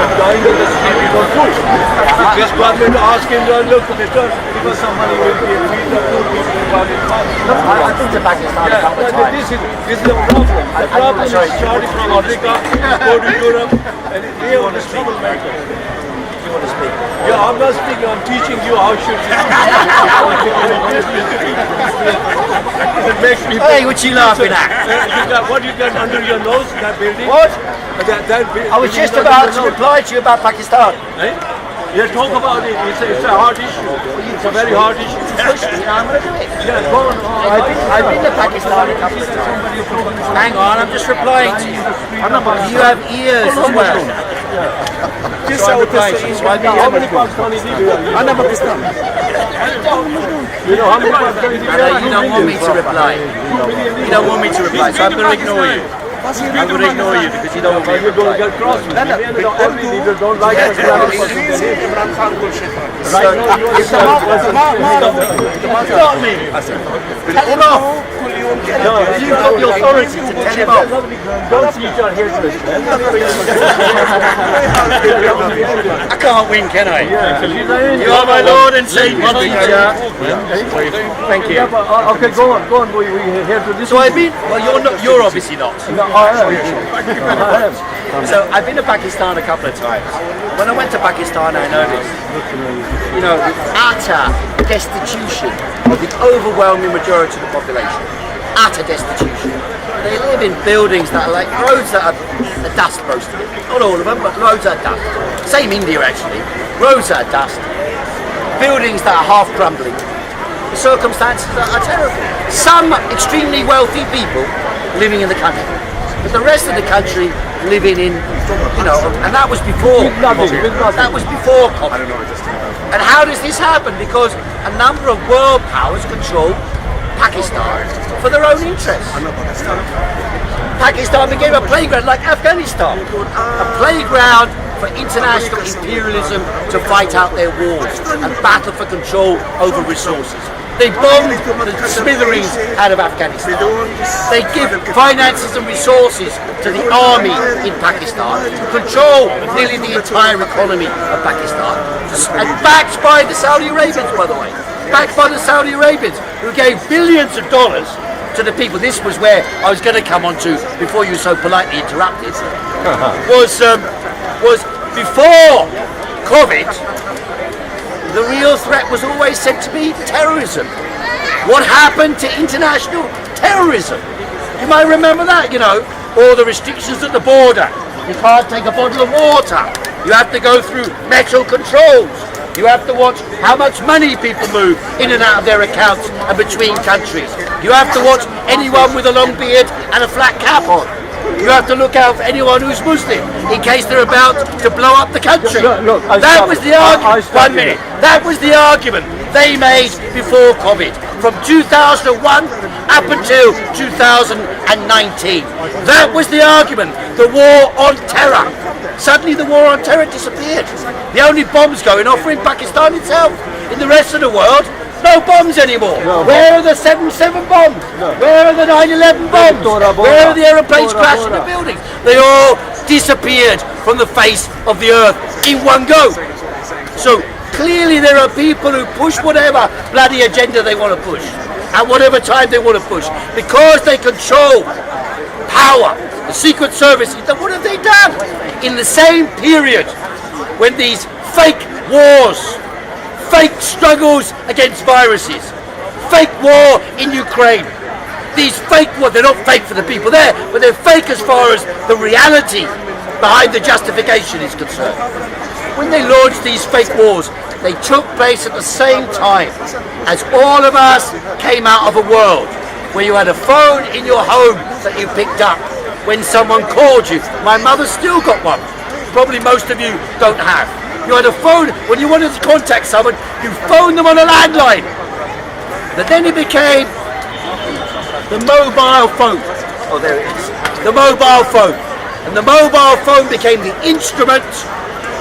I'm dying in the street because food. This government ask him, look, Mr. Give us some money, we'll feed the poor people in Pakistan. I've been to Pakistan a couple of times. This is the problem. The problem is starting from Africa, go to Europe, and they are the troublemakers. You want to speak? Yeah, I'm not speaking, I'm teaching you how should you It makes me Hey, what you laughing at? What you got under your nose, that building? What? I I was just about to reply to you about Pakistan. Eh? Yeah, talk about it. It's a hard issue. It's a very hard issue. Push me, I'm going to do it. Yeah, go on. I've been to Pakistan a couple of times. Hang on, I'm just replying to you. You have ears as well. So I'm replying to you. How many Pakistanis live here? You know how many Pakistanis live here? You don't want me to reply. You don't want me to reply, so I'm going to ignore you. I'm going to ignore you because you don't want me to You don't reply. get cross with me. Every leader don't like Yeah, Pakistani so- person. Right now you are Stop me! Tell him off! You've got the authority to tell him off. Don't teach our hatred. I can't win, can I? You are my Lord and Savior, teacher. Thank you. Okay, go on. We here to this. So I've been, well you're obviously not. No, I am. So I've been to Pakistan a couple of times. When I went to Pakistan I noticed, you know, the utter destitution of the overwhelming majority of the population. Utter destitution. They live in buildings that are like roads that are dust most of it. Not all of them, but roads that are dust. Same India actually. Roads that are dust. Buildings that are half crumbling. The circumstances are terrible. Some extremely wealthy people living in the country, but the rest of the country living in, you know, and that was before. That was before COVID. And how does this happen? Because a number of world powers control Pakistan for their own interests. Pakistan became a playground like Afghanistan, a playground for international imperialism to fight out their wars and battle for control over resources. They bombed the smithereens out of Afghanistan. They give finances and resources to the army in Pakistan to control nearly the entire economy of Pakistan. And backed by the Saudi Arabians, by the way. Backed by the Saudi Arabians, who gave billions of dollars to the people. This was where I was going to come on to before you so politely interrupted. Was before COVID, the real threat was always said to be terrorism. What happened to international terrorism? You might remember that, you know, all the restrictions at the border. You can't take a bottle of water. You have to go through metal controls. You have to watch how much money people move in and out of their accounts and between countries. You have to watch anyone with a long beard and a flat cap on. You have to look out for anyone who's Muslim in case they're about to blow up the country. That was the argument. 1 minute. That was the argument they made before COVID, from 2001 up until 2019. That was the argument. The war on terror. Suddenly the war on terror disappeared. The only bombs going off were in Pakistan itself. In the rest of the world, no bombs anymore. Where are the 7/7 bombs? Where are the 9/11 bombs? Where are the aeroplanes crashing the buildings? They all disappeared from the face of the earth in one go. So clearly there are people who push whatever bloody agenda they want to push at whatever time they want to push because they control power. The Secret Service, what have they done? In the same period when these fake wars, fake struggles against viruses, fake war in Ukraine. These fake wars, they're not fake for the people there, but they're fake as far as the reality behind the justification is concerned. When they launched these fake wars, they took place at the same time as all of us came out of a world where you had a phone in your home that you picked up when someone called you. My mother's still got one. Probably most of you don't have. You had a phone, when you wanted to contact someone, you phoned them on a landline. But then it became the mobile phone. Oh, there it is. The mobile phone. And the mobile phone became the instrument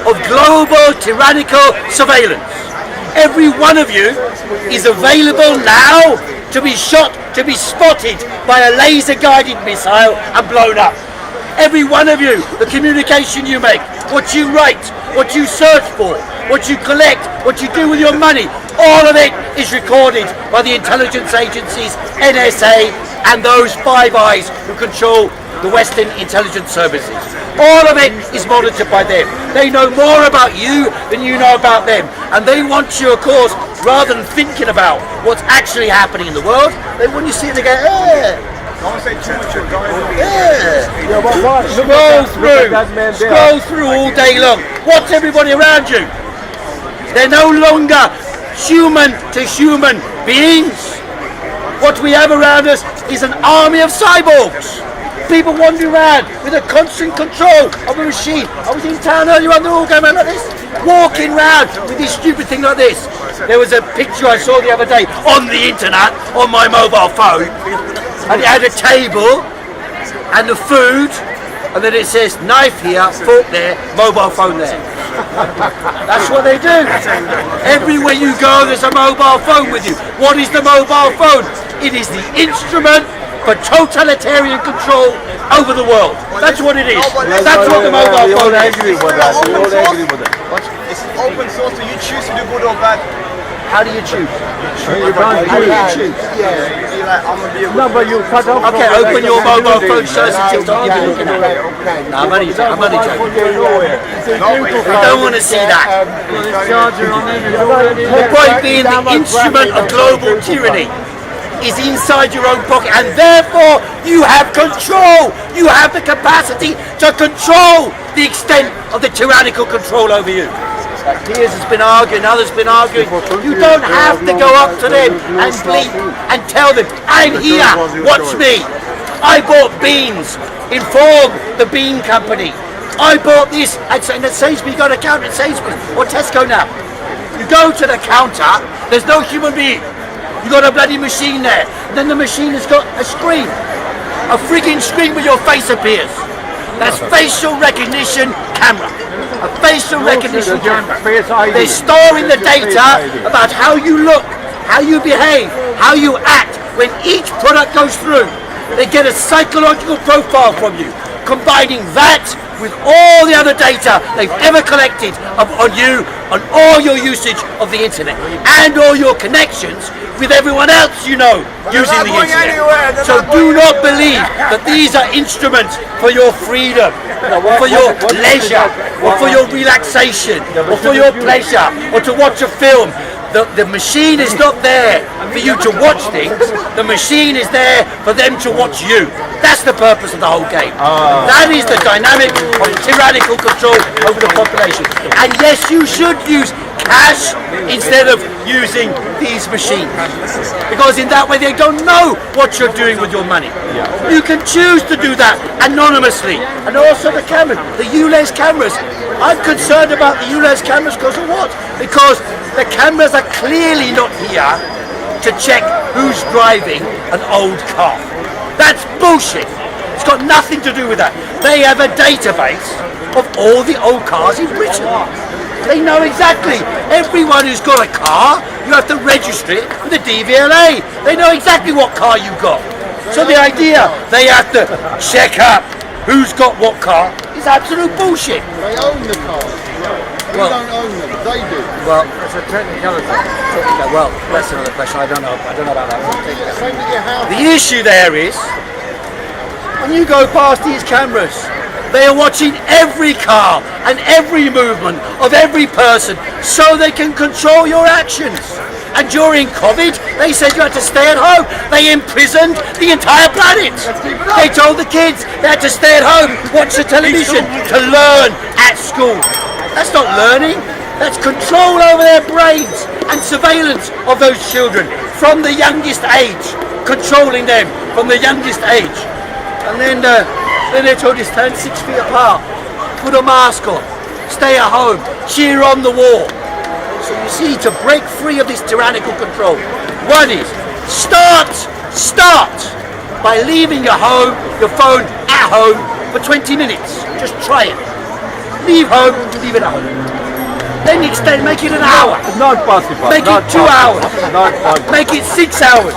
of global tyrannical surveillance. Every one of you is available now to be shot, to be spotted by a laser-guided missile and blown up. Every one of you, the communication you make, what you write, what you search for, what you collect, what you do with your money. All of it is recorded by the intelligence agencies, NSA, and those Five Eyes who control the Western intelligence services. All of it is monitored by them. They know more about you than you know about them. And they want you, of course, rather than thinking about what's actually happening in the world, they want you sitting there going, scroll through all day long. What's everybody around you? They're no longer human to human beings. What we have around us is an army of cyborgs. People wandering around with a constant control of a machine. I was in town earlier on, they're all going around like this, walking around with this stupid thing like this. There was a picture I saw the other day on the internet, on my mobile phone, and it had a table and the food, and then it says knife here, fork there, mobile phone there. That's what they do. Everywhere you go, there's a mobile phone with you. What is the mobile phone? It is the instrument for totalitarian control over the world. That's what it is. That's what the mobile phone is. It's open source, so you choose to do good or bad. How do you choose? How do you choose? You're like, I'm gonna be a No, but you cut off. Okay, open your mobile phone, show us the TikTok you're looking at. No, I'm only joking. We don't want to see that. The point being, the instrument of global tyranny is inside your own pocket, and therefore you have control. You have the capacity to control the extent of the tyrannical control over you. Piers has been arguing, others have been arguing. You don't have to go up to them and bleat and tell them, I'm here, watch me. I bought beans, inform the bean company. I bought this, and at Sainsbury's, you got a counter at Sainsbury's or Tesco now. You go to the counter, there's no human being. You got a bloody machine there. And then the machine has got a screen. A frigging screen where your face appears. That's facial recognition camera. A facial recognition camera. They're storing the data about how you look, how you behave, how you act when each product goes through. They get a psychological profile from you, combining that with all the other data they've ever collected on you, on all your usage of the internet, and all your connections with everyone else you know using the internet. So do not believe that these are instruments for your freedom, or for your leisure, or for your relaxation, or for your pleasure, or to watch a film. The machine is not there for you to watch things. The machine is there for them to watch you. That's the purpose of the whole game. That is the dynamic of tyrannical control over the population. And yes, you should use cash instead of using these machines, because in that way they don't know what you're doing with your money. You can choose to do that anonymously. And also the cameras, the ULEZ cameras. I'm concerned about the ULEZ cameras because of what? Because the cameras are clearly not here to check who's driving an old car. That's bullshit. It's got nothing to do with that. They have a database of all the old cars in Britain. They know exactly. Everyone who's got a car, you have to register it with the DVLA. They know exactly what car you got. So the idea they have to check up who's got what car is absolute bullshit. They own the cars. We don't own them. They do. Well, it's a technicality. Well, that's another question. I don't know about that one. Same with your house. The issue there is, when you go past these cameras, they are watching every car and every movement of every person so they can control your actions. And during COVID, they said you had to stay at home. They imprisoned the entire planet. They told the kids they had to stay at home, watch the television, to learn at school. That's not learning. That's control over their brains and surveillance of those children from the youngest age, controlling them from the youngest age. And then they told you stand 6 feet apart, put a mask on, stay at home, cheer on the war. So you see, to break free of this tyrannical control, one is start by leaving your phone at home for 20 minutes. Just try it. Leave home, leave it at home. Then extend, make it an hour. Not possible. Make not it 2 possible. hours. Not possible. Make it 6 hours.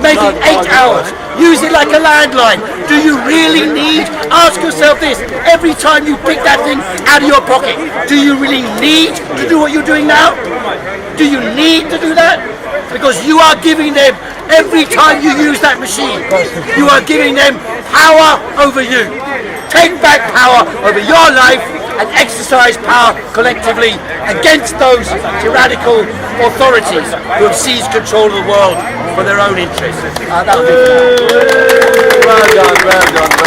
Make it 8 hours. Use it like a landline. Do you really need? Ask yourself this every time you pick that thing out of your pocket. Do you really need to do what you're doing now? Do you need to do that? Because you are giving them, every time you use that machine, you are giving them power over you. Take back power over your life and exercise power collectively against those tyrannical authorities who have seized control of the world for their own interests. That'll be Well done, well done.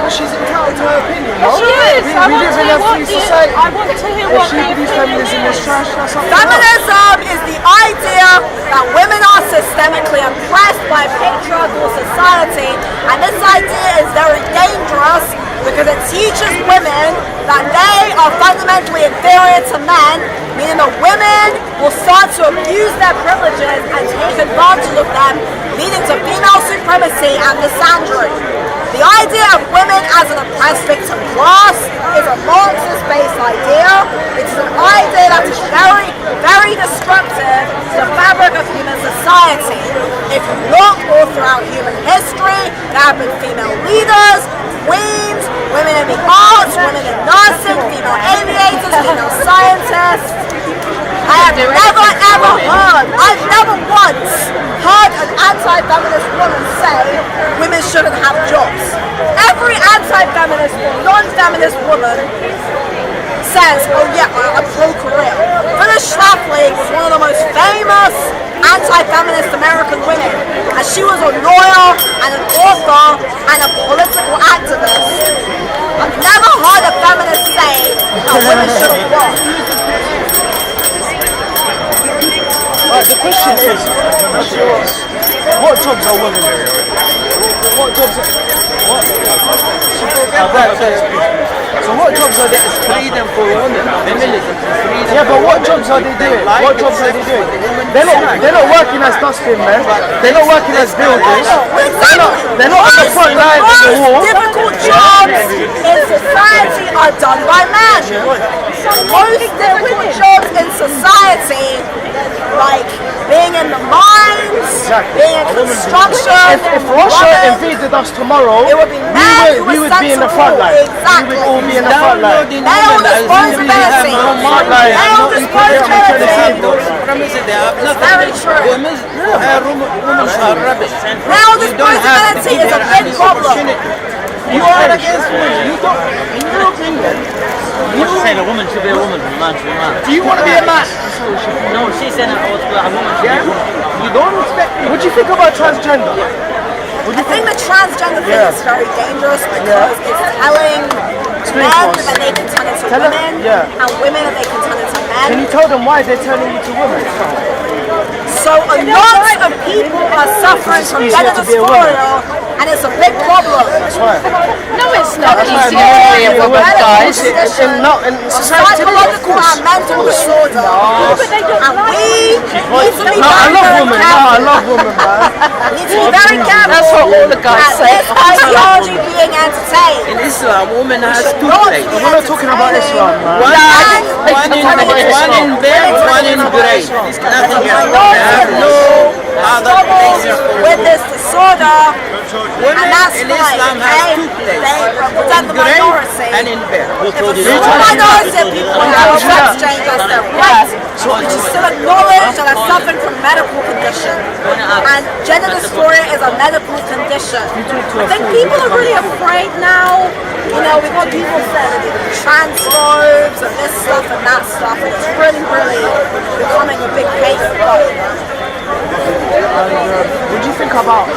She's entitled to her opinion, no? She is. I We want live to in hear a what free the- society. I want to hear If what she the believes opinion feminism is trash, that's something else. Feminism is the idea that women are systemically oppressed by patriarchal society, and this idea is very dangerous because it teaches women that they are fundamentally inferior to men, meaning that women will start to abuse their privileges and take advantage of them, leading to female supremacy and misandry. The idea of women as an oppressed victim class is a Marxist-based idea. It is an idea that is very, very destructive to the fabric of human society. If you look all throughout human history, there have been female leaders, queens, women in the arts, women in nursing, female aviators, female scientists. I've never once heard an anti-feminist woman say women shouldn't have jobs. Every anti-feminist or non-feminist woman says, oh yeah, I'm pro-career. Phyllis Schlafly was one of the most famous anti-feminist American women, and she was a lawyer and an author and a political activist. I've never heard a feminist say that women shouldn't work. The question is, what jobs are women doing? What jobs are... So what jobs are they... Freedom for women, feminism, freedom. Yeah, but what jobs are they doing? What jobs are they doing? They're not working as dustbin men. They're not working as builders. They're not on the front line of the war. Most difficult jobs in society are done by men. Most difficult jobs in society, like being in the mines, being in construction. If Russia invaded us tomorrow, it would be men we would be in the front line. Exactly. We would all be in the front line. Male responsibility. Male responsibility. Very true. Women are rubbish. Male responsibility is a big problem. You are against women. You don't, in your opinion, You're saying a woman should be a woman and a man should be a man. do you want to be a man? No, she's saying that a woman should be a woman. You don't respect me. What do you think about transgender? I think the transgender thing is very dangerous because it's telling men that they can turn into women and women that they can turn into men. Can you tell them why they're turning into women? So a lot of people are suffering from gender dysphoria, and it's a big problem. That's right. No, it's not. That's It's why usually a woman, guys. In A society, of psychological course. and mental disorder. And we need to be No, I love very women. No, I careful. love women, man. We need to be very careful. That's what all the guys at say. this ideology being entertained. In Islam, woman has two Not places. be We're not talking about Islam, man. One in bed, one in grave. It's nothing else. They have no other places for with this disorder, women. and that's In fine, Islam okay? has two places. They represent the Grave minority. and in bed. If a small minority of people have a sex change as their right, we should still acknowledge that they're suffering from medical condition. And gender dysphoria is a medical condition. I think people are really afraid now. You know, we've got people saying that transphobes and this stuff and that stuff, and it's really, really becoming a big case of What do you think about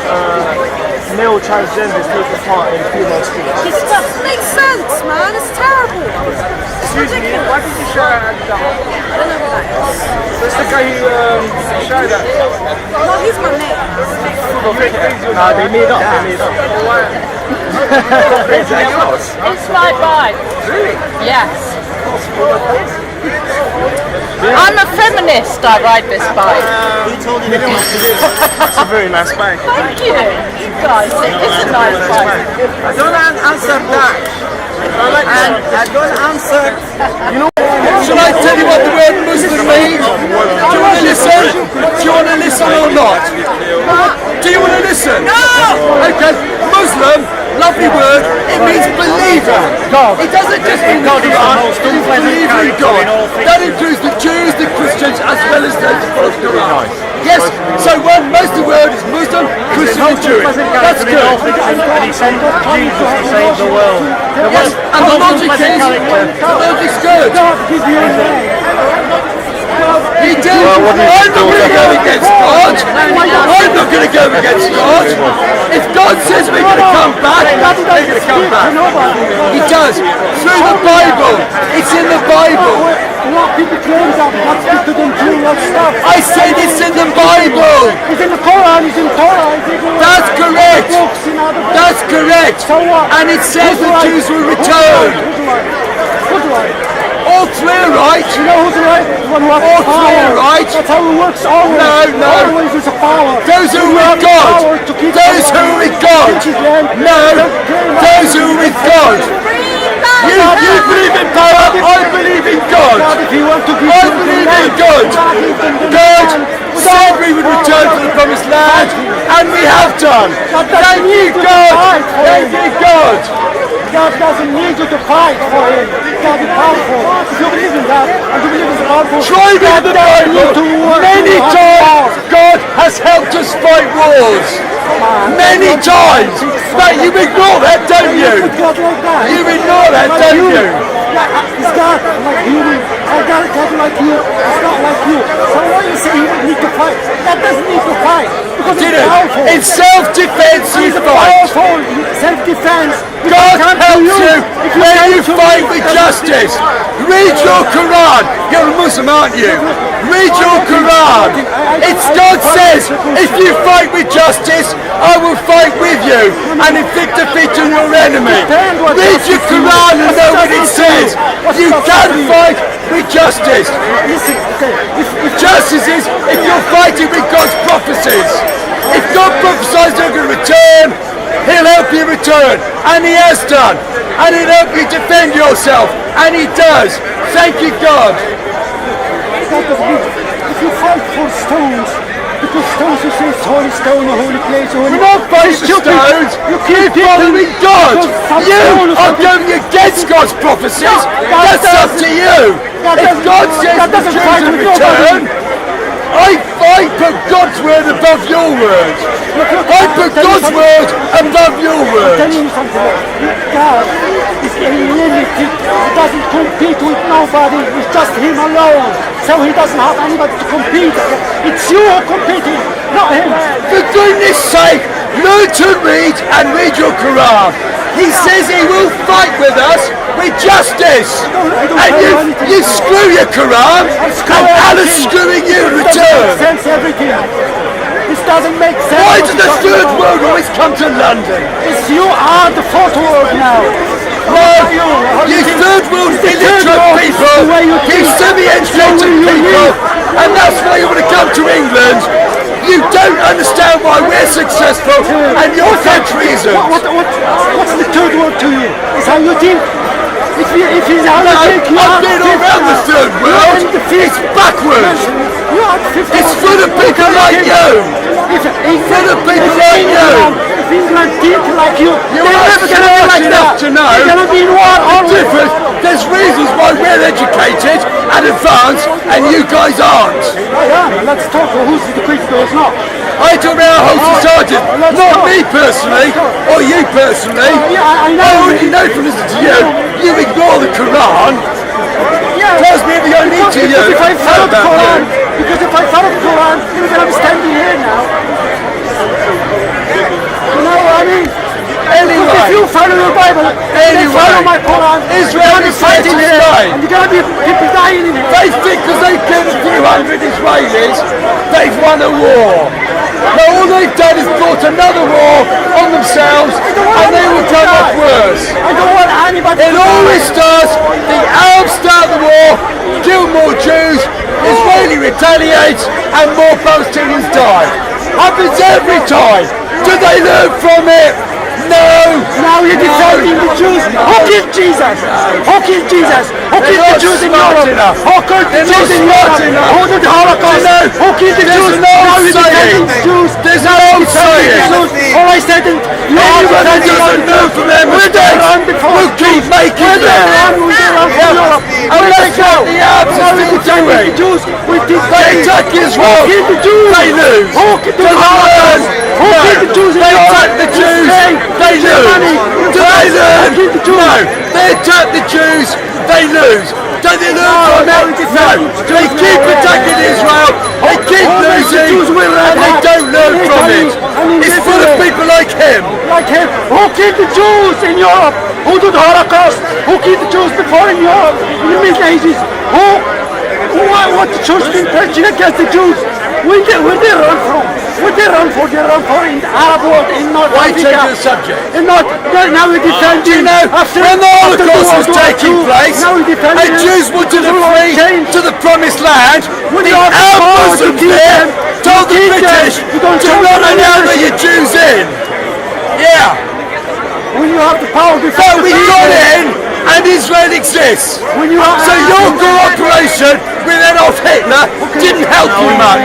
male transgenders taking part in female sports? It doesn't make sense, man. It's terrible. It's ridiculous. Why did you shout at the I don't know who that is. That's the guy who shouted at. No, he's my mate. Nah, they made up. They made up. It's my bike. Really? Yes. I'm a feminist. I ride this bike. It's a very nice bike. Thank you. You guys, it is a nice bike. Don't answer that. And I don't answer. Shall I tell you what the word Muslim means? Do you want to listen? Do you want to listen or not? Do you want to listen? No! Okay, Muslim, lovely word, it means believer. It doesn't just mean God is the believer in God. That includes the Jews, the Christians, as well as those who follow the Quran. Yes, so most of the word is Muslim, Christian and Jewish. That's good. And he sent Jesus to save the world. Yes, and the logic is good. He did. I'm not going to go against God. I'm not going to go against God. If God says we're going to come back, we're going to come back. He does. Through the Bible. It's in the Bible. People claim that God speaks to them through what stuff. I said it's in the Bible. It's in the Quran, it's in Torah. That's correct. That's correct. And it says the Jews will return. Who's right? All three are right. You know who's right? All three are right. That's how it works always. No. Always is a power. Those who are with God. Those who are with God. No. Those who are with God. You believe in power. I believe in God. I believe in God. God said we would return to the promised land, and we have done. Thank you, God. Thank you, God. God doesn't need you to fight for him. God is powerful. If you believe in that, and you believe in the powerful, try reading the Bible. Many times God has helped us fight wars. Many times. But you ignore that, don't you? You ignore that, don't you? It's God like human. God like you. It's not like you. So why you say he need to fight? God doesn't need to fight. Because he's powerful. In self-defense you fight. Self-defense. God helps you when you fight with justice. Read your Quran. You're a Muslim, aren't you? Read your Quran. It's God says, if you fight with justice, I will fight with you and inflict defeat on your enemy. Read your Quran and know what it says. You can fight with justice. Justice is if you're fighting with God's prophecies. If God prophesies you're going to return, He'll help you return, and He has done, and He'll help you defend yourself, and He does. Thank you, God. If you fight for stones, because stones you say it's holy stone, a holy place, a holy... We're not fighting for stones. You're following God. You are going against God's prophecies. That's up to you. If God says the Jews will return, I put God's word above your word. I put God's word above your word. I'm telling you something. God is unlimited. He doesn't compete with nobody. It's just Him alone. So He doesn't have anybody to compete. It's you who are competing, not Him. For goodness sake, learn to read and read your Quran. He says He will fight with us with justice. And you screw your Quran, and Allah's screwing you in return. Sense everything. This doesn't make sense. Why does the third world always come to London? It's you are the fourth world now. You third world illiterate people, you semi-educated people, and that's why you want to come to England. You don't understand why we're successful and your country isn't. What's the third world to you? Is how you think? If he's how you think, you I've been all around the third world. It's backwards. It's full of people like you. Full of people like you. If England think like you, You're never going to be like that. To know they're going to be in war always. There's reasons why we're educated and advanced and you guys aren't. Let's talk. Who's the critical, who's not? I talk about our whole society, not me personally, or you personally. I already know from listening to you, you ignore the Quran. Tells me we're going to need to you. Because if I follow the Quran, you're going to be standing here now. You know what I mean? Anyway, if you follow your Bible, they follow my Quran, Israel is fighting here, and you're going to be people dying in here. They think because they killed a few hundred Israelis, they've won a war. No, all they've done is brought another war on themselves, and they will come up worse. I don't want anybody. It always starts, the Arabs start the war, kill more Jews, Israeli retaliates, and more Palestinians die. Happens every time. Do they learn from it? No! Now you're defending the Jews. Who killed Jesus? Who killed Jesus? Who killed the Jews in Europe? Who killed the Jews in Europe? Who did the Holocaust? Who killed the Jews? Now you're defending the Jews. There's no saying. All I said is, Anyone who doesn't know from them mistakes will keep making them. And let's go. The Arabs are still doing. They attack Israel. They lose. To learn. They attack the Jews. They lose. Do they learn? No. They attack the Jews. They lose. Do they learn from that? No. They keep attacking Israel. They keep losing. And they don't learn from it. It's full of people like him. Who killed the Jews in Europe? Who did the Holocaust? Who killed the Jews before in Europe? In the Middle Ages? What the Church been preaching against the Jews? Where they run from? Where they run for? They run for in the Arab world, in North Why Africa. change the subject? Now we defend Do you know, when the Holocaust was taking place, and Jews wanted to flee to the promised land, the Arab Muslims there told the British to not allow the Jews in. Yeah. When you have the power to So we got in, and Israel exists. So your cooperation with Adolf Hitler didn't help you much.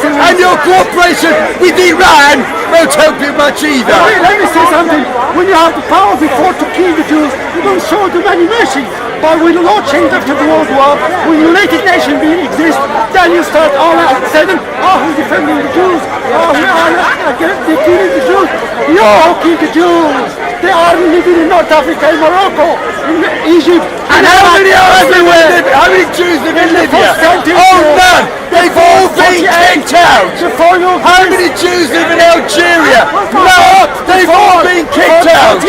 And your cooperation with Iran won't help you much either. Let me say something. When you have the power before to kill the Jews, you don't show them any mercy. But when the law changed after the World War, when the United Nations didn't exist, then you start all of a sudden, we're defending the Jews. They're killing the Jews. You kill the Jews. They are living in North Africa, in Morocco, in Egypt. And how many are everywhere? How many Jews live in Libya? Oh, none! They've all been kicked out! How many Jews live in Algeria? No! They've all been kicked out!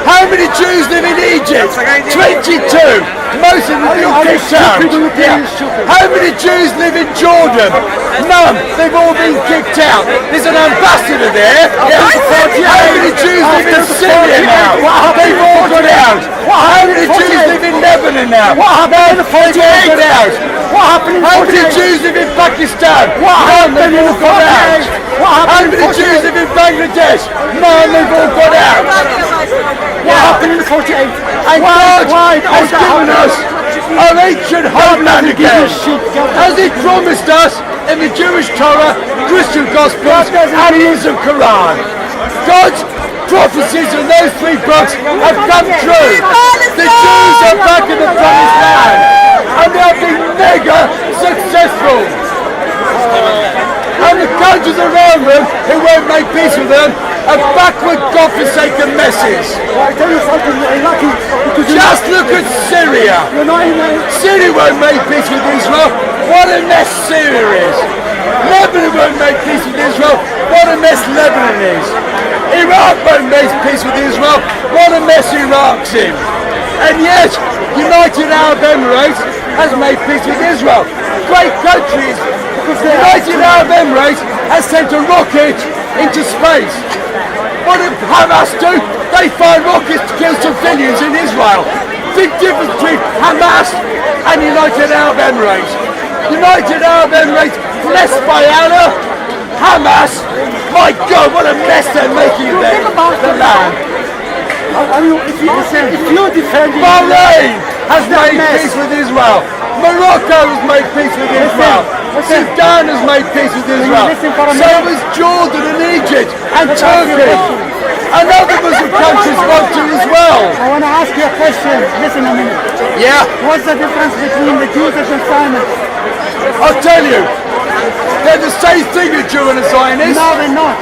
How many Jews live in Egypt? 22! Most of them have been kicked out! Yeah. How many Jews live in Jordan? None! They've all been kicked out! There's an ambassador there! Yeah. How many Jews live in Syria now? They've all got out! How many Jews live in Lebanon now? They've all got out! How many Jews live in Pakistan? None, they've all got out! How many Jews live in Bangladesh? None, they've all got out! What happened in 48? And God has given us our ancient homeland again, as He promised us in the Jewish Torah, Christian Gospels, and the Quran. God's prophecies in those three books have come true. The Jews are back in the promised land, and they have been mega successful. And the countries around them who won't make peace with them are backward, God-forsaken messes. I tell you something, you're lucky. Just look at Syria. Syria won't make peace with Israel. What a mess Syria is. Lebanon won't make peace with Israel. What a mess Lebanon is. Iraq won't make peace with Israel. What a mess Iraq's in. And yet, United Arab Emirates has made peace with Israel. Great countries. Because the United Arab Emirates has sent a rocket into space. What did Hamas do? They fired rockets to kill civilians in Israel. Big difference between Hamas and United Arab Emirates. United Arab Emirates, blessed by Allah. Hamas, my God, what a mess they're making of the land. If you're defending Bahrain has made peace with Israel. Morocco has made peace with Israel. Sudan has made peace with Israel. So has Jordan and Egypt and Turkey. And other Muslim countries want to as well. I want to ask you a question. Listen a minute. Yeah. What's the difference between the Jews and the Zionists? I'll tell you. They're the same thing, a Jew and a Zionist. No, they're not.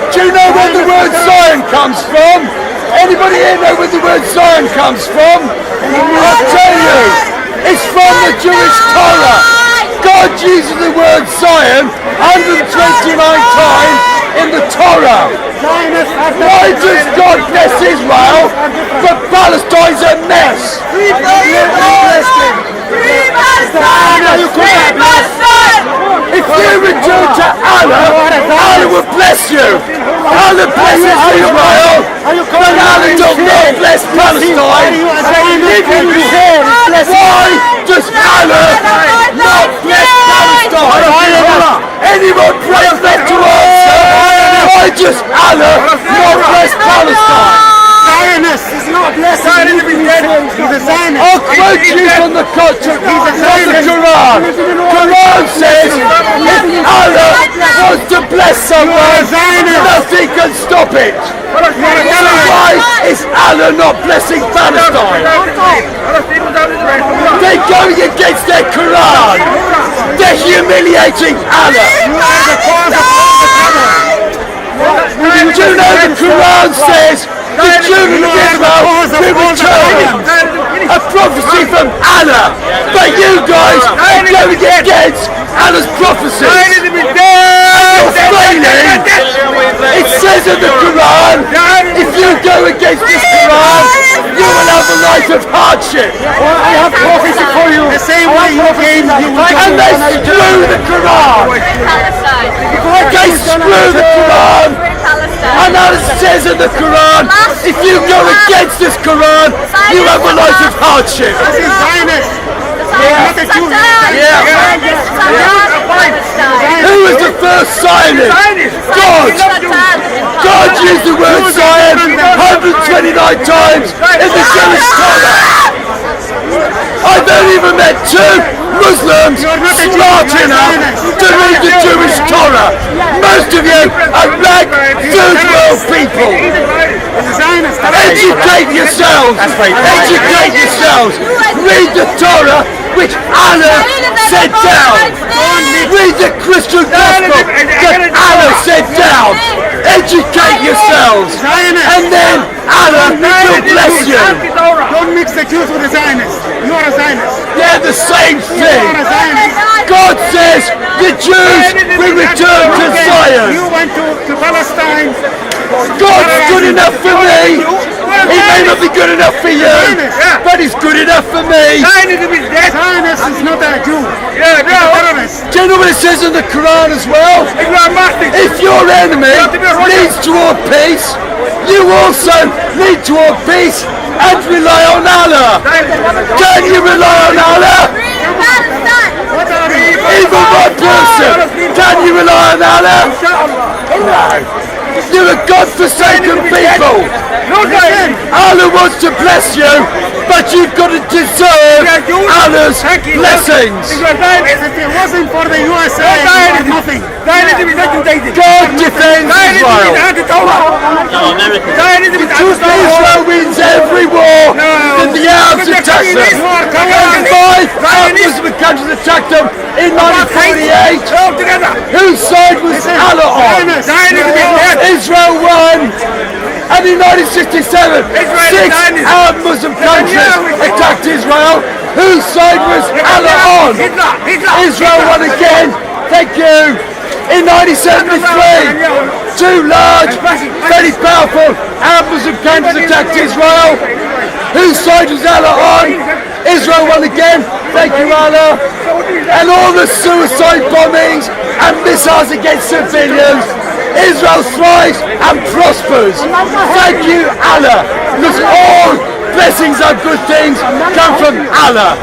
Do you know where the word Zion comes from? Anybody here know where the word Zion comes from? I'll tell you. It's from the Jewish Torah. God uses the word Zion 129 times in the Torah. Why does God bless Israel, but Palestine's a mess? If you return to Allah, Allah will bless you. Allah blesses Israel, but Allah does not bless Palestine. Why does Allah not bless Palestine? Anyone pray that to answer? Why does Allah not bless Palestine. Zionist is not blessed. Zionist is dead. He's a Zionist. I'll quote you from the Quran. Quran says if Allah wants to bless someone, nothing can stop it. So why is Allah not blessing Palestine? They're going against their Quran. They're humiliating Allah. Do you know the Quran says the children of Israel will return? A prophecy from Allah. But you guys are going against Allah's prophecy. You're failing. It says in the Quran, if you go against this Quran, you will have a life of hardship. Well, I have prophecy for you. The same way you came, you will And they screw the Quran. They screw the Quran. And Allah says in the Quran, if you go against this Quran, you have a life of hardship. This is Zionist. Who was the first Zionist? God. God used the word Zion 129 times in the Jewish Torah. I've only even met two Muslims smart enough to read the Jewish Torah. Most of you are rag third world people. Educate yourselves. Educate yourselves. Read the Torah which Allah sent down. Read the Christian gospel that Allah sent down. Educate yourselves. And then Allah will bless you. Don't mix the Jews with the Zionists. You are a Zionist. They're the same You thing. are a Zionist. God says the Jews will return to Zion. You went to Palestine. God's good enough for me. He may not be good enough for you, but he's good enough for me. Zionist is not a Jew. He's a terrorist. Do you know what it says in the Quran as well? If your enemy leads toward peace, you also lead toward peace and rely on Allah. Can you rely on Allah? Even one person. Can you rely on Allah? No. You're a God-forsaken people. Allah wants to bless you, but you've got to deserve Allah's blessings. If it wasn't for the USA, you have nothing. God defends Israel. Israel wins every war that the Arabs attack them. 5 Muslim countries attacked them in 1948. Whose side was Allah on? Israel won. And in 1967, 6 Arab Muslim countries attacked Israel. Whose side was Allah on? Israel won again. Thank you. In 1973, 2 large, very powerful Arab Muslim countries attacked Israel. Whose side was Allah on? Israel won again. Thank you, Allah. And all the suicide bombings and missiles against civilians, Israel thrives and prospers. Thank you, Allah. Because all blessings and good things come from Allah.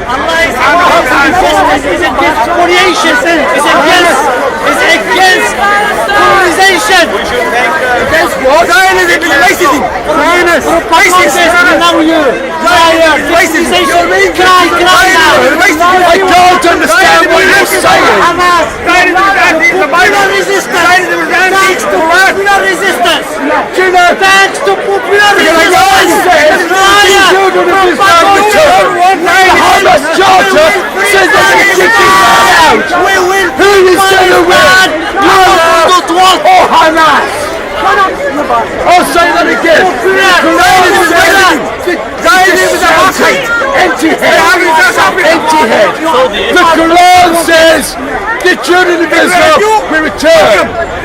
Allah is against spoliation. It's against colonization. Against what? Zionism is racism. Zionist. Now you. Liar. Racism. Cry now. I can't understand what you're saying. Popular resistance. Thanks to popular resistance. Do you know Thanks to popular God says resistance. the children of Israel return? The Hamas Charter says they can kick Israel out. Who is going to win? Allah or Hamas? I'll say that again. Empty head. The Quran says the children of Israel will return.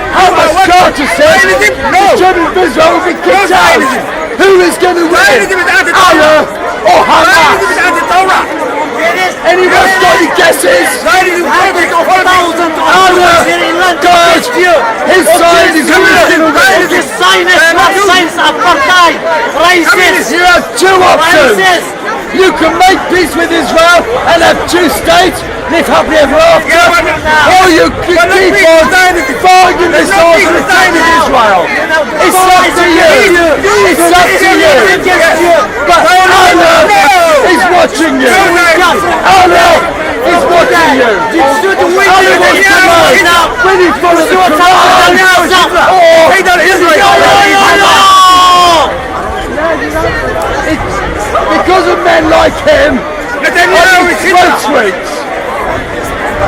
Hamas Charter says the children of Israel will be kicked out. Who is going to win? Allah or Hamas? Anyone got any guesses? Allah, God, his side is who is going to win. This sign is not signs apartheid. Racist. You have 2 options. Racist. You can make peace with Israel and have two states, live happily ever after, or you can keep on fighting this whole thing in Israel. It's up to you. It's up to you. But Allah is watching you. Allah is watching you. Allah wants to know when you follow the Quran or Israel. Because of men like him, throat sweets.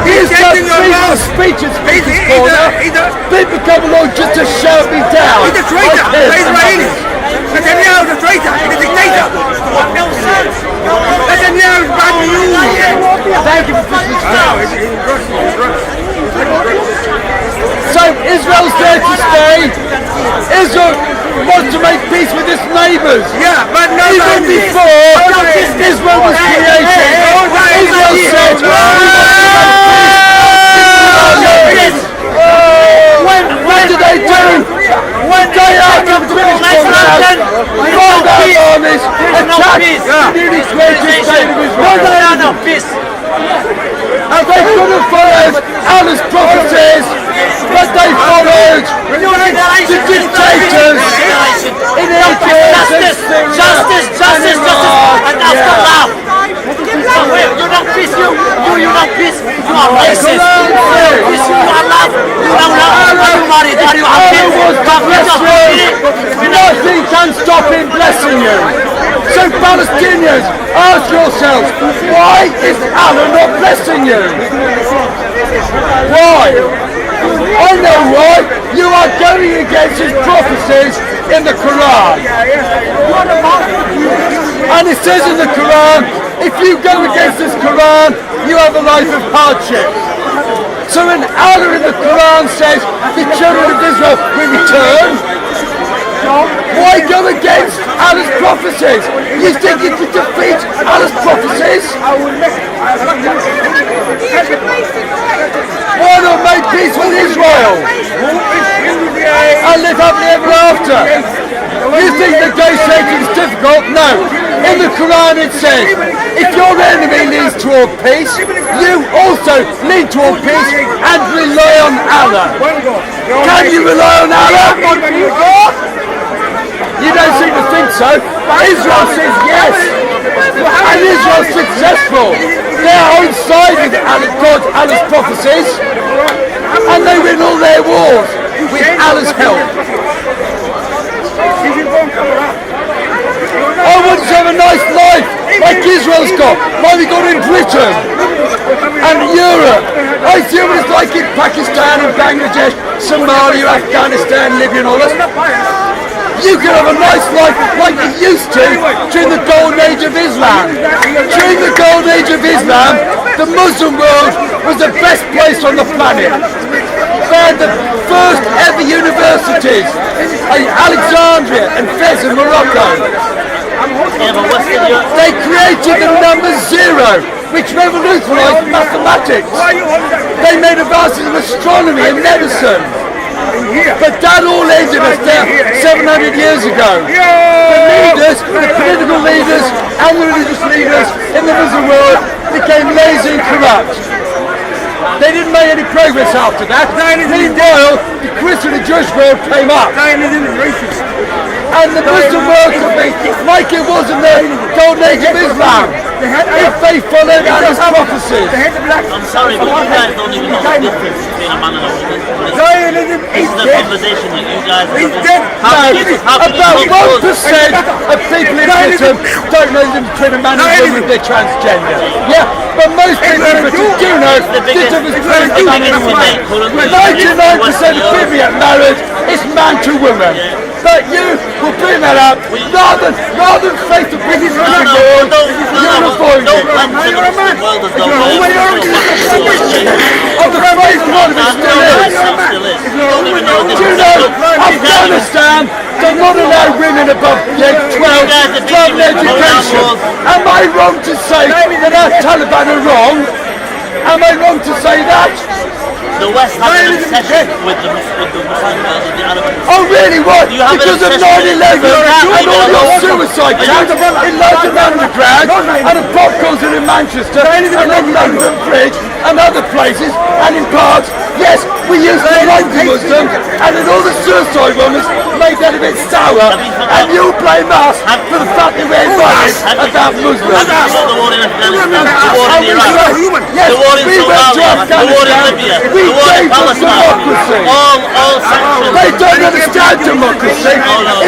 He's got freedom of speech at Speaker's Corner. People come along just to shout me down. He's a traitor. He's Israeli. Netanyahu's a traitor. He's a dictator. Netanyahu's bad news. Thank you for So Israel's there to stay. Israel wants to make peace with its neighbours. Yeah, but no. Even before Israel was created, Israel said, what did they do? One day after the British conquest, 5,000 armies attacked the newly created state of Israel. And they could have followed Allah's prophecies, but they followed the dictators in the Justice, and after love. You don't peace, you don't peace, you are racist. You don't peace, you are love, you don't love, are you married, are you happy? Nothing can stop him blessing you. So Palestinians, ask yourselves, why is Allah not blessing you? Why? I know why. You are going against his prophecies in the Quran. And it says in the Quran, if you go against this Quran, you have a life of hardship. So when Allah in the Quran says, the children of Israel will return, why go against Allah's prophecies? You think you can defeat Allah's prophecies? Why not make peace with Israel? And live happily ever after? You think negotiating is difficult? No. In the Quran it says, if your enemy leads toward peace, you also lead toward peace and rely on Allah. Can you rely on Allah? You don't seem to think so, but Israel says yes. And Israel's successful. They're on side with Allah's prophecies, and they win all their wars with Allah's help. I want to have a nice life like Israel's got, like we got in Britain and Europe. I see what it's like in Pakistan and Bangladesh, Somalia, Afghanistan, Libya and all that. You can have a nice life like you used to during the golden age of Islam. During the golden age of Islam, the Muslim world was the best place on the planet. They had the first ever universities in Alexandria and Fez in Morocco. They created the number zero, which revolutionized mathematics. They made advances of astronomy and medicine. But that all ended us there 700 years ago. The leaders, the political leaders and the religious leaders in the Muslim world became lazy and corrupt. They didn't make any progress after that. Meanwhile, the Christian and Jewish world came up. And the Muslim world could be like it was in the golden age of Islam, if they followed Allah's prophecies. I'm sorry, but you guys don't even know the difference between a man and a woman. This is the conversation that you guys have. About 1% of people in Britain don't know the difference between a man and a woman if they're transgender. Yeah, but most people in Britain do know the difference between a man and a woman. 99% of people get married is man to woman. But you will bring that up rather than face the British Muslim world. You're avoiding it. I'm afraid none of it still is. Do you know, Afghanistan does not allow women above age 12 education. Am I wrong to say that our Taliban are wrong? Am I wrong to say that? The West has an obsession with the Muslim girls and the Arab. Oh really, what? You have Because of an obsession 9/11 and all your with- suicide camps in London Underground and the popcorns in Manchester and on London Bridge and other places and in parks. Yes, we used to like the Muslims and then all the suicide bombers made that a bit sour and you blame us for the fact that we're worried about Muslims. The war in Afghanistan, the war in Iraq, Yes, the war in we went to Somalia, the war in Afghanistan. Libya, We the war in gave them Palestine, democracy. all sanctions. They don't understand democracy.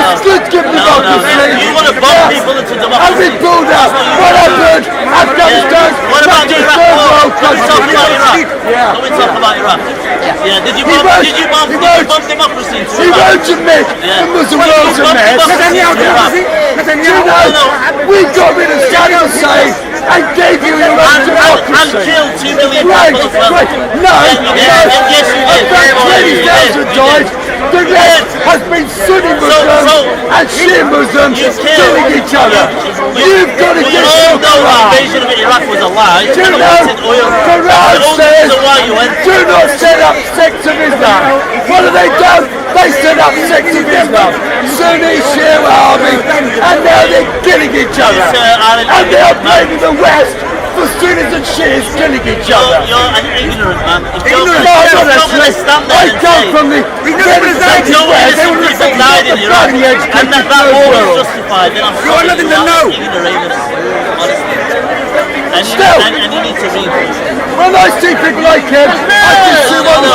It's good to give democracy. You want to bomb people into And we democracy. pulled out. What happened? Afghanistan. What about not a Iraq? third world Can we talk country. about Iraq? Yeah. Can we talk about Iraq? Yeah. Did you He bomb? won't. Did you bomb? He Did you won't. bomb democracy into He Iraq? won't admit the Muslim world's a mess. Do you know, we got rid of Saddam Hussein and gave you your own And democracy. killed 2 million Right, people as well. right. No, Yes, you did. about 20,000 died. The rest has been Sunni Muslims and Shia Muslims killing each other. You've got to We get all your know the Quran. invasion of Iraq was a lie. Do you And know, wanted oil. Quran The only says, reason why you went. do not set up sects of Islam. What have they done? They set up sects of Islam. Sunni, Shia, Wahhabi, and now they're killing each other. And they are blaming the West for Sunnis and Shias killing each other. You're an ignorant man. If No, you're going to honestly, stand I there and come say, from the dedicated no West. innocent people died in Iraq, and that war was justified, then I'm sorry. nothing to You are know. ignoramus, honestly. And Still. you need to read this. When I see people like him, I can see what the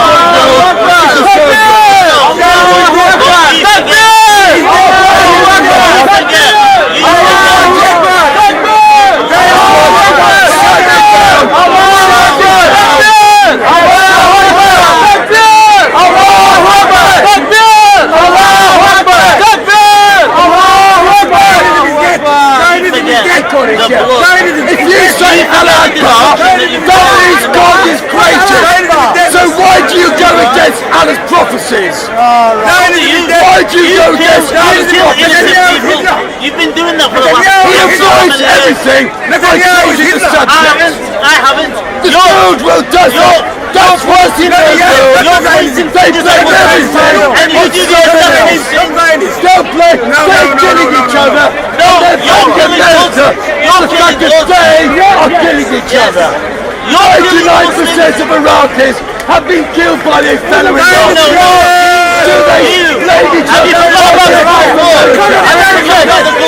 If you say Allah Akbar, that means God is greater. So why do you go against Allah's prophecies? Why do you go against Allah's prophecies? You've been doing that for the last He 2 avoids everything by changing the subject. I haven't. The third world does not. That's what he knows. They blame everything on someone else. Don't blame. They're killing each other. They're fundamental. The fact that they are killing each other. 99% of Iraqis have been killed by their fellow Iraqis. Do they blame each other?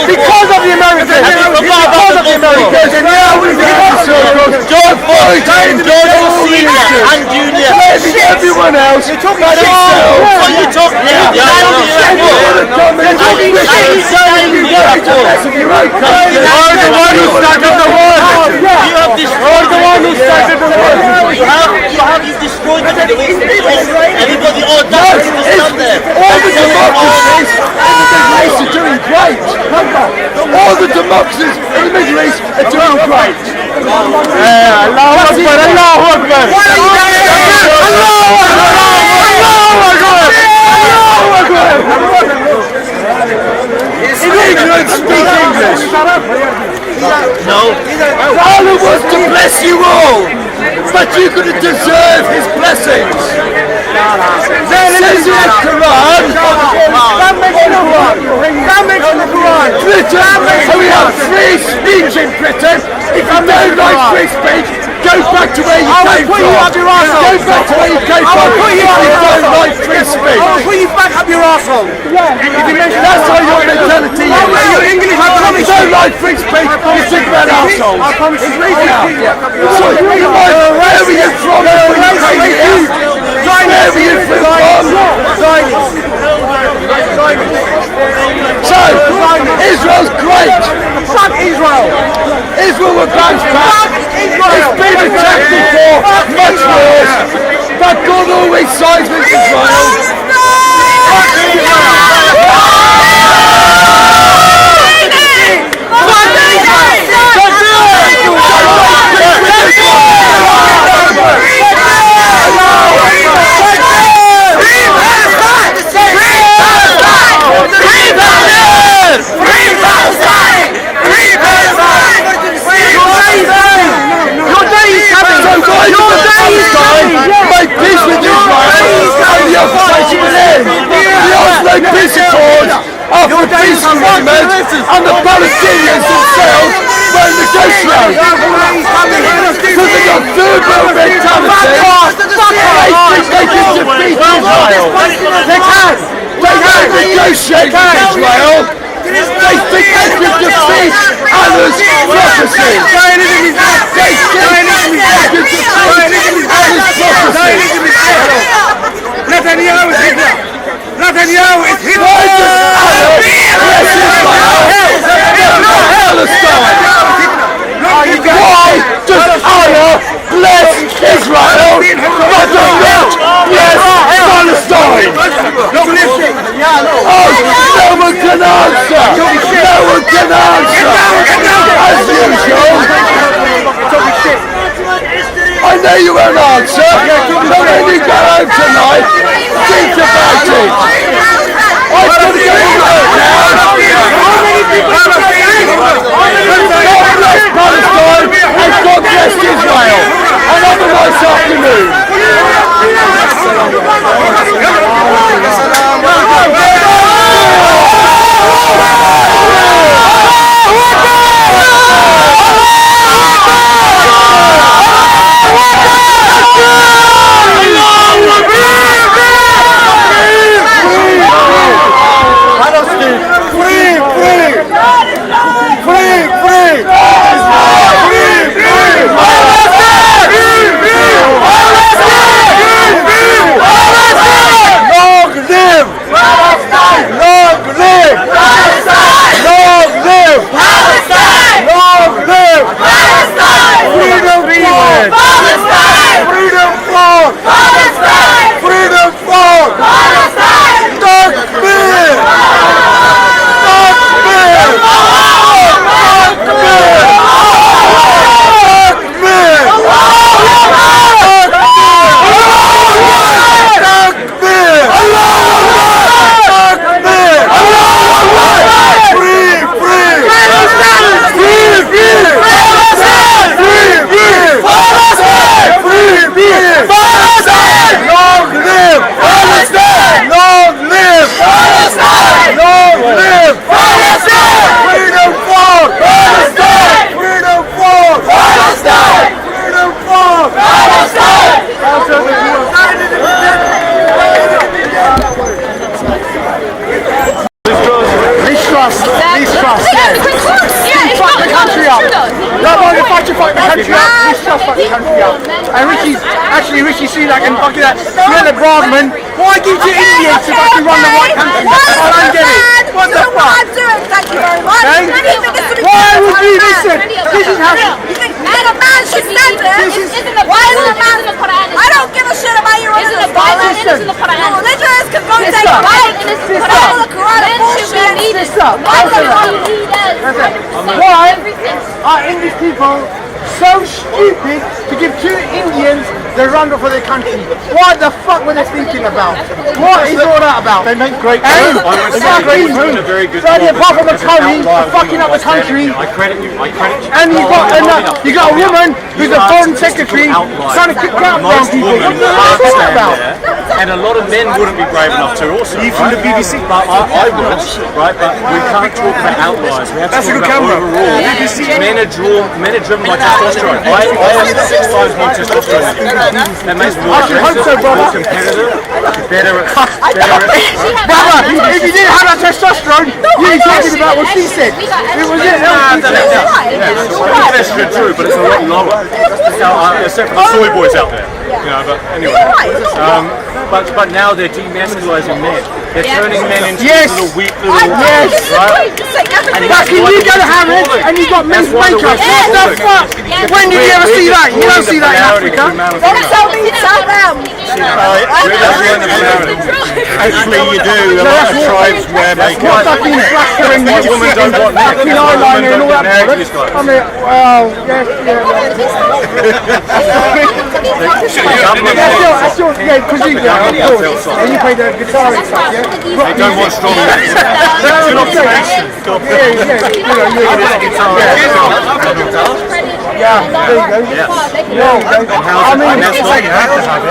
Because of the Americans. Because of the Americans. And now we get in circles. Don't fight him. Don't see and Junior. blaming everyone else but himself. What are you talking about? You want to come and talk saying you guys are mess of your own country. You're the one who started the war. You have destroyed the one who started the war. You have destroyed the Middle East. Anybody audacity to stand there? All the democracies in the Middle East are doing great. All the democracies in the Middle East are doing great. Allahu Akbar, Allahu Akbar. In England, speak English. No. Allah wants to bless you all, but you're going to deserve His blessings. Says in the Quran, Britain, so we have free speech in Britain. If you don't like free speech, go back to where you came from. Go back to where you came from if you don't like free speech. Put you back up your arsehole. That's how your mentality is. If you don't like free speech, you think about assholes. So, where were you from when you came here? Where were you from? So, Israel's great. Fuck Israel. Israel will bounce back. It's been attacked before, much worse. But God always sides with Israel. after peace agreement and the Palestinians themselves won't negotiate. Because they've got two-bill mentality. They think they can defeat Israel. They can negotiate with Israel. They think they can defeat Allah's prophecy. They think they can defeat Allah's prophecy. Netanyahu is Hitler. Netanyahu is Hitler. Why does Allah bless Israel but does not bless Palestine? Oh, no one can answer. No one can answer. As usual. I know you won't answer, but when you go home tonight, think about it. I've got to go to work now. God bless Palestine and God bless Israel. And have a nice afternoon. And Rishi Sunak and fucking that Fiona Bradman, why give it to Indians to fucking run the right country? I don't get it. What the fuck? Thank you very much. Why would you listen? This is how you think a man should stand there? Why is a man? I don't give a shit about your religion. Your religious can go take a bite. Follow the Quran and bullshit. Why are English people so stupid to give two Indians the run for their country? What the fuck were they thinking about? What is all that about? They make great And food. A very good apart from the Tories fucking up the country, I credit you. and you got a woman who's a foreign secretary trying to kick out brown people. What the hell is that about? And a lot of men wouldn't be brave enough to also. You from the BBC? But I was, right? But we can't talk about outliers. We have to talk about overall. Men are driven by testosterone. I have 6 times more testosterone. That makes me more aggressive, more competitive, better at... Brother, if you didn't have that testosterone, you'd be talking about what she said. It was it. That's true, but it's a lot lower. Except for the soy boys out there. You know, but anyway. But now they're demasculizing men. They're turning men into little weak little right? Like you go to Harrods and you got men's makeup. What the fuck? When did you ever see that? You don't see that in Africa. Don't tell me to tell them. Actually, you do. A lot of tribes wear makeup. Fucking black women with fucking eyeliner and all that. I mean, well, yes, because you and you play the guitar and stuff, yeah? They don't want strong men. Good observation. Yeah, there you go. Yes. I mean,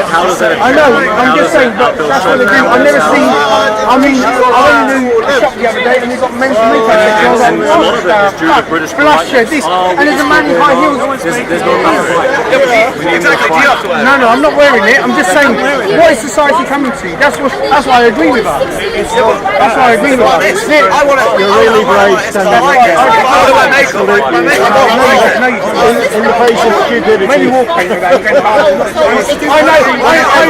How does that? I know, I'm just saying, but that's what they do. I've never seen, I mean, I went into a shop the other day and they've got men's retail section. I was like, A lot of it is due to British Blusher, this, and there's a man in high heels. There's not enough right. No, I'm not wearing it. I'm just saying, what is society coming to? That's what I agree with her. That's what I agree with her. You're really brave standing up there. In the face of stupidity. When you walk over that, you get I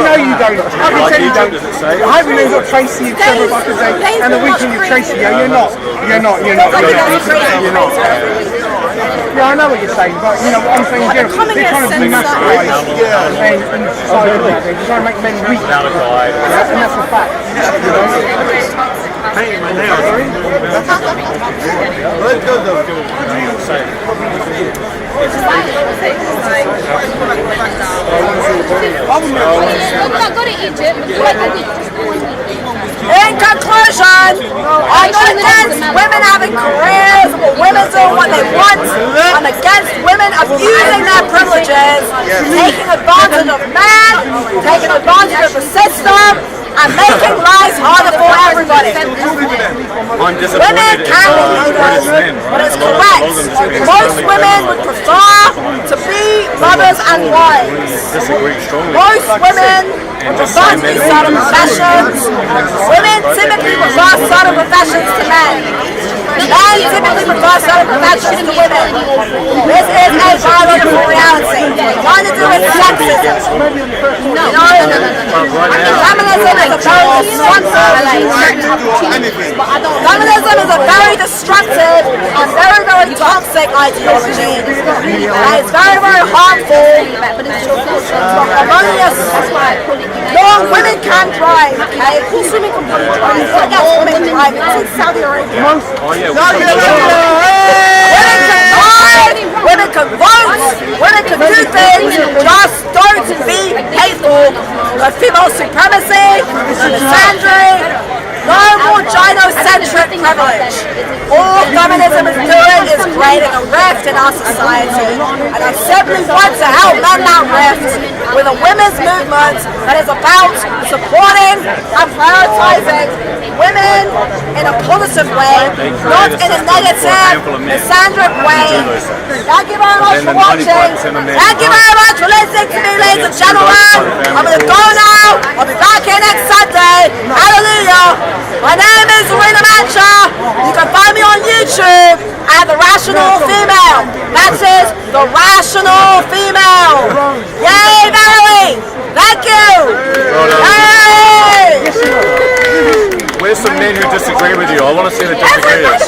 know you don't. I can tell you don't. I haven't even got Tracy, Trevor, if I could say, and the weekend of Tracy. Yeah, you're not. Yeah, I know what you're saying, but you know what I'm saying in general. They're trying to demasculate men in society. They're trying to make men weak. And that's a fact. In conclusion, I'm not against women having careers or women doing what they want. I'm against women abusing their privileges, taking advantage of men, taking advantage of the system, and making lives harder for everybody. Women can be leaders, but it's correct. Most women would prefer to be mothers and wives. Most women would prefer to be certain professions. Women typically prefer certain professions to men. Men typically prefer certain professions to women. This is a biological reality. It's nothing to do with sexism. Feminism is a very destructive and very, very toxic ideology. And it's very, very harmful. No, women can drive, okay? Of course women can drive. What else women can drive? It's in Saudi Arabia. Women can vote, women can do things, just don't be hateful. Female supremacy, misandry, no more gynocentric privilege. All feminism is doing is creating a rift in our society, and I simply want to help mend that rift with a women's movement that is about supporting and prioritizing women in a positive way, not in a negative, misandric way. Thank you very much for watching. Thank you very much for listening to me, ladies and gentlemen. I'm going to go now. I'll be back here next Sunday. Hallelujah. My name is Rena Mancha. You can find me on YouTube at The Rational Female. That is The Rational Female. Yay, Valerie. Thank you. Yay. Where's some men who disagree with you? I want to see the disagreeers.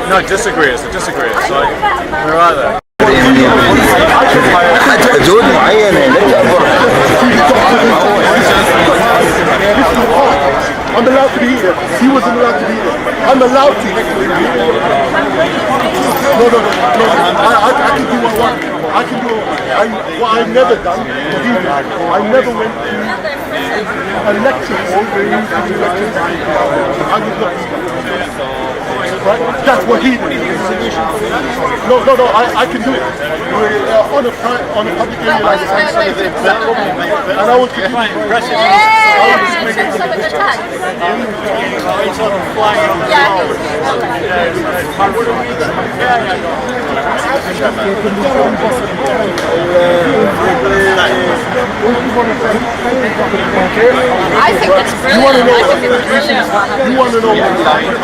No, disagreeers. The disagreers. So, where are they? I'm allowed to be here. He wasn't allowed to be here. I'm allowed to. No. I can do what I want. I can do what I've never done. I never went to a lecture hall where you used to do lectures. I was not. Right? That's what he did. No, I can do it. On a public area like this. And I was I think it's brilliant. You want to know what I became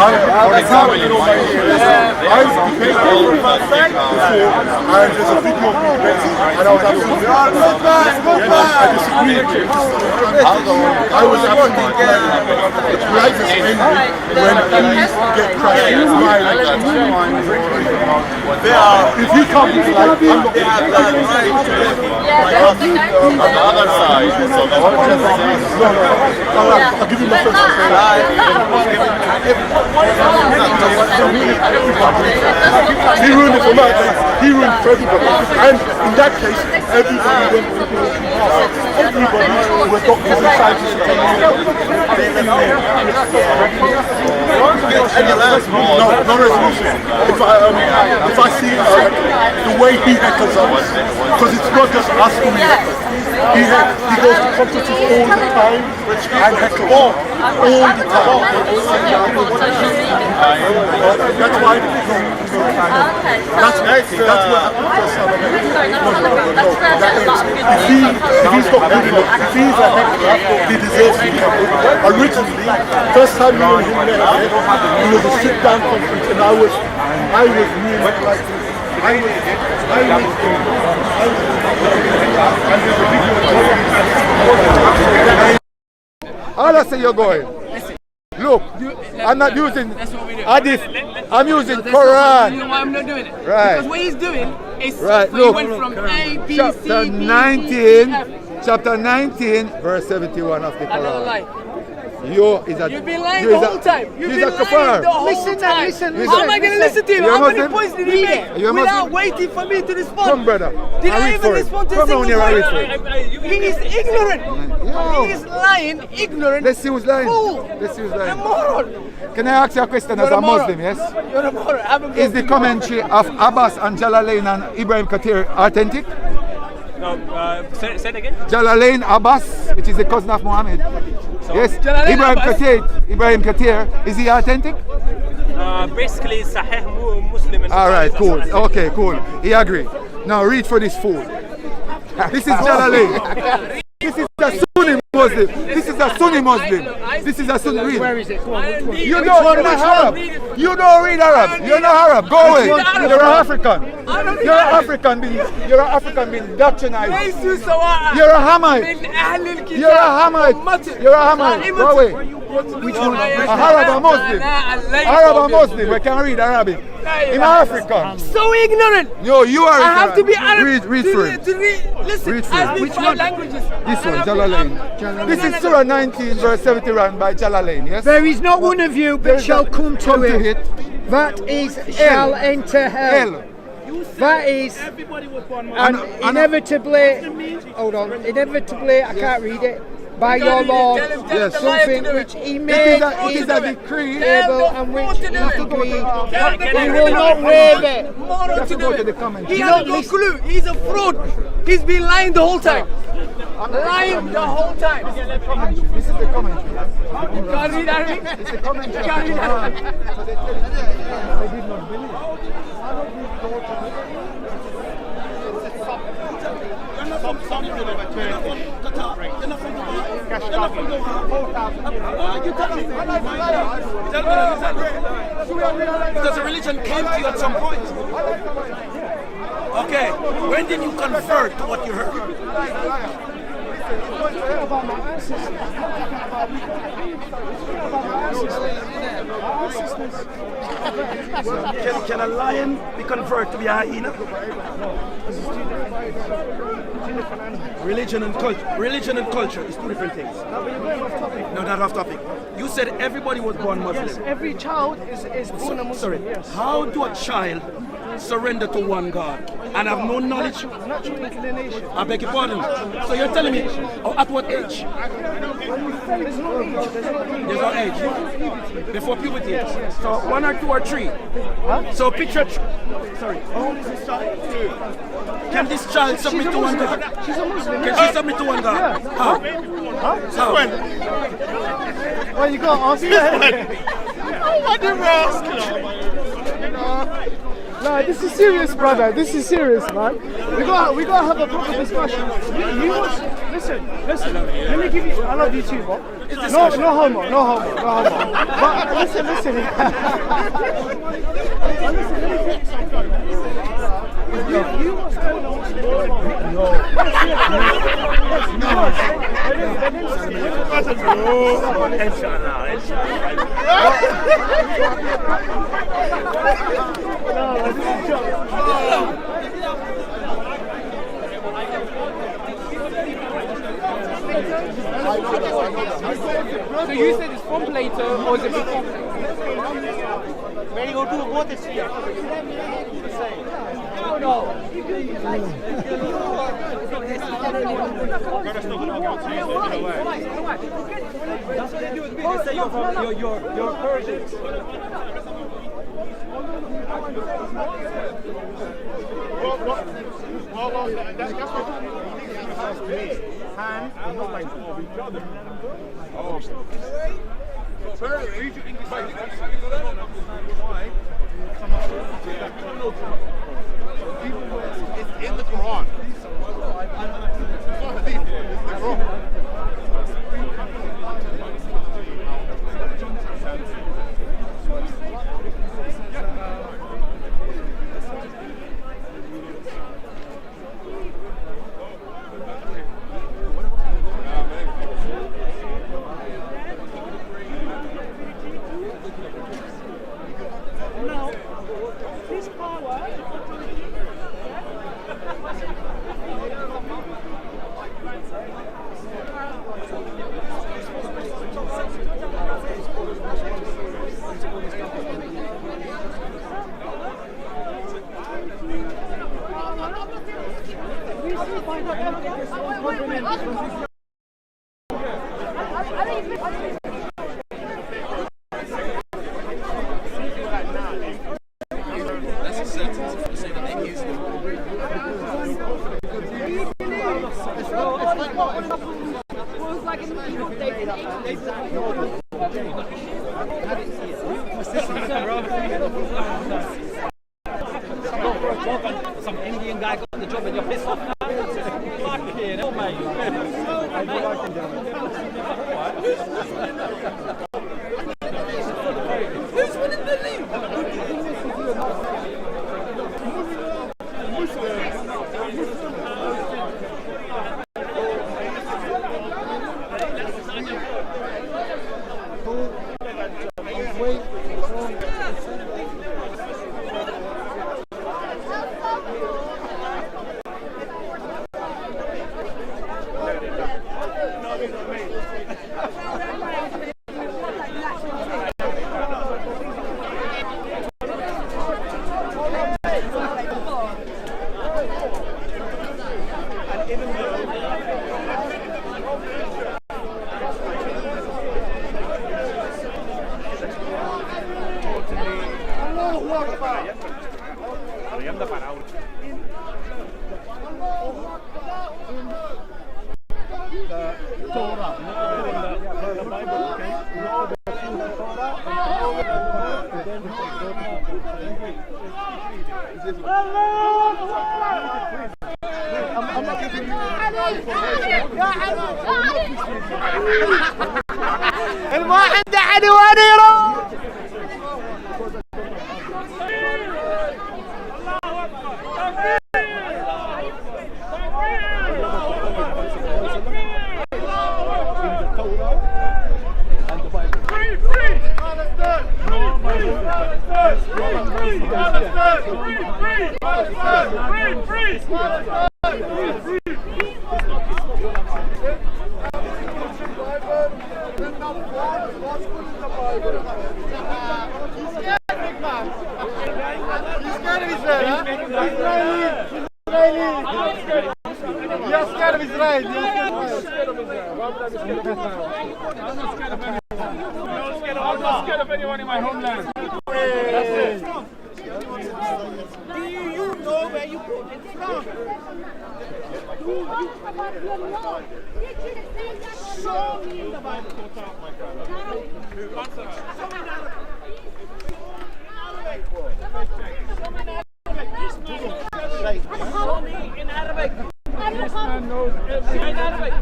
and there's a video of me debating, and I was absolutely I disagreed with you. I was absolutely life is ending when things get crashed. If he comes like I'm not on the other side. So I'll give you my first He ruined it for me. He ruined it for everybody. And in that case, everybody went to the everybody were doctors and scientists. No resolution. If I see the way he heckles us, because it's not just us who he heckles. He goes to conferences all the time and heckles all the time. That's why. That's what if he's not good enough, if he's a heckler, he deserves to be heckled. Originally, first time me and him met, it was a sit-down conference, and I was really like, how does say you're going? Look, I'm not using hadith, I'm using Quran. You know why I'm not doing it? Right. Because what he's doing is right. so Look, he went from A, B, chapter C, D, 19, E, F. chapter 19, verse 71 of the I don't Quran. lie. You've been lying the whole time. You've been lying the whole time. How am I going to listen to you? How many points did he make without waiting for me to respond? Come, brother. Did I even respond to a single point? He is ignorant. He is lying, ignorant. Let's see who's lying. Fool. Let's see who's lying. A moron. Can I ask you a question as a Muslim, yes? You're a moron. Is the commentary of Abbas and Jalalain and Ibrahim Kathir authentic? Say it again? Jalalain Abbas, which is the cousin of Muhammad. Yes, Ibrahim Kathir, is he authentic? Basically, Sahih Muslim. All right, cool. Okay, cool. He agree. Now read for this fool. This is Jalalain. This is a Sunni Muslim. This is a Sunni Muslim. This is a Sunni. Read. Where is it? Go on. You don't read Arab. You don't read Arab. You're not Arab. Go away. You're an African. You're an African. You're an African being doctrinized. You're a Hamite. You're a Hamite. You're a Hamite. Go away. Which one? A Arab or Muslim? Arab or Muslim? We can read Arabic. In African. So ignorant. No, you are. I have to be Arab. Read for him. Listen, I speak 5 languages. This one, Jalalain. This is Surah 19, verse 71 by Jalalain, yes? There is not one of you but shall come to it. That is, shall enter hell. That is, and inevitably, hold on, inevitably, I can't read it. By your law, yes. Something which he made it is a decree and which he agreed. He will not waive it. Moron to do it. He has no clue. He's a fraud. He's been lying the whole time. Lying the whole time. This is the commentary. You can't read Arabic? It's the commentary. You can't read Arabic? I did not believe. Because the religion came to you at some point. Okay, when did you convert to what you heard? Can a lion be converted to be a hyena? Religion and culture is 2 different things. No, not off topic. You said everybody was born Muslim. Yes, every child is born a Muslim. Sorry. Yes. How do a child surrender to one God and have no knowledge? Natural inclination. I beg your pardon. So you're telling me, at what age? There's no age. There's no age. Before puberty. So 1 or 2 or 3. Huh? So picture. Sorry. How old is this child? 2. Can this child submit to one God? She's a Muslim. Can she submit to one God? Yeah. How? How? Well, you got to ask her. I didn't ask. No, this is serious, brother. This is serious, man. We gotta have a proper discussion. You listen. Let me give you. I love you too, bro. No homo. But listen. Listen, you must So you said it's from Plato or is it before Plato? Where you go to both is here. That's what they do with me. They say you're Persians. Well, that's what me. Hands are not like of each other. Oh. Read your English why come up with that. It's in the Quran. It's not hadith, it's the Quran. Some Indian guy got the job and you're pissed off now. Fucking hell, mate. Who's winning the league? الواحد علي ونيره You're scared of Israel. You're scared of Israel. Why would I be scared of Israel? I'm not scared of anyone. I'm not scared of anyone in my homeland. That's it. Do you know where you put it from? Show me in the Bible. Show me in Arabic. This man knows everything. In Arabic.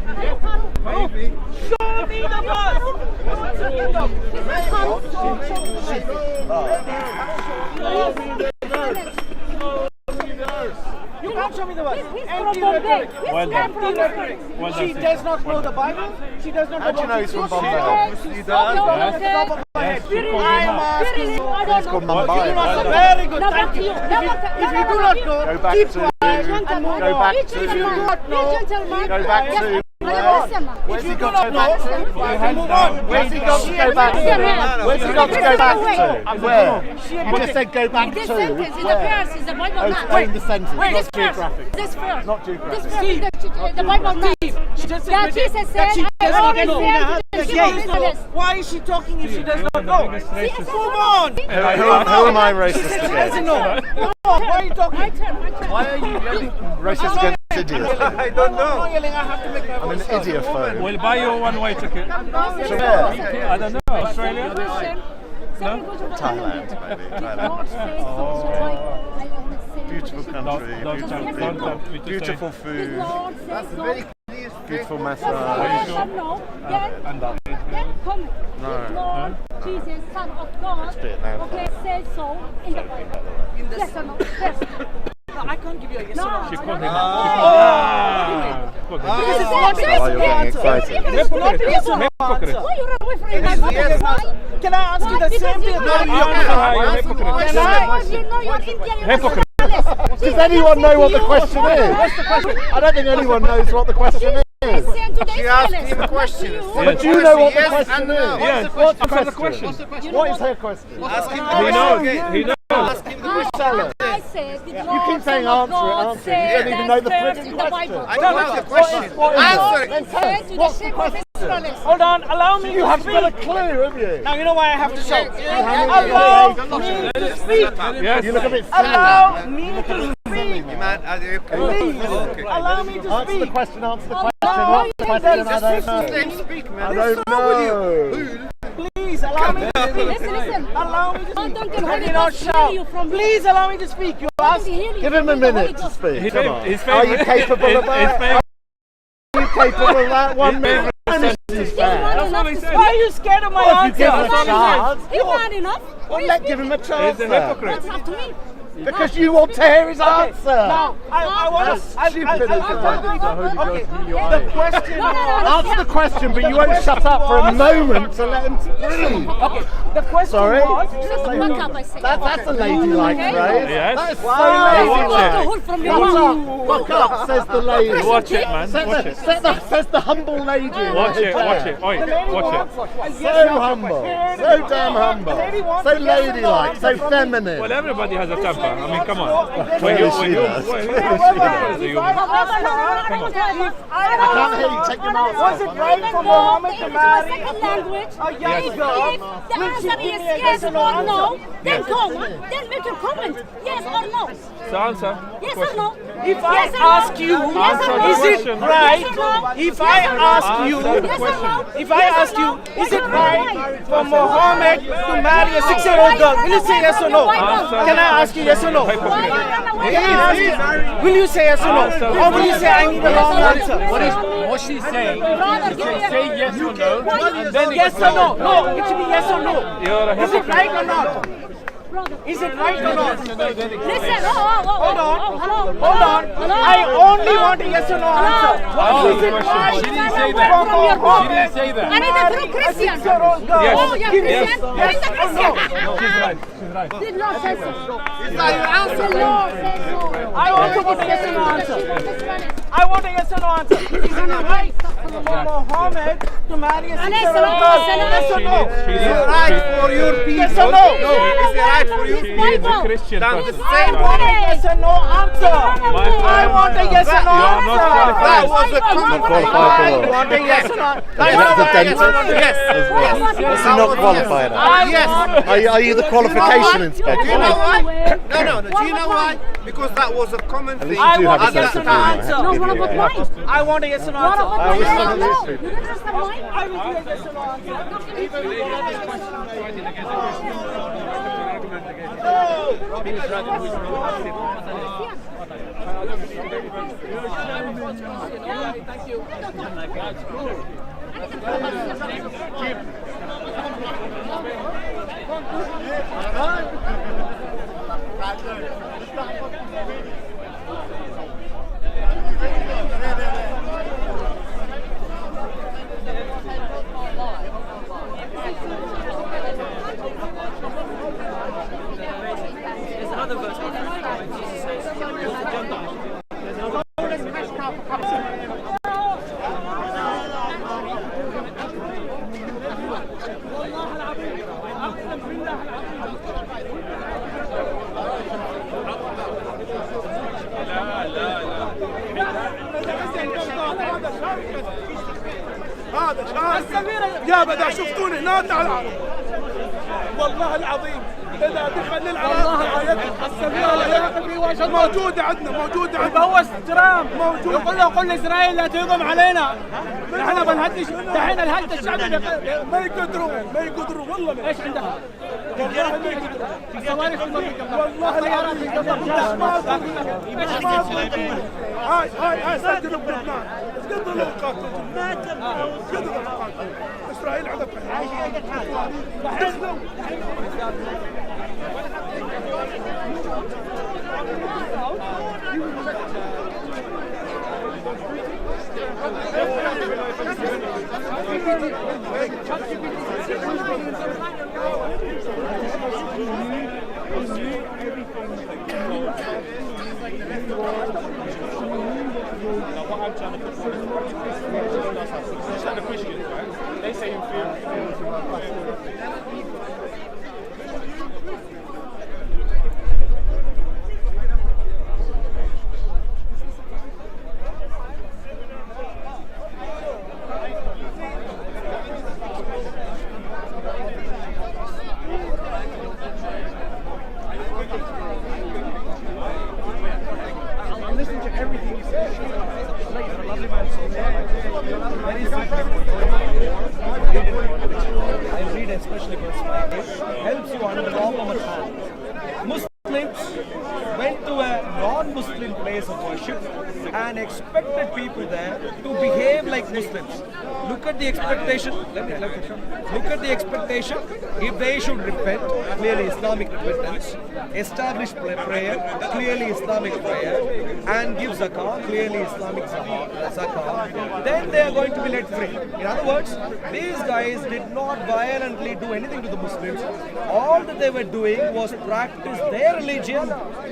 Maybe. Show me the You can't show me the verse. Empty rhetoric. She does not know the Bible. She does not know. How do you know he's from Bombay? He does. He's called Mumbai. Very good, thank you. If you do not know, Go back keep to. quiet and move on. Go back If you do not know, to. Go back to. Where's he got to go back to? Where's he got to go back to? Where's he got to go back to? Where? You just said go back to. This sentence in the verse is the Bible not. Explain the sentence, not This geographic. verse. This verse. Not geographic. This verse. The Bible not. That Jesus said, Why is she talking if she does not know? Move on! Who am I racist against? Why are you talking? Why are you yelling racist against idiots? I don't know. I'm not yelling, I have to make my I'm an voice idiophobe. We'll buy you a one-way ticket. To where? I don't know. Australia? No? Thailand, maybe. Beautiful country, beautiful people, beautiful food, beautiful massage. No. Jesus, Son of God, okay, says so in the Bible. Yes or no? Yes. No, I can't give you a yes or no. She called him. Why are you getting excited? Can I ask you the same thing? Hypocrite. Does anyone know what the question is? I don't think anyone knows what the question is. She asked him a question. But do you know what the question is? Yes. What's the Answer the question? question. What is her question? He knows. He knows. Tell her. You keep saying answer it. You don't even know the freaking question. I don't know the question. Answer it. What's the question? Hold on, allow me You haven't got a clue, have you? Now you know why I have to shout. Allow Allow me to speak. Yes. You look a bit silly. Allow me to speak. Please. Allow me to Answer the speak. question, answer the question. What's the question? I don't know. I don't know. Please allow me to speak. Listen. Allow me to speak. Don't get Can Holy you not Ghost heal shout? you from Please allow me to speak. You ask. Give him a minute to speak. Come on. His Are you capable of that? Are you capable of that? 1 minute. That's what he said. Why are you scared of my Well, if you answer? give him a chance, He's not enough. well, give him a chance. He's a then. hypocrite. That's up to me. Because you want to hear his answer. Now, I want to. Stupid, isn't it? Okay, the question. Answer the question, but you won't shut up for a moment to let him breathe. Okay, the question Sorry? was. That's a ladylike phrase. Yes. That is so Watch ladylike. Fuck up, says the lady. Watch it, man. Watch it. Says the humble lady. Watch it. Watch it. Oi, watch it. So humble. So damn humble. So ladylike. So feminine. Well, everybody has a temper. I mean, come on. Clearly she does. I can't hear you. Take your mask off. Was it right for Muhammad to marry second language. a young girl? If the answer is yes or no, then come. Then make a comment. Yes or no. So answer. Yes or no. If I Yes or no? ask you, Yes or no? is it question. right? Yes or no? If I Yes or no? ask you, Yes or no? if I Yes or ask you, no? is Yes it or no? right for Muhammad to marry a 6-year-old girl? Will you say yes or no? Can I ask you yes or no? Will you say yes or no? Or will you say I need a long answer? What she's saying, you say yes or no, then Yes or no? No, it should be yes or no. you're a Is it hypocrite. right or not? Is it right or not? Listen, hold Hold on. Hello. Hold on. I only want a yes or no answer. Oh, Is it right? she didn't say that. for Muhammad She didn't say that. I need a true Christian. 6-year-old girl? Yes. Oh, you're Christian? I need a Christian. She's right. She's right. Did not say so. Is that your answer? The Lord says so. I also want a yes or no answer. I want a yes or no answer. Is it right for Muhammad to marry a 6-year-old girl? Yes or no? She's for your people? Yes or no? Is it right for you? She's a Christian person. I want a yes or no answer. I want a yes or no You are not answer. qualified. That was a Not qualified for I what? want a yes or no. That's the dentist as well. What's he not qualified at? Are you the qualification inspector? Do you know why? No. Do you know why? Because that was a common thing. I want a at yes that or no time. answer. No, what about mine? I want a yes or no answer. I wish some of these You people. don't understand mine? I will do a yes or no answer. There's another verse where Jesus says, "You're the Gentiles." There's another هذا شارك يا بدأ شفتوني هنا تعال والله العظيم إذا دخل العراق السفيرة موجودة عندنا موجودة عندنا هو استرام يقول له قل لإسرائيل لا تهجم علينا نحن بنهدش دحين الهد الشعبي ما يقدروا والله ايش عندها؟ والله ما يقدروا الصواريخ والله هاي سجلوا بلبنان قدروا قاتلوا إسرائيل عندها They say you feel. I read especially verse 5. Helps you understand much more. Muslims went to a non-Muslim place of worship and expected people there to behave like Muslims. Look at the expectation. Look at the expectation. If they should repent, clearly Islamic repentance, establish prayer, clearly Islamic prayer, and give zakah, clearly Islamic zakah, then they are going to be let free. In other words, these guys did not violently do anything to the Muslims. All that they were doing was practice their religion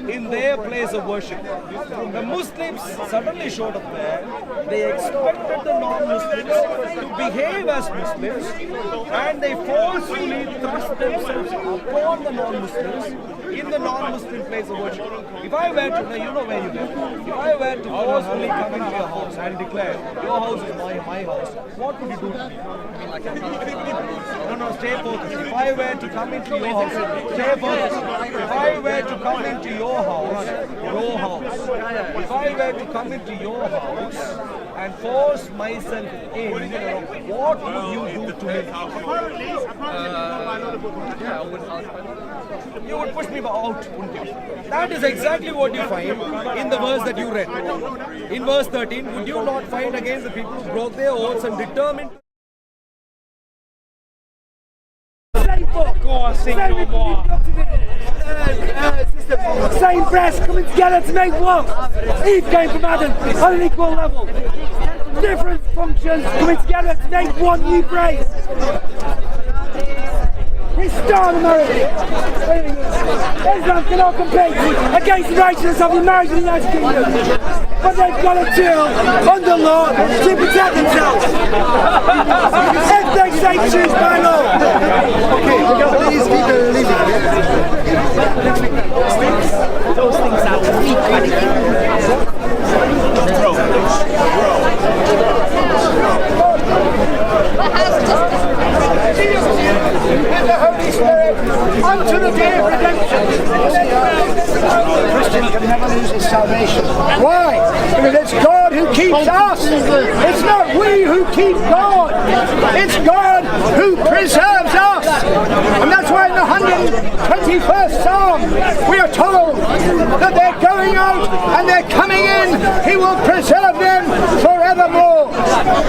in their place of worship. The Muslims suddenly showed up there. They expected the non-Muslims to behave as Muslims, and they forcefully thrust themselves upon the non-Muslims in the non-Muslim place of worship. If I were to, now you know where you live, if I were to forcefully come into your house and declare, your house is my house, what would you do to me? No, stay focused. If I were to come into your house, stay focused. If I were to come into your house, if I were to come into your house and force myself in, what would you do to me? You would push me out, wouldn't you? That is exactly what you find in the verse that you read. In verse 13, would you not find again the people who broke their oaths and determined same breast coming together to make one. Eve came from Adam on an equal level. Different functions coming together to make one new brace. Restore the marriage. Islam cannot compete against the righteousness of the marriage in the United Kingdom. But they've got a deal under law to protect themselves. If they say choose by law. Okay, please keep it leaving. Those things are weak. With the Holy Spirit unto the day of redemption. Christian can never lose his salvation. Why? Because it's God who keeps us. It's not we who keep God. It's God who preserves us. And that's why in the 121st Psalm we are told that they're going out and they're coming in. He will preserve them forevermore.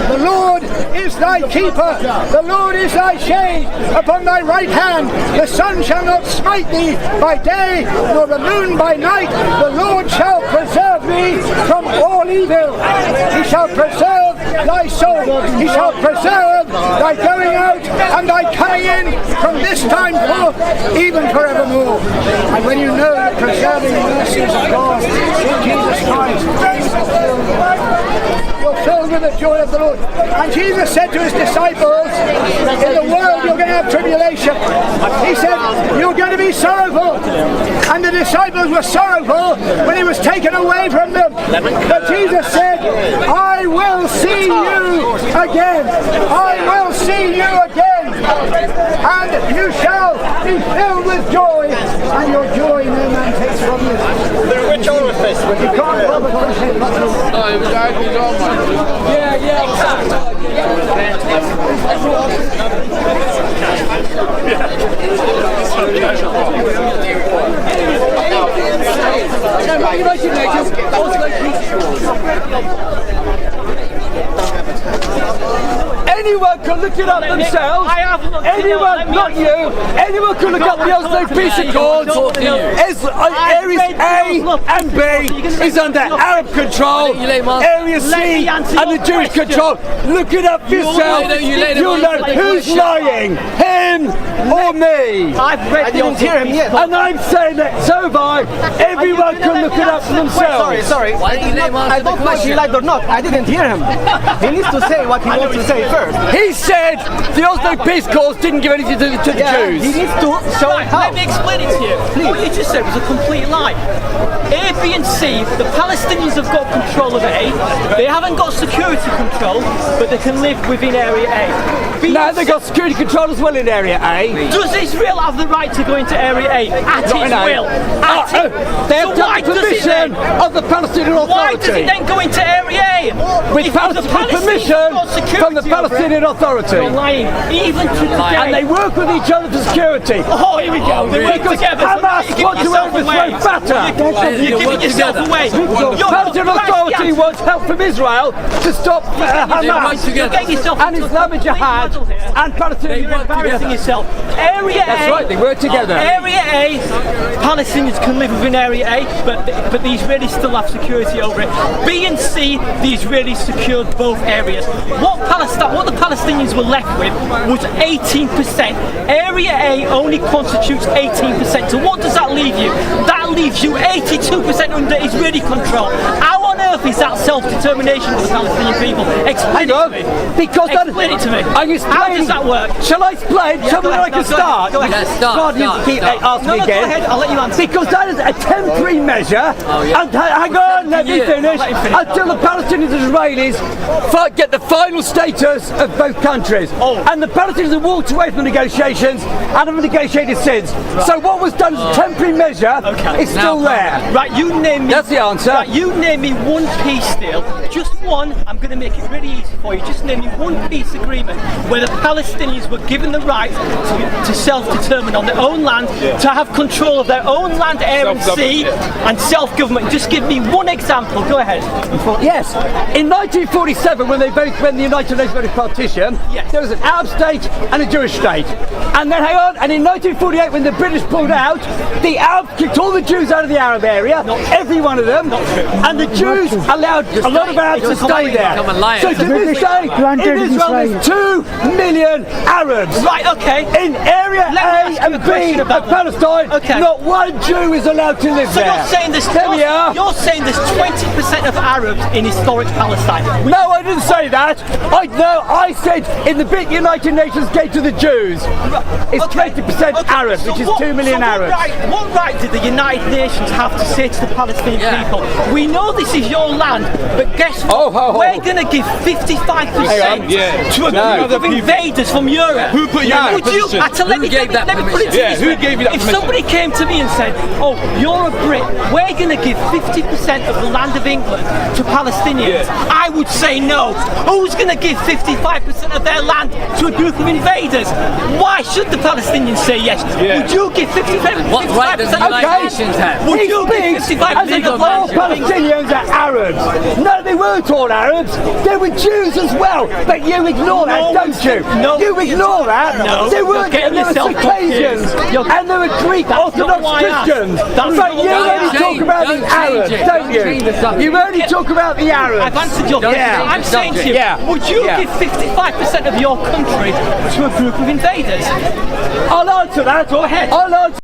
The Lord is thy keeper. The Lord is thy shade upon thy right hand. The sun shall not smite thee by day, nor the moon by night. The Lord shall preserve thee from all evil. He shall preserve thy soul. He shall preserve thy going out and thy coming in from this time forth, even forevermore. And when you know the preserving mercies of God in Jesus Christ, you're filled with the joy of the Lord. And Jesus said to his disciples, in the world you're going to have tribulation. He said, you're going to be sorrowful. And the disciples were sorrowful when he was taken away from them. But Jesus said, I will will see you again. I will see you again. And you shall be filled with joy, and your joy no man takes from you. Which orifice? You can't rob a crochet button. Anyone can look it up themselves. Anyone, not you. Anyone can look up the Oslo Peace Accords. Areas A and B is under Arab control. Area C under Jewish control. Look it up yourself. You'll know who's lying, him or me. I didn't hear him yet. And I'm saying that so have I. Everyone can look it up for themselves. Sorry. Why don't you let him answer I the don't know if he question? lied or not. I didn't hear him. He needs to say what he wants to say first. He said the Oslo Peace Accords didn't give anything to the Jews. He needs to show how. Let me explain it to you. What you just said was a complete lie. A, B and C, the Palestinians have got control of A. They haven't got security control, but they can live within Area A. B No, they've got security control as well in Area A. Does Israel have the right to go into Area A at its will? They have taken permission of the Palestinian Why does Authority. it then go into Area A? With permission from the Palestinian Authority. You're lying. Even to today. And they work with each other for security. Oh, here we go. They work Because together. Hamas want to overthrow Fatah. You're giving yourself away. The Palestinian Authority wants help from Israel to stop Hamas and Islamic Jihad and Palestinian. Embarrassing yourself. Area A. That's right, they work together. Area A, Palestinians can live within Area A, but the Israelis still have security over it. B and C, the Israelis secured both areas. What the Palestinians were left with was 18%. Area A only constitutes 18%. So what does that leave you? That leaves you 82% under Israeli control. How on earth is that self-determination for the Palestinian people? Explain it to me. Because explain it to me. I'm How does that work? Shall I explain? Tell me where I can start. Go ahead. Let's start. God, you keep asking me Go again. ahead. I'll let you answer. Because that is a temporary measure. And hang on, let me finish. Until the Palestinians and Israelis get the final status of both countries. And the Palestinians have walked away from the negotiations and have negotiated since. So what was done as a temporary measure is still there. Right, you name me. That's the answer. Right, you name me one peace deal. Just one. I'm going to make it really easy for you. Just name me one peace agreement where the Palestinians were given the right to self-determine on their own land, to have control of their own land, air and sea, and self-government. Just give me one example. Go ahead. Yes. In 1947, when the United Nations voted partition, there was an Arab state and a Jewish state. And then, hang on, and in 1948, when the British pulled out, the Arabs kicked all the Jews out of the Arab area, every one of them, and the Jews allowed a lot of Arabs to stay there. So to this day, in Israel, there's 2 million Arabs. Right, okay. In Area A and B of Palestine, not one Jew is allowed to live there. So you're saying there's 20% of Arabs in historic Palestine? No, I didn't say that. I said in the big United Nations gave to the Jews, it's 20% Arabs, which is 2 million Arabs. What right did the United Nations have to say to the Palestinian people, we know this is your land, but guess what? We're going to give 55% to a group of invaders from Europe. Who put you in that position? Let me put it to you. Who gave you that If permission? somebody came to me and said, oh, you're a Brit, we're going to give 50% of the land of England to Palestinians, I would say no. Who's going to give 55% of their land to a group of invaders? Why should the Palestinians say yes? Would you give 55%? What right does the United Nations have? Would you give 55% of all Palestinians are Arabs? No, they weren't all Arabs. They were Jews as well. But you ignore that, don't you? No, you ignore that. No, they weren't, and there were Circassians, and there were Greek Orthodox Christians. But you only talk about the Arabs, don't you? You only talk about the Arabs. I've answered your question. I'm saying to you, would you give 55% of your country to a group of invaders? I'll answer that. Go ahead. I'll answer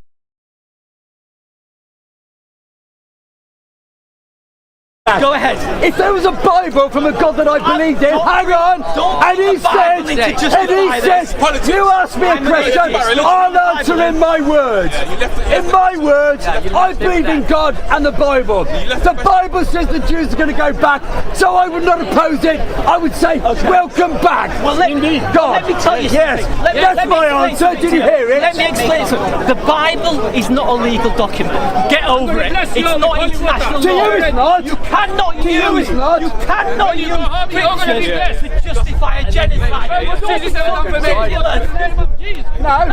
Go ahead. If there was a Bible from a God that I believed in, hang on, and he says, you ask me a question, I'll answer in my words. In my words, I believe in God and the Bible. The Bible says the Jews are going to go back, so I would not oppose it. I would say, welcome back. Well, let me tell you something. That's my answer. Did you hear it? Let me explain something. The Bible is not a legal document. Get over it. It's not international law. To you it's not. You cannot use pictures to justify a genocide. No.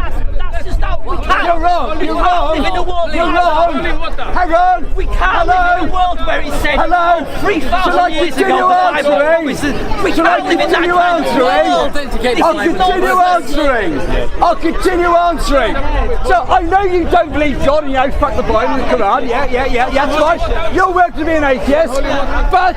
That's just how we can't. You're wrong. We can't live in a world. You're wrong. Hang on. We can't live in a world where it said 3,000 years ago the Bible promises. We can't live in that kind of world. I'll continue answering. So I know you don't believe God and you know, fuck the Bible and the Quran. Yeah, that's fine. You're welcome to be an atheist, but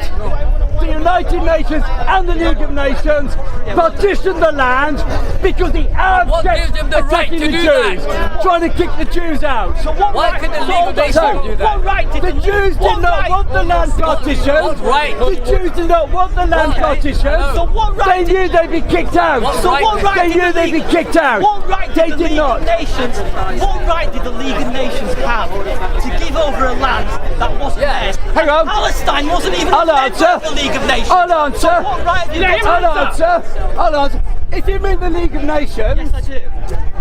the United Nations and the League of Nations partitioned the land because the Arabs kept attacking the Jews, trying to kick the Jews out. So why could the League of Nations do that? What right did the Jews did not want the land partitioned. The Jews did not want the land partitioned. So what right? They knew they'd be kicked out. So what right? They knew they'd be kicked out. What right they did the League of Nations? What right did the League of Nations have to give over a land that wasn't theirs? Hang on. Palestine wasn't even I'll answer. The League of Nations. I'll answer. So what right did I'll answer. If you mean the League of Nations, yes, I do.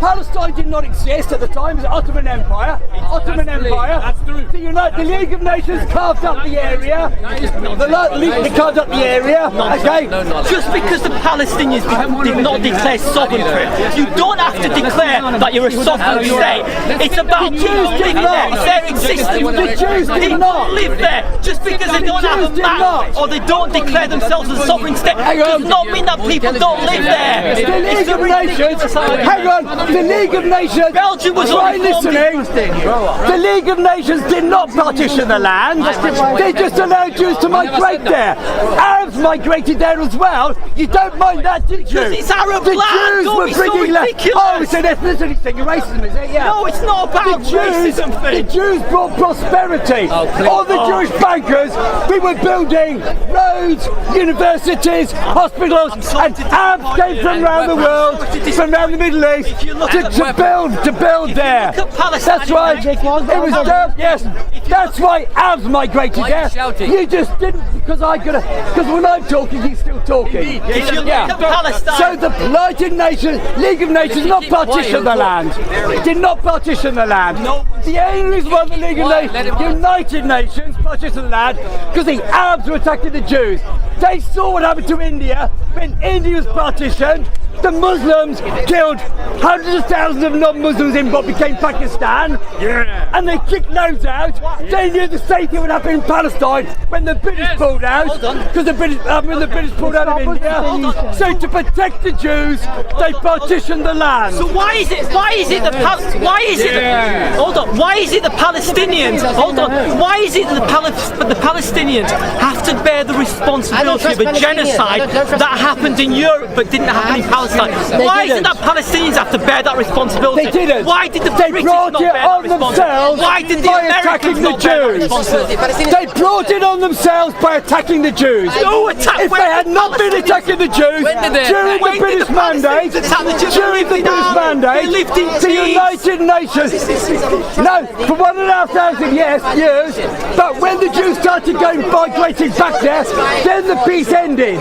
Palestine did not exist at the time. It was the Ottoman Empire. That's true. The League of Nations carved up the area. They carved up the area. Okay. Just because the Palestinians did not declare sovereignty, you don't have to declare that you're a sovereign state. It's about people living there. It's their existence. The Jews did not live there. Just because they don't have a map or they don't declare themselves as a sovereign state does not mean that people don't live there. The League of Nations. Hang on. The League of Nations. Belgium was try listening. The League of Nations did not partition the land. They just allowed Jews to migrate there. Arabs migrated there as well. You don't mind that, did you? Because it's Arab the land. Jews were bringing Oh, it's an ethnicity thing, racism, is it? Yeah. No, it's not about racism thing. The Jews brought prosperity. All the Jewish bankers, we were building roads, universities, hospitals, and Arabs came from around the world, from around the Middle East, to build there. That's right. It was done. Yes. That's why Arabs migrated there. You just didn't, because when I'm talking, he's still talking. So the United Nations, League of Nations, not partition the land. Did not partition the land. The only reason why the League of Nations, United Nations, partitioned the land, because the Arabs were attacking the Jews. They saw what happened to India when India was partitioned. The Muslims killed hundreds of thousands of non-Muslims in what became Pakistan, and they kicked loads out. They knew the same thing would happen in Palestine when the British pulled out, because when the British pulled out of India. So to protect the Jews, they partitioned the land. So why is it the Palestinians? Hold on. Why is it that the Palestinians have to bear the responsibility of a genocide that happened in Europe but didn't happen in Palestine? Why isn't that Palestinians have to bear that responsibility? They didn't. Why did the British not bear that responsibility? Why did the Americans not bear that responsibility? They brought it on themselves by attacking the Jews. If they had not been attacking the Jews during the British mandate, the United Nations, no, for 1,500 years, but when the Jews started migrating back there, then the peace ended.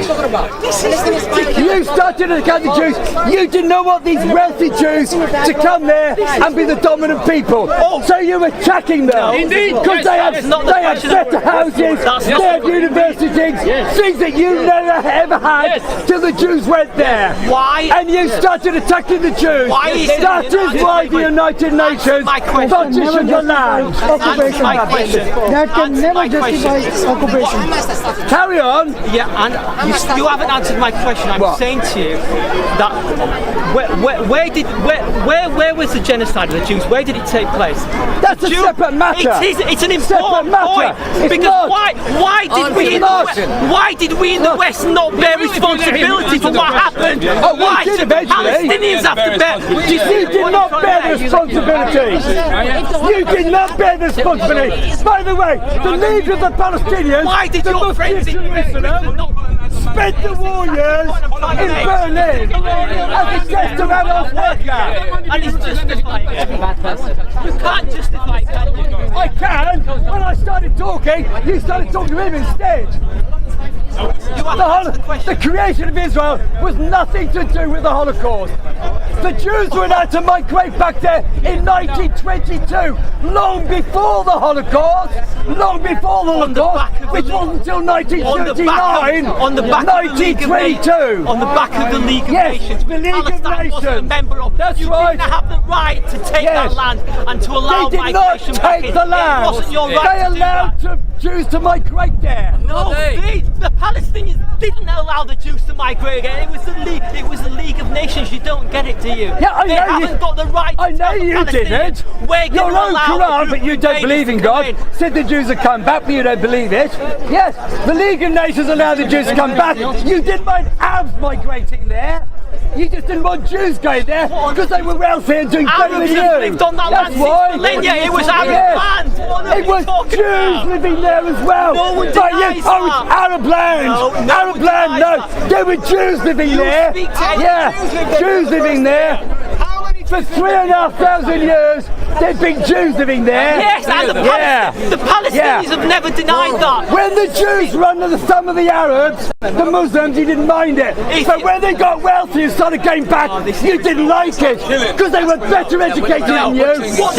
You started to attack the Jews. You didn't know what these wealthy Jews to come there and be the dominant people. So you were attacking them. Indeed. Because they had better houses, they had universities, things that you never ever had till the Jews went there. Why? And you started attacking the Jews. That is why the United Nations partitioned the land. That can never justify occupation. Carry on. Yeah, and you haven't answered my question. I'm saying to you that where was the genocide of the Jews? Where did it take place? That's a separate matter. It's an important point. Because why did we in the West not bear responsibility for what happened? Why did the Palestinians have to bear? You did not bear the responsibility. You did not bear the responsibility. By the way, the leader of the Palestinians, why did your friends in Jerusalem spent the war years in Berlin as a guest of Adolf Hitler? And he's justifying it. You can't justify it, can you? I can. When I started talking, you started talking to him instead. The creation of Israel was nothing to do with the Holocaust. The Jews were allowed to migrate back there in 1922, long before the Holocaust, which wasn't until 1939, on the back 1922. On the back of the League of Nations. The League of Palestine wasn't a Nations. member of. That's you right. didn't have the right to take that land and to allow They did not migration back take in. the land. It wasn't your right They to do allowed that. Jews to migrate there. No, the Palestinians didn't allow the Jews to migrate again. It was the League of Nations. You don't get it, do you? Yeah, I they know haven't got the right to I know tell the you Palestinians, didn't. We're Your gonna own allow Quran, but you don't believe in God, said the Jews would come back, but you don't believe it. Yes, the League of Nations allowed the Jews to come back. You didn't mind Arabs migrating there. You just didn't want Jews going there because they were wealthy and doing better than Arabs you. have lived on that That's land why. since millennia. It was Arab land. What are It we was talking Jews about? living there as well. No one But denies it's that. Arab land. No Arab one land. denies No, that. there were Jews living You there. speak to any Yeah, Jews living there. For 3,500 years, there'd been Jews living there. Yes, and the Palestinians have never denied that. When the Jews were under the thumb of the Arabs, the Muslims, you didn't mind it. But when they got wealthy and started going back, you didn't like it. Because they were better educated than you.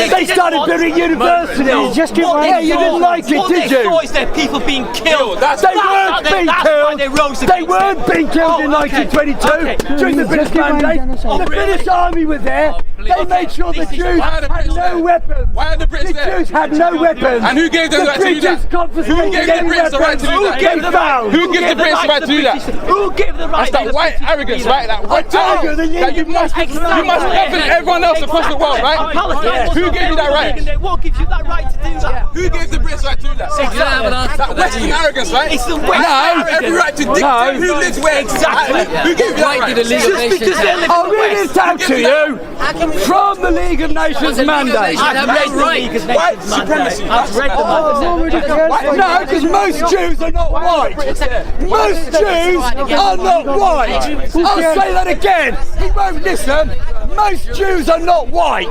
They started building universities. Yeah, you didn't like it, what did they you? saw is their people being killed. They weren't being killed. They weren't being killed in 1922 during the British Mandate. The British Army were there. They made sure the Jews had no weapons. Why are the Brits there? The Jews had no weapons. And who gave them the right to do that? Who gave the Brits the right to do that? Who gave the Brits the right to do that? Who gave the right? That's that white arrogance, right? That white arrogance that you must govern everyone else across the world, right? Who gave you that right? What gives you that right to do that? Who gave the Brits the right to do that? That Western arrogance, right? It's the No, Western every right to dictate who lives where. Exactly. Who gave you that right? Just because they live in I'll the read West. this out to you from the League of Nations mandate. I've read the League of White Nations supremacy. mandate. I've read the mandate. No, because most Jews are not white. Most Jews are not white. I'll say that again. He won't listen. Most Jews are not white.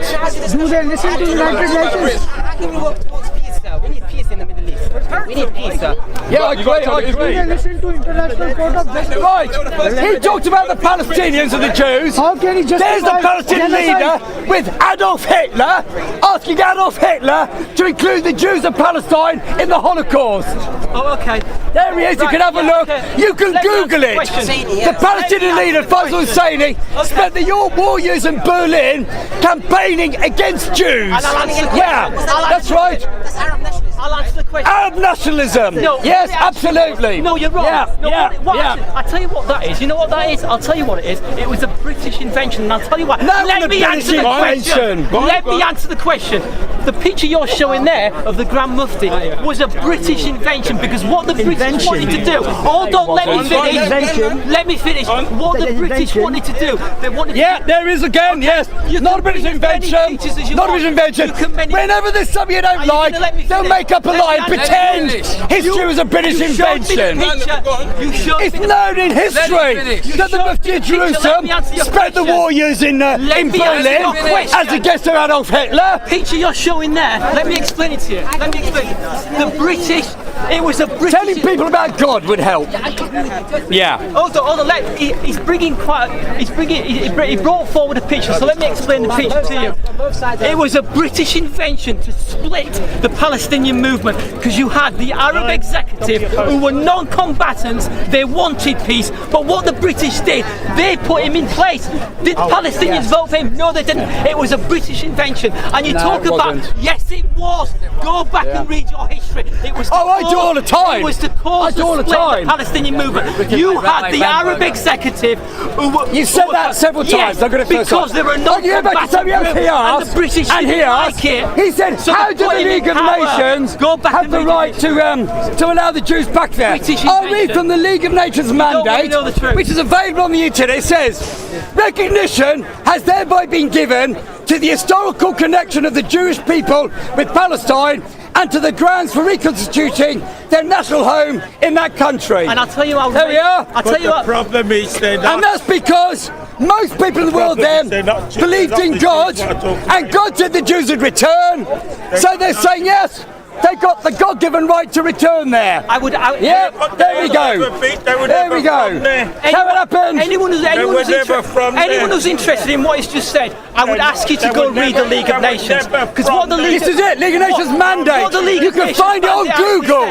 Do they listen to United Nations? How can we work towards peace, sir? We need peace in the Middle East. We need peace, sir. Yeah, I agree. Do they listen to International Court of Justice? Right. He talked about the Palestinians and the Jews. How can he justify There's the Palestinian leader with Adolf Hitler asking Adolf Hitler to include the Jews of Palestine in the Holocaust. Oh, okay. There he is, you can have a look. You can Google it. The Palestinian leader, Faisal Husseini, spent the war years in Berlin campaigning against Jews. Yeah, that's right. That's Arab nationalism. I'll answer the question. Arab nationalism. No, Yes, absolutely. No, you're wrong. Yeah, No, yeah, what yeah. I'll tell you what that is. You know what that is? I'll tell you what it is. It was a British invention, and I'll tell you why. Let me answer the question. Let me answer the question. The picture you're showing there of the Grand Mufti was a British invention because what the British wanted to do. Hold on, let me finish. Let me finish. What the British wanted to do. They wanted. Yeah, there is again. Yes, not a British invention. Not a British invention. Whenever there's something you don't like, they'll make up a lie and pretend history was a British invention. It's known in history that the Mufti of Jerusalem spent the war years in Berlin as a guest of Adolf Hitler. The picture you're showing there, let me explain it to you. Let me explain it. The British, it was a British... Telling people about God would help. Yeah. Hold on, he's bringing quite... He brought forward a picture, so let me explain the picture to you. It was a British invention to split the Palestinian movement because you had the Arab executive who were non-combatants, they wanted peace, but what the British did, they put him in place. Did Palestinians vote for him? No, they didn't. It was a British invention. And you talk about, yes, it was. Go back and read your history. It was. Oh, I do all the time. It was to cause I do all the split time. the Palestinian movement. You had the Arab executive You said that several times. I'm going to because there are no and the British and he asked. He said, "How do the League of Nations have the right to allow the Jews back there?" I read from the League of Nations mandate, which is available on the internet. It says, "Recognition has thereby been given to the historical connection of the Jewish people with Palestine and to the grounds for reconstituting their national home in that country." And I'll tell you how. There we are. I'll tell you what. problem is they're not. And that's because most people in the world then believed in God, and God said the Jews would return. So they're saying yes. They got the God-given right to return there. There we go. There we go. How it happened. Anyone who's interested in what he's just said, I would ask you to go read the League of Nations. Because what the League This is it, League of Nations mandate. You can find it on Google.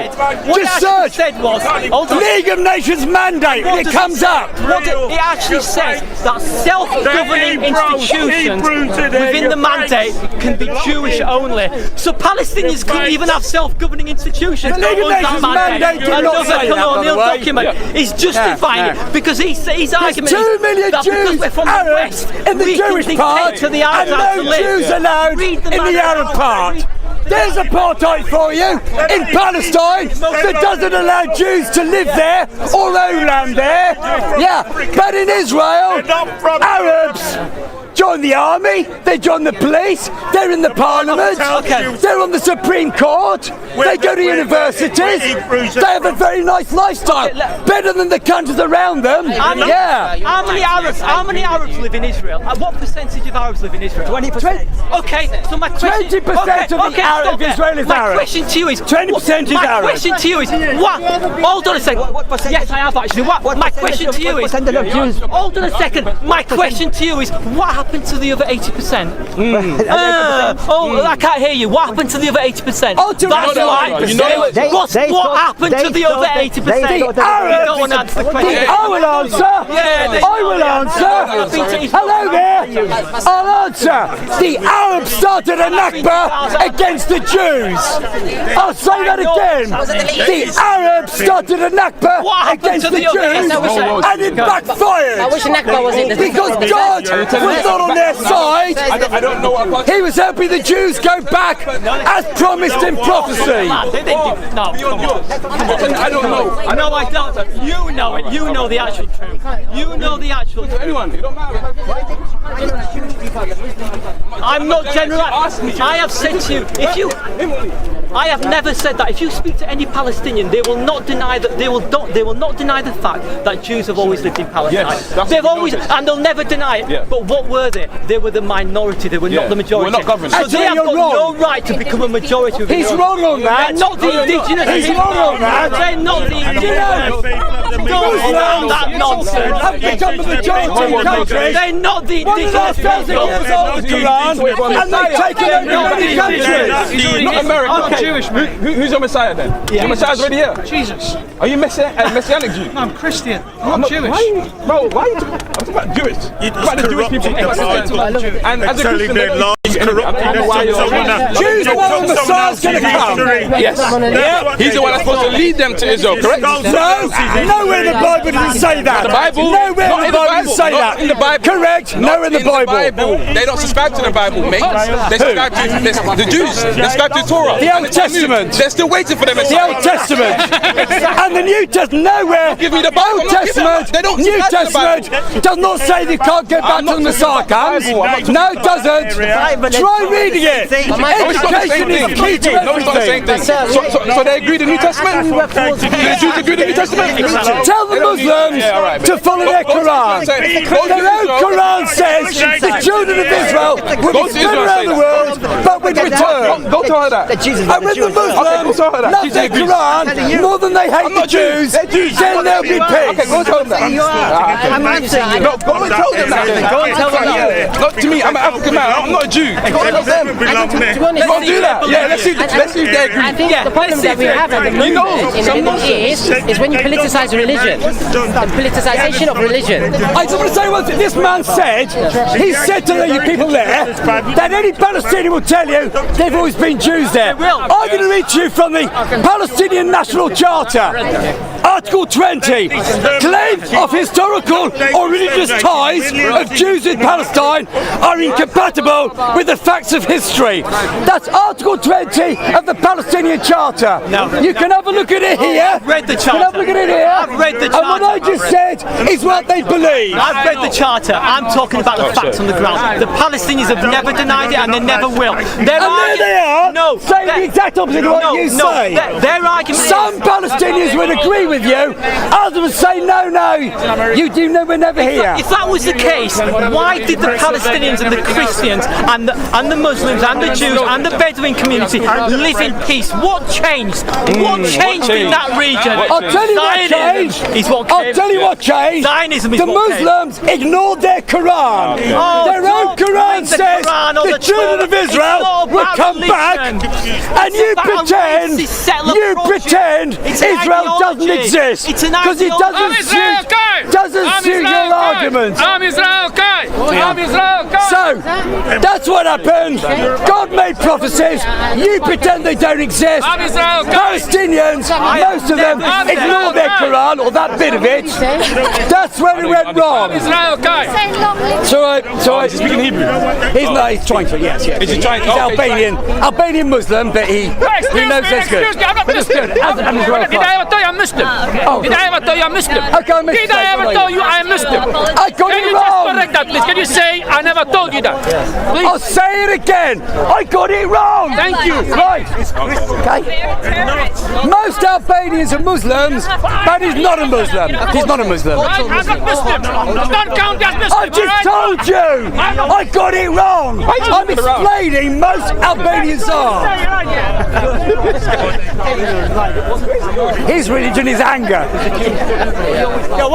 Just search League of Nations mandate and it comes up. It actually says that self-governing institutions within the mandate can be Jewish only. So Palestinians couldn't even have self-governing institutions. The League of Nations mandate did not say that, by the way. Document is justifying it because his argument There's 2 million is that because Jews, we're from Arabs, the West, in the we Jewish can part, dictate to the Arabs and how to no live. Jews allowed in the Arab part. There's apartheid for you in Palestine that doesn't allow Jews to live there or own land there. Yeah, but in Israel, Arabs join the army, they join the police, they're in the parliament, they're on the Supreme Court, they go to universities, they have a very nice lifestyle, better than the countries around them. How many Arabs live in Israel? What percentage of Arabs live in Israel? 20%. Okay, so my question 20% of the Arab Israel is Arab. My question to you is 20% is my Arab. question to you is what? Hold on a second. Yes, I have actually. What my question to you is hold on a second. My question to you is what happened to the other 80%? I can't hear you. What happened to the other 80%? What happened to the other 80%? The Arabs. I will answer. I will answer. Hello there. I'll answer. The Arabs started a Nakba against the Jews. I'll say that again. The Arabs started a Nakba against the Jews, and it backfired. Because God was not on their side. I don't know what. He was helping the Jews go back as promised in prophecy. No, I don't know. No, I don't. You know it. You know the actual truth. You know the actual truth. Anyone? It don't matter. I'm not generalizing. I have said to you, I have never said that. If you speak to any Palestinian, they will not deny that. They will not deny the fact that Jews have always lived in Palestine. Yes, they've always, and they'll never deny it. Yeah. But what were they? They were the minority. They were not the majority. We're not governed. So they have got no right to become a majority. He's wrong on that. They're not the indigenous. He's wrong on that. They're not the indigenous. Don't stand that nonsense. Have become the majority country. They're not the indigenous. 1,500 years old, the Quran, and they've taken over many countries. Not American, not Jewish. Who's your Messiah then? Your Messiah's already here. Jesus. Are you Messianic Jew? No, I'm Christian. I'm not Jewish. Why are you talking about Jewish? About the Jewish people. And as a Christian, I don't know why you're Jews are the Messiah's going to come. Yes. He's the one that's supposed to lead them to Israel, correct? No, nowhere in the Bible does it say that. The Bible? Nowhere in the Bible does it say that. In the Bible. Correct. Nowhere in the Bible. They don't subscribe to the Bible, mate. They subscribe to the Jews. They subscribe to Torah. The Old Testament. They're still waiting for them. The Old Testament. And the New Testament. Nowhere. Give me the Bible. Old Testament. New Testament does not say they can't go back to the Messiah comes. No, it doesn't. Try reading it. Education is key to everything. So they agree the New Testament? Do the Jews agree the New Testament? Tell the Muslims to follow their Quran. Their own Quran says the children of Israel will be spread around the world, but with return. Go tell her that. And when the Muslims love their Quran more than they hate the Jews, then they'll be peace. Okay, go tell them that. I'm answering you. No, go and tell them that. Go and tell them that. Not to me, I'm an African man. I'm not a Jew. Let's do that. Yeah, let's see their I think the problem that we have at the moment in the Middle East is when you politicize religion. The politicization of religion. I just want to say one thing. This man said, he said to the people there that any Palestinian will tell you they've always been Jews there. I'm going to read to you from the Palestinian National Charter. Article 20, claims of historical or religious ties of Jews in Palestine are incompatible with the facts of history. That's Article 20 of the Palestinian Charter. You can have a look at it here. I've read the charter. You can have a look at it here. I've read the charter. And what I just said is what they believe. I've read the charter. I'm talking about the facts on the ground. The Palestinians have never denied it, and they never will. And there they are, saying the exact opposite of what you say. Their argument Some Palestinians would agree with you, others would say, no, you do know we're never here. If that was the case, why did the Palestinians and the Christians and the Muslims and the Jews and the Bedouin community live in peace? What changed? What changed in that region? I'll tell you what changed. I'll tell you what changed. Zionism is the Muslims ignored their Quran. Their own Quran says the children of Israel will come back, and you pretend Israel doesn't exist because it doesn't suit your argument. So that's what happened. God made prophecies. You pretend they don't exist. Palestinians, most of them, ignore their Quran or that bit of it. That's where it went wrong. So speaking Hebrew. He's trying to. Yes. He's Albanian Muslim, but he knows that's good. Did I ever tell you I'm Muslim? Did I ever tell you I'm Muslim? Did I ever tell you I am Muslim? I got Can it you wrong. just correct that, please? Can you say I never told you that? Please. I'll say it again. I got it wrong. Thank you. Right. Okay. Most Albanians are Muslims, but he's not a Muslim. He's not a Muslim. I'm not Muslim. Don't count as Muslim. I just told you. I got it wrong. I'm explaining most Albanians are. His religion is anger.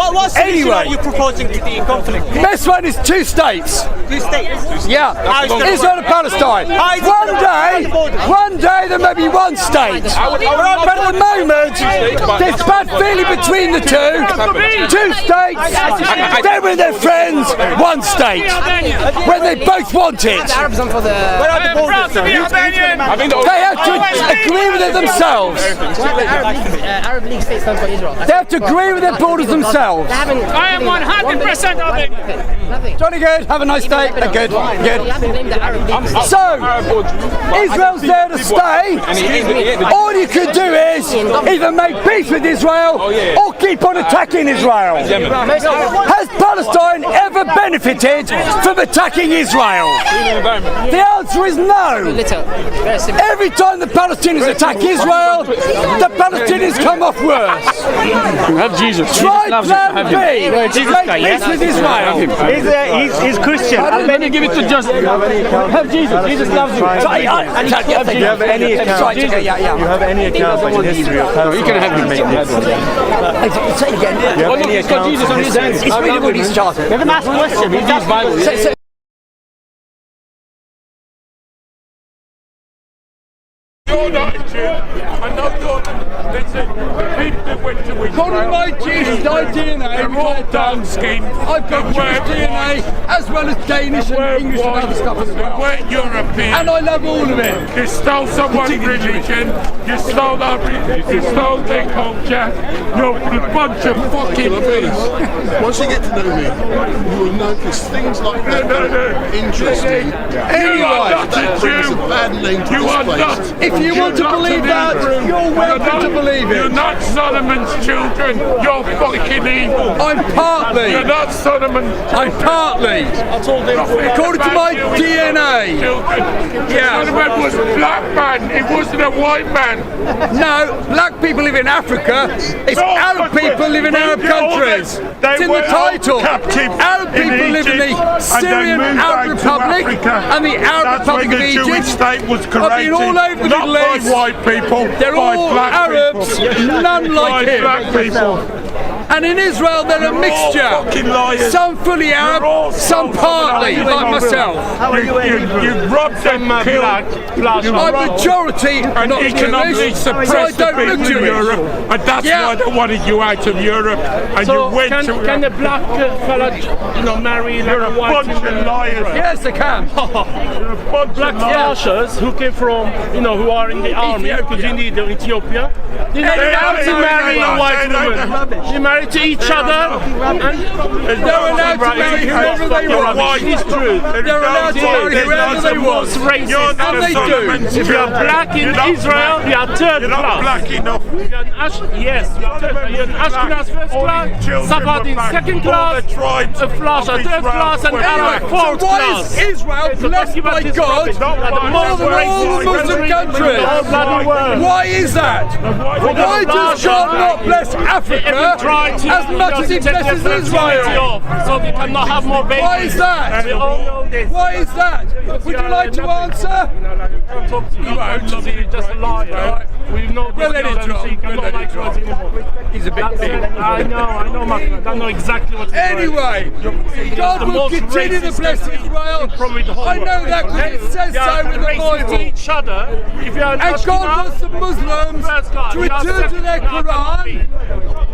What solution are you proposing to the conflict? Best one is 2 states. 2 states? Yeah. Israel and Palestine. One day there may be 1 state. But at the moment, there's bad feeling between the two. 2 states. Then when they're friends, 1 state. When they both want it. Where are the borders? They have to agree with it themselves. Arab League states stand for Israel. They have to agree with their borders themselves. I am 100% of it. Jolly good. Have a nice day. Good. So, Israel's there to stay. All you could do is either make peace with Israel or keep on attacking Israel. Has Palestine ever benefited from attacking Israel? The answer is no. Every time the Palestinians attack Israel, the Palestinians come off worse. Have Jesus. Try plan B. Make peace with Israel. He's Christian. Then you give it to just have Jesus. Jesus loves you. Do you have any account in history of Palestine? You can have him. Say it again. Do you have any account in Jesus on his hands. It's really what he's charted. Never ask a question. Read his Bible. You're not a Jew. I know you're. Listen, people that went to Israel. According to my DNA, which I've done, I've got Jewish DNA as well as Danish and English and other stuff as well. We're European. And I love all of it. You stole someone's religion. You stole our religion. You stole their culture. You're a bunch of fucking thieves. Once you get to know me, you will notice things like that interest me. Anyway, that brings a bad name to this place. If you want to believe that, you're welcome to believe it. You're not Solomon's children. You're fucking evil. I'm partly. You're not Solomon's children. I'm partly. According to my DNA. Yeah. Solomon was a black man. He wasn't a white man. No, black people live in Africa. It's Arab people live in Arab countries. It's in the title. Arab people live in the Syrian Arab Republic and the Arab Republic of Egypt. Jewish state was created. I've been all over the Middle East. By white people. They're by all black Arabs, people. none like by him. Black people. And in Israel they're a mixture. Some fully Arab, some partly, like myself. You robbed them black. I'm majority not Jewish, so I don't look Jewish. Europe, and that's why they wanted you out of Europe. And So you went to. can a black fella, marry like a white bunch of liars. Yes, they can. black Russians who came from, who are in the army, because you need Ethiopia. They're not allowed to marry a white woman. They marry to each other, and they're allowed to marry whoever they want. It's true. They're allowed to marry whoever they want. Racist. And they do. If you are black in Israel, you are third You're class. not black enough. Yes, you're an Ashkenaz first class, Sephardi second class, a Flash third class, and Arab fourth why class. is Israel blessed by God more than all the Muslim countries? Why is that? Why does God not bless Africa as much as He blesses Israel? So they cannot have more babies. Why is that? We all know this. Why is that? Would you like to answer? You won't. You're just a liar. We know We'll let it drop. He's a bit big. I know, Mark. I know exactly what. Anyway, God will continue to bless Israel. I know that because it says so in the Bible. Each other. If you are And God wants the Muslims to return to their Quran.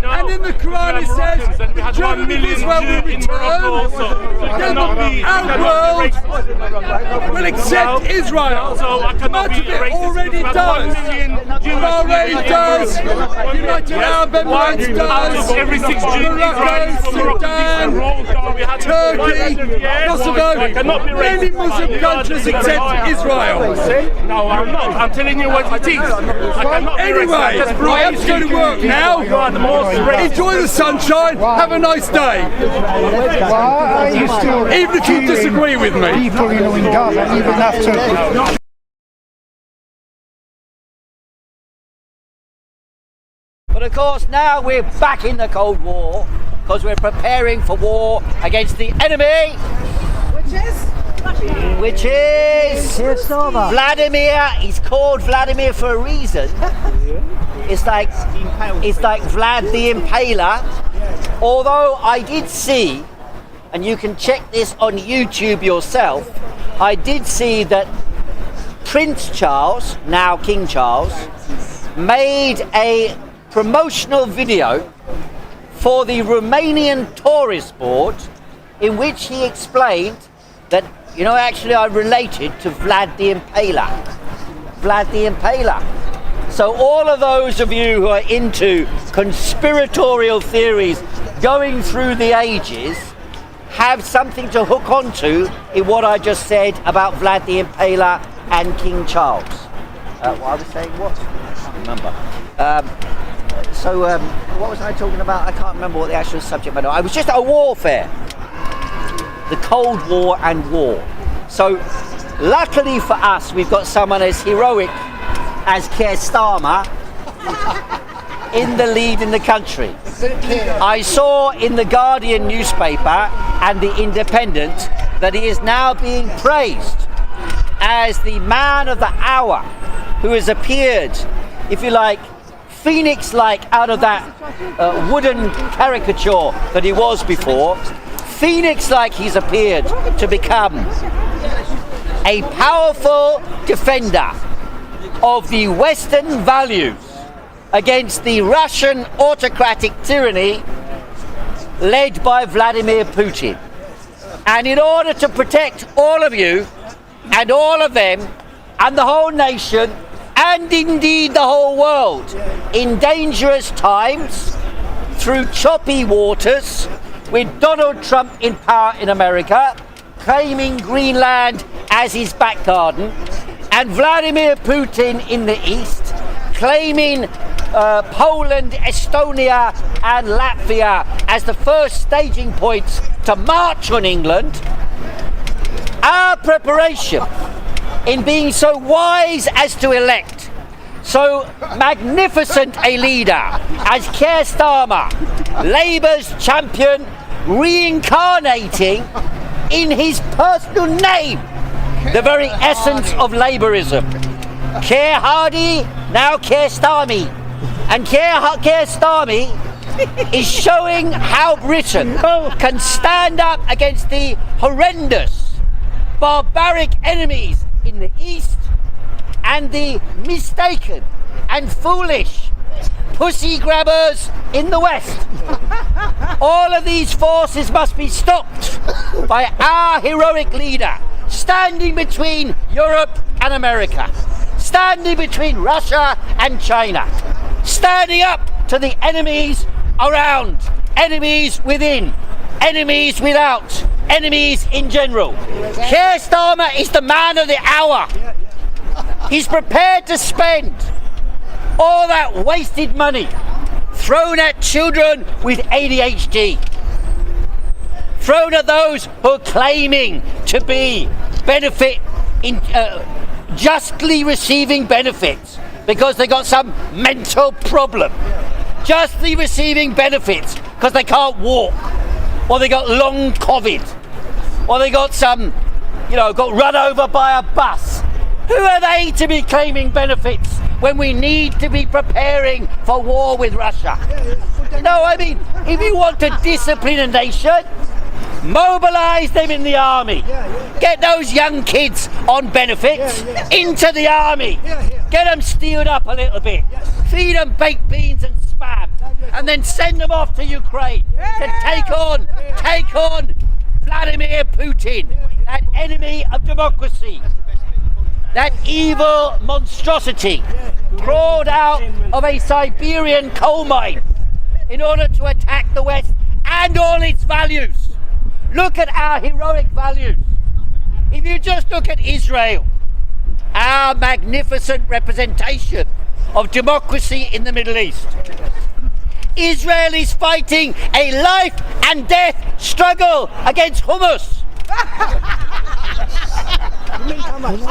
And in the Quran it says, the children of Israel will return. Then our world will accept Israel. Much of it already does. Bahrain does. United Arab Emirates does. Every 6 Morocco, Sudan, Turkey, Kosovo. Many Muslim countries accept Israel. No, I'm not. I'm telling you what it is. I cannot Anyway, I have to go to work now. Enjoy the sunshine. Have a nice day. Why are you still Even if you disagree with me. people in Gaza even after? But of course now we're back in the Cold War because we're preparing for war against the enemy, which is Vladimir. He's called Vladimir for a reason. It's like Vlad the Impaler. Although I did see, and you can check this on YouTube yourself, I did see that Prince Charles, now King Charles, made a promotional video for the Romanian Tourist Board in which he explained that, actually I related to Vlad the Impaler. Vlad the Impaler. So all of those of you who are into conspiratorial theories going through the ages have something to hook onto in what I just said about Vlad the Impaler and King Charles. What I was saying, what? I can't remember. What was I talking about? I can't remember what the actual subject matter was. I was just at a warfare. The Cold War and war. So, luckily for us, we've got someone as heroic as Keir Starmer in the lead in the country. I saw in the Guardian newspaper and the Independent that he is now being praised as the man of the hour who has appeared, if you like, Phoenix-like out of that wooden caricature that he was before. Phoenix-like he's appeared to become a powerful defender of the Western values against the Russian autocratic tyranny led by Vladimir Putin. And in order to protect all of you and all of them and the whole nation and indeed the whole world in dangerous times through choppy waters with Donald Trump in power in America, claiming Greenland as his back garden, and Vladimir Putin in the east, claiming Poland, Estonia and Latvia as the first staging points to march on England. Our preparation in being so wise as to elect so magnificent a leader as Keir Starmer, Labour's champion, reincarnating in his personal name the very essence of Labourism. Keir Hardie, now Keir Starmy. And Keir Starmy is showing how Britain can stand up against the horrendous, barbaric enemies in the East and the mistaken and foolish pussy grabbers in the West. All of these forces must be stopped by our heroic leader, standing between Europe and America, standing between Russia and China, standing up to the enemies around, enemies within, enemies without, enemies in general. Keir Starmer is the man of the hour. He's prepared to spend all that wasted money thrown at children with ADHD, thrown at those who are claiming to be justly receiving benefits because they got some mental problem, justly receiving benefits because they can't walk, or they got long COVID, or they got got run over by a bus. Who are they to be claiming benefits when we need to be preparing for war with Russia? No, I mean, if you want to discipline a nation, mobilise them in the army. Get those young kids on benefits into the army. Get them steeled up a little bit. Feed them baked beans and spam, and then send them off to Ukraine to take on Vladimir Putin, that enemy of democracy. That evil monstrosity crawled out of a Siberian coal mine in order to attack the West and all its values. Look at our heroic values. If you just look at Israel, our magnificent representation of democracy in the Middle East. Israel is fighting a life and death struggle against hummus.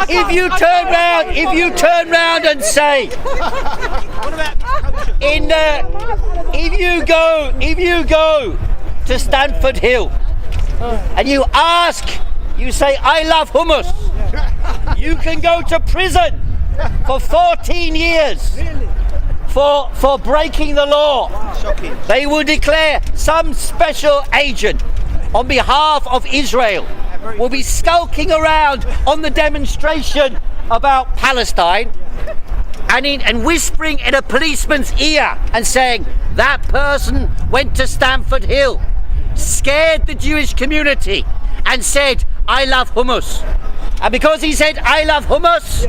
If you turn round and say, if you go to Stamford Hill and you say, I love hummus, you can go to prison for 14 years for breaking the law. They will declare some special agent on behalf of Israel will be skulking around on the demonstration about Palestine and whispering in a policeman's ear and saying, that person went to Stamford Hill, scared the Jewish community and said, I love hummus. And because he said, I love hummus,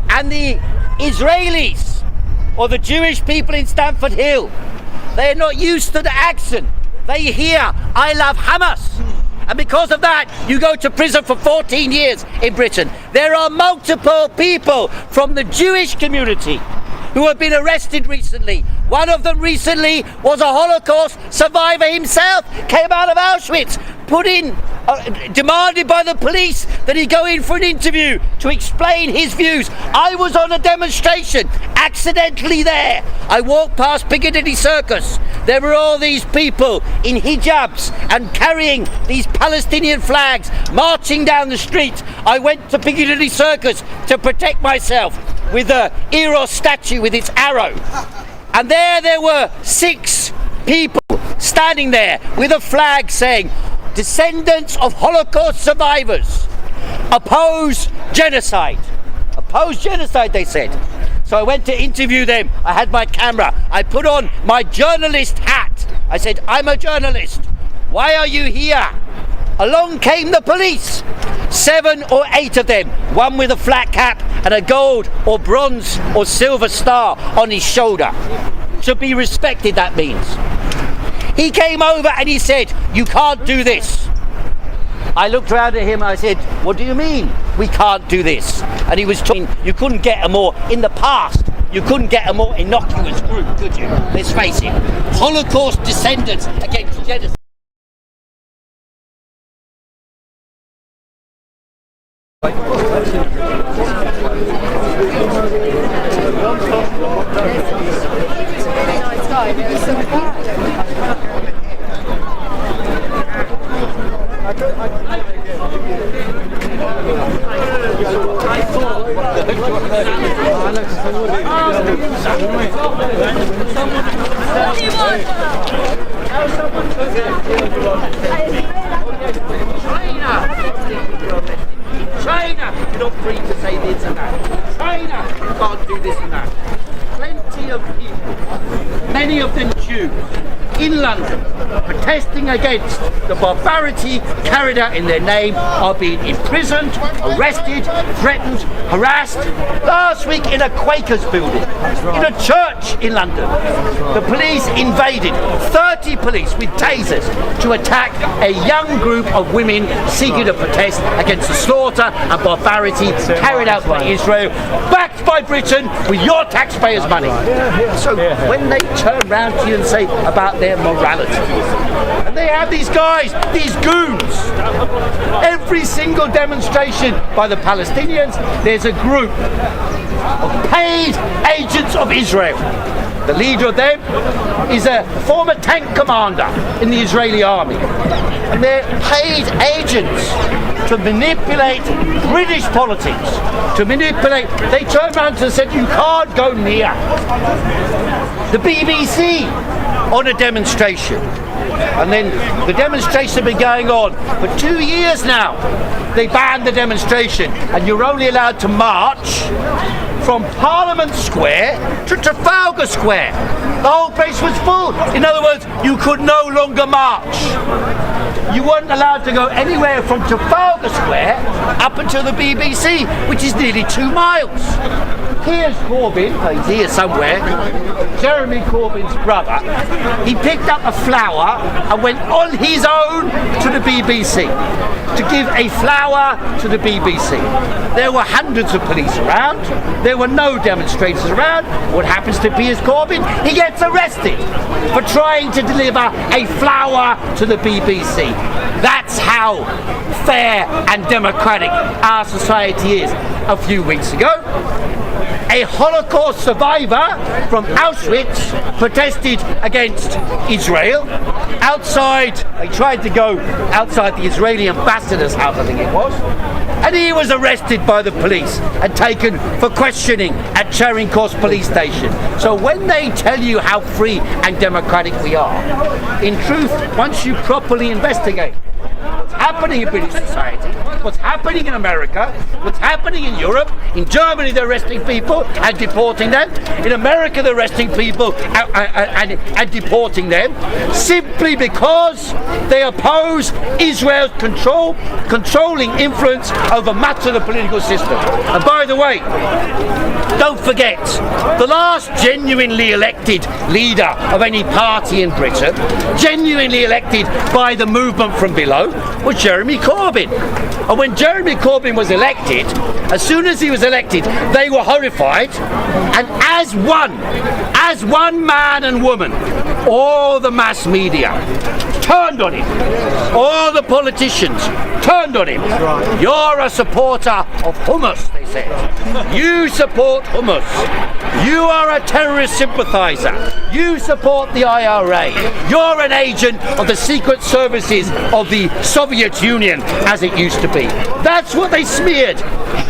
and the Israelis or the Jewish people in Stamford Hill, they're not used to the accent. They hear, I love Hamas. And because of that, you go to prison for 14 years in Britain. There are multiple people from the Jewish community who have been arrested recently. One of them recently was a Holocaust survivor himself, came out of Auschwitz, demanded by the police that he go in for an interview to explain his views. I was on a demonstration, accidentally there. I walked past Piccadilly Circus. There were all these people in hijabs and carrying these Palestinian flags, marching down the street. I went to Piccadilly Circus to protect myself with the Eros statue with its arrow. And there were 6 people standing there with a flag saying, descendants of Holocaust survivors oppose genocide. Oppose genocide, they said. So I went to interview them. I had my camera. I put on my journalist hat. I said, I'm a journalist. Why are you here? Along came the police. 7 or 8 of them. One with a flat cap and a gold or bronze or silver star on his shoulder. To be respected, that means. He came over and he said, you can't do this. I looked around at him and I said, what do you mean we can't do this? And he was talking, you couldn't get a more, in the past, you couldn't get a more innocuous group, could you? Let's face it. Holocaust descendants against genocide. China, you're not free to say this and that. China, you can't do this and that. Plenty of people, many of them Jews, in London, protesting against the barbarity carried out in their name, are being imprisoned, arrested, threatened, harassed. Last week in a Quakers building, in a church in London, the police invaded, 30 police with tasers, to attack a young group of women seeking to protest against the slaughter and barbarity carried out by Israel, backed by Britain with your taxpayers' money. So when they turn around to you and say about their morality, and they have these guys, these goons, every single demonstration by the Palestinians, there's a group of paid agents of Israel. The leader of them is a former tank commander in the Israeli army. And they're paid agents to manipulate British politics, to manipulate. They turned around and said, you can't go near the BBC on a demonstration. And then the demonstration had been going on for 2 years now. They banned the demonstration, and you're only allowed to march from Parliament Square to Trafalgar Square. The whole place was full. In other words, you could no longer march. You weren't allowed to go anywhere from Trafalgar Square up until the BBC, which is nearly 2 miles. Here's Corbyn, he's here somewhere, Jeremy Corbyn's brother. He picked up a flower and went on his own to the BBC to give a flower to the BBC. There were hundreds of police around. There were no demonstrators around. What happens to Piers Corbyn? He gets arrested for trying to deliver a flower to the BBC. That's how fair and democratic our society is. A few weeks ago, a Holocaust survivor from Auschwitz protested against Israel outside. They tried to go outside the Israeli ambassador's house, I think it was, and he was arrested by the police and taken for questioning at Charing Cross police station. So when they tell you how free and democratic we are, in truth, once you properly investigate what's happening in British society, what's happening in America, what's happening in Europe, in Germany they're arresting people and deporting them, in America they're arresting people and deporting them, simply because they oppose Israel's controlling influence over much of the political system. And by the way, don't forget, the last genuinely elected leader of any party in Britain, genuinely elected by the movement from below, was Jeremy Corbyn. And when Jeremy Corbyn was elected, as soon as he was elected, they were horrified, and as one man and woman, all the mass media turned on him. All the politicians turned on him. You're a supporter of Hamas, they said. You support Hamas. You are a terrorist sympathiser. You support the IRA. You're an agent of the secret services of the Soviet Union, as it used to be. That's what they smeared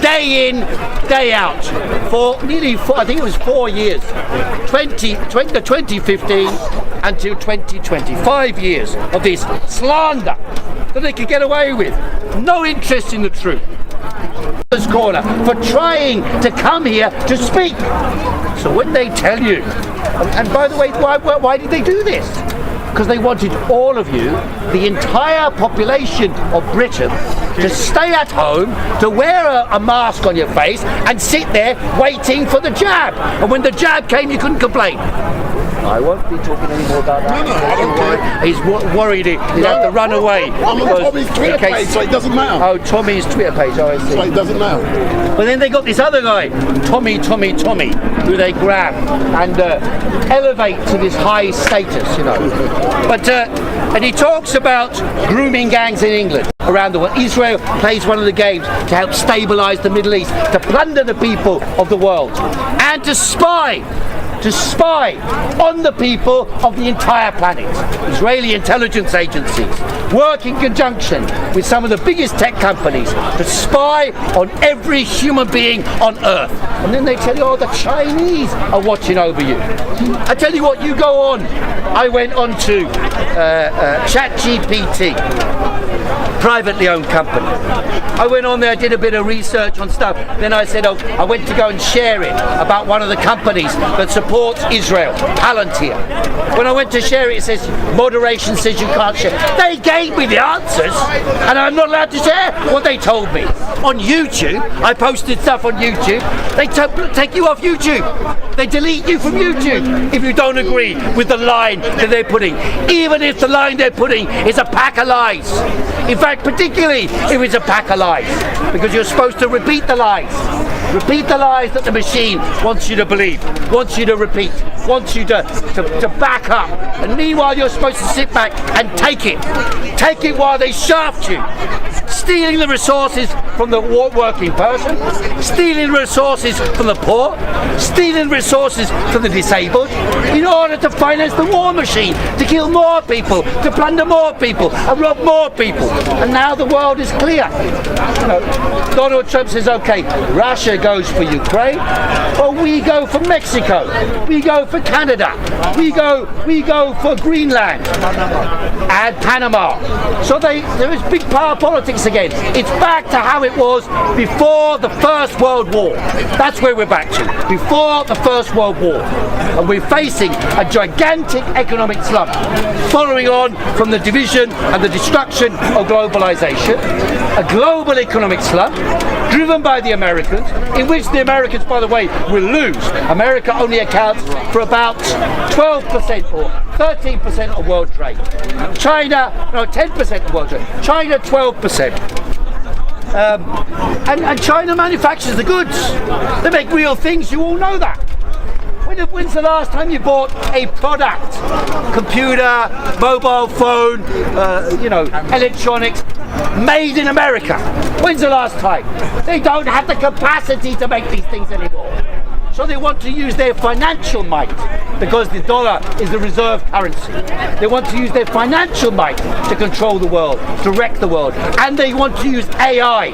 day in, day out for nearly, I think it was 4 years, 2015 until 2020, 5 years of this slander that they could get away with. No interest in the truth. Corner for trying to come here to speak. So when they tell you, and by the way, why did they do this? Because they wanted all of you, the entire population of Britain, to stay at home, to wear a mask on your face and sit there waiting for the jab. And when the jab came, you couldn't complain. I won't be talking any more about that. No, I don't care. He's worried he'd have to run away. I'm on Tommy's Twitter page, so it doesn't matter. Oh, Tommy's Twitter page, I see. So it doesn't matter. But then they got this other guy, Tommy, who they grab and elevate to this high status, you know. But and he talks about grooming gangs in England around the world. Israel plays one of the games to help stabilise the Middle East, to plunder the people of the world, and to spy to spy on the people of the entire planet. Israeli intelligence agencies work in conjunction with some of the biggest tech companies to spy on every human being on Earth. And then they tell you, oh, the Chinese are watching over you. I tell you what, you go on. I went on to ChatGPT, privately owned company. I went on there, did a bit of research on stuff. Then I said, oh, I went to go and share it about one of the companies that supports Israel, Palantir. When I went to share it, it says, moderation says you can't share. They gave me the answers, and I'm not allowed to share what they told me. On YouTube, I posted stuff on YouTube. They take you off YouTube. They delete you from YouTube if you don't agree with the line that they're putting, even if the line they're putting is a pack of lies. In fact, particularly if it's a pack of lies, because you're supposed to repeat the lies. Repeat the lies that the machine wants you to believe, wants you to repeat, wants you to back up. And meanwhile, you're supposed to sit back and take it. Take it while they shaft you. Stealing the resources from the working person, stealing resources from the poor, stealing resources from the disabled, in order to finance the war machine, to kill more people, to plunder more people, and rob more people. And now the world is clear. You know, Donald Trump says, okay, Russia goes for Ukraine, but we go for Mexico, we go for Canada, we go for Greenland and Panama. So there is big power politics again. It's back to how it was before the First World War. That's where we're back to, before the First World War. And we're facing a gigantic economic slump, following on from the division and the destruction of globalization. A global economic slump driven by the Americans, in which the Americans, by the way, will lose. America only accounts for about 12% or 13% of world trade. China, no, 10% of world trade. China, 12%. And China manufactures the goods. They make real things, you all know that. When's the last time you bought a product? Computer, mobile phone, electronics, made in America. When's the last time? They don't have the capacity to make these things anymore. So they want to use their financial might, because the dollar is the reserve currency. They want to use their financial might to control the world, to wreck the world. And they want to use AI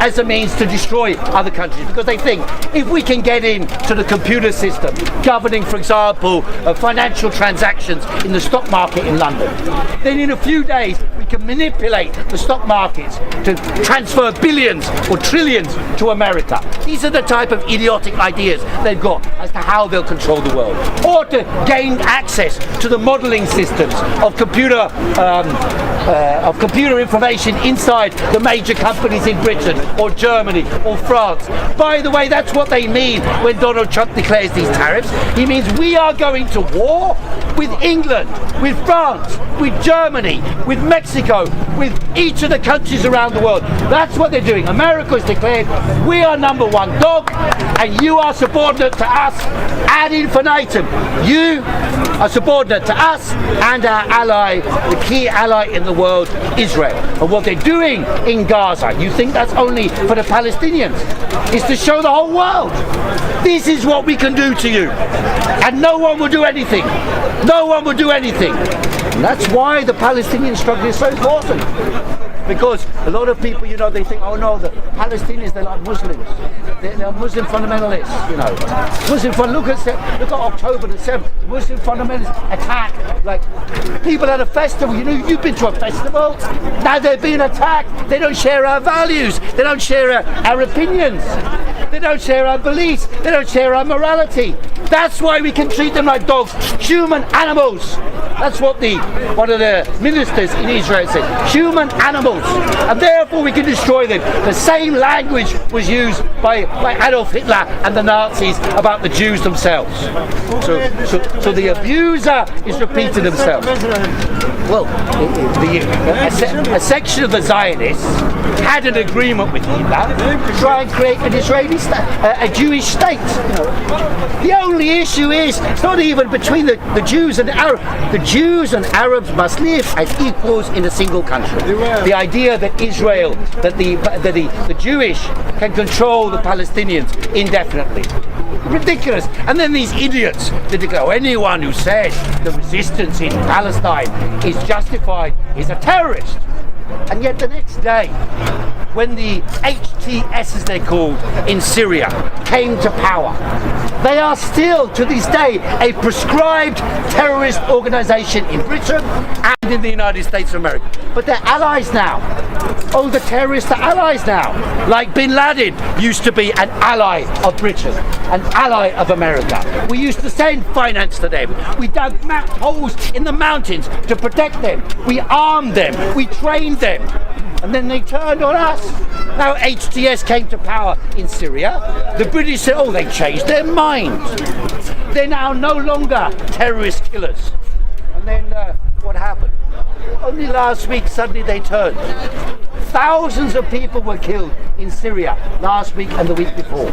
as a means to destroy other countries, because they think if we can get into the computer system governing, for example, financial transactions in the stock market in London, then in a few days we can manipulate the stock markets to transfer billions or trillions to America. These are the type of idiotic ideas they've got as to how they'll control the world, or to gain access to the modelling systems of computer information inside the major companies in Britain or Germany or France. By the way, that's what they mean when Donald Trump declares these tariffs. He means we are going to war with England, with France, with Germany, with Mexico, with each of the countries around the world. That's what they're doing. America has declared we are number one dog and you are subordinate to us ad infinitum. You are subordinate to us and our ally, the key ally in the world, Israel. And what they're doing in Gaza, you think that's only for the Palestinians, is to show the whole world, this is what we can do to you. And no one will do anything. No one will do anything. And that's why the Palestinian struggle is so important. Because a lot of people, they think, oh no, the Palestinians, they're like Muslims. They're Muslim fundamentalists, Look at October the 7th. Muslim fundamentalists attack. Like, people at a festival, you've been to a festival. Now they're being attacked. They don't share our values. They don't share our opinions. They don't share our beliefs. They don't share our morality. That's why we can treat them like dogs, human animals. That's what one of the ministers in Israel said, human animals. And therefore we can destroy them. The same language was used by Adolf Hitler and the Nazis about the Jews themselves. So the abuser is repeating themselves. Well, a section of the Zionists had an agreement with Hitler to try and create an Israeli state, a Jewish state. The only issue is, it's not even between the Jews and the Arabs. The Jews and Arabs must live as equals in a single country. The idea that that the Jewish can control the Palestinians indefinitely. Ridiculous. And then these idiots, they declare anyone who says the resistance in Palestine is justified is a terrorist. And yet the next day, when the HTS, as they're called, in Syria came to power, they are still, to this day, a prescribed terrorist organisation in Britain and in the United States of America. But they're allies now. Oh, the terrorists are allies now. Like Bin Laden used to be an ally of Britain, an ally of America. We used to send finance to them. We dug holes in the mountains to protect them. We armed them. We trained them. And then they turned on us. Now HTS came to power in Syria. The British said, oh, they changed their mind. They're now no longer terrorist killers. And then what happened? Only last week, suddenly they turned. Thousands of people were killed in Syria last week and the week before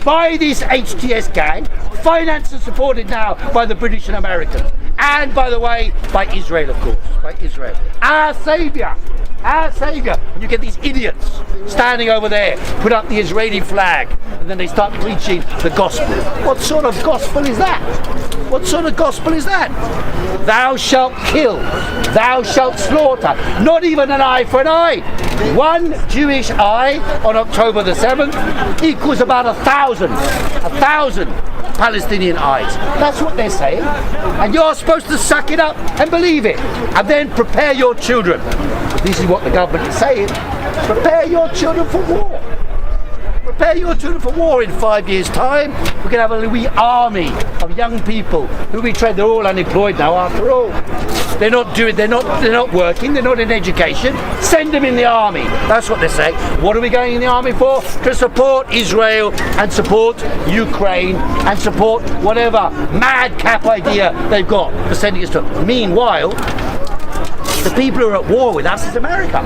by this HTS gang, financed and supported now by the British and Americans. And by the way, by Israel, of course, by Israel. Our saviour. Our saviour. And you get these idiots standing over there, put up the Israeli flag, and then they start preaching the gospel. What sort of gospel is that? What sort of gospel is that? Thou shalt kill, thou shalt slaughter, not even an eye for an eye. One Jewish eye on October the 7th equals about 1,000 Palestinian eyes. That's what they're saying. And you're supposed to suck it up and believe it. And then prepare your children. This is what the government is saying. Prepare your children for war. Prepare your children for war in 5 years' time. We're going to have a wee army of young people who we train. They're all unemployed now, after all. They're not working. They're not in education. Send them in the army. That's what they're saying. What are we going in the army for? To support Israel and support Ukraine and support whatever madcap idea they've got for sending us to. Meanwhile, the people who are at war with us is America.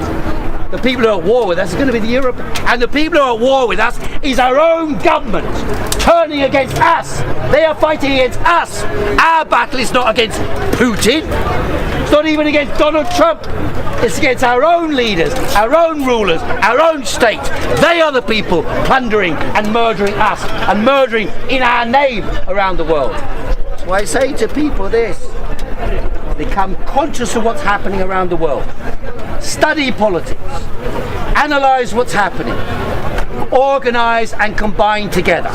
The people who are at war with us are going to be the Europe, and the people who are at war with us is our own government turning against us. They are fighting against us. Our battle is not against Putin. It's not even against Donald Trump. It's against our own leaders, our own rulers, our own state. They are the people plundering and murdering us and murdering in our name around the world. That's why I say to people this. Become conscious of what's happening around the world. Study politics. Analyze what's happening. Organize and combine together.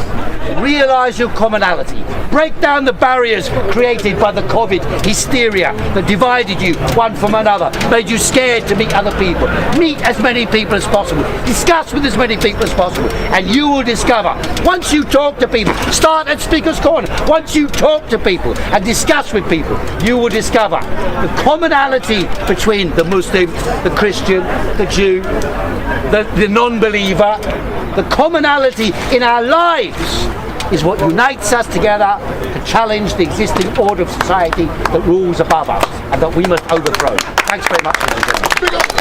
Realize your commonality. Break down the barriers created by the COVID hysteria that divided you one from another, made you scared to meet other people. Meet as many people as possible. Discuss with as many people as possible. And you will discover, once you talk to people, start at Speaker's Corner, once you talk to people and discuss with people, you will discover the commonality between the Muslim, the Christian, the Jew, the non-believer. The commonality in our lives is what unites us together to challenge the existing order of society that rules above us and that we must overthrow. Thanks very much, ladies and gentlemen.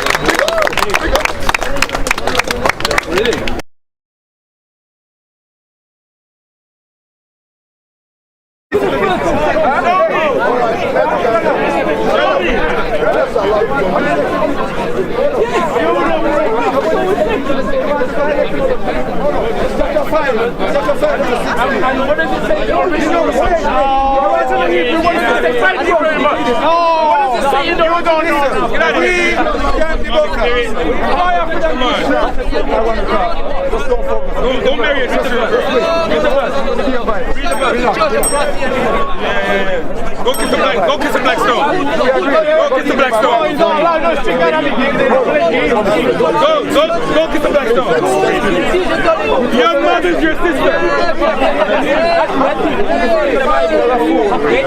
Don't marry it. Go kiss the black. Go kiss the black stone. Go kiss the black stone. Go kiss the black stone. Your mother's your sister.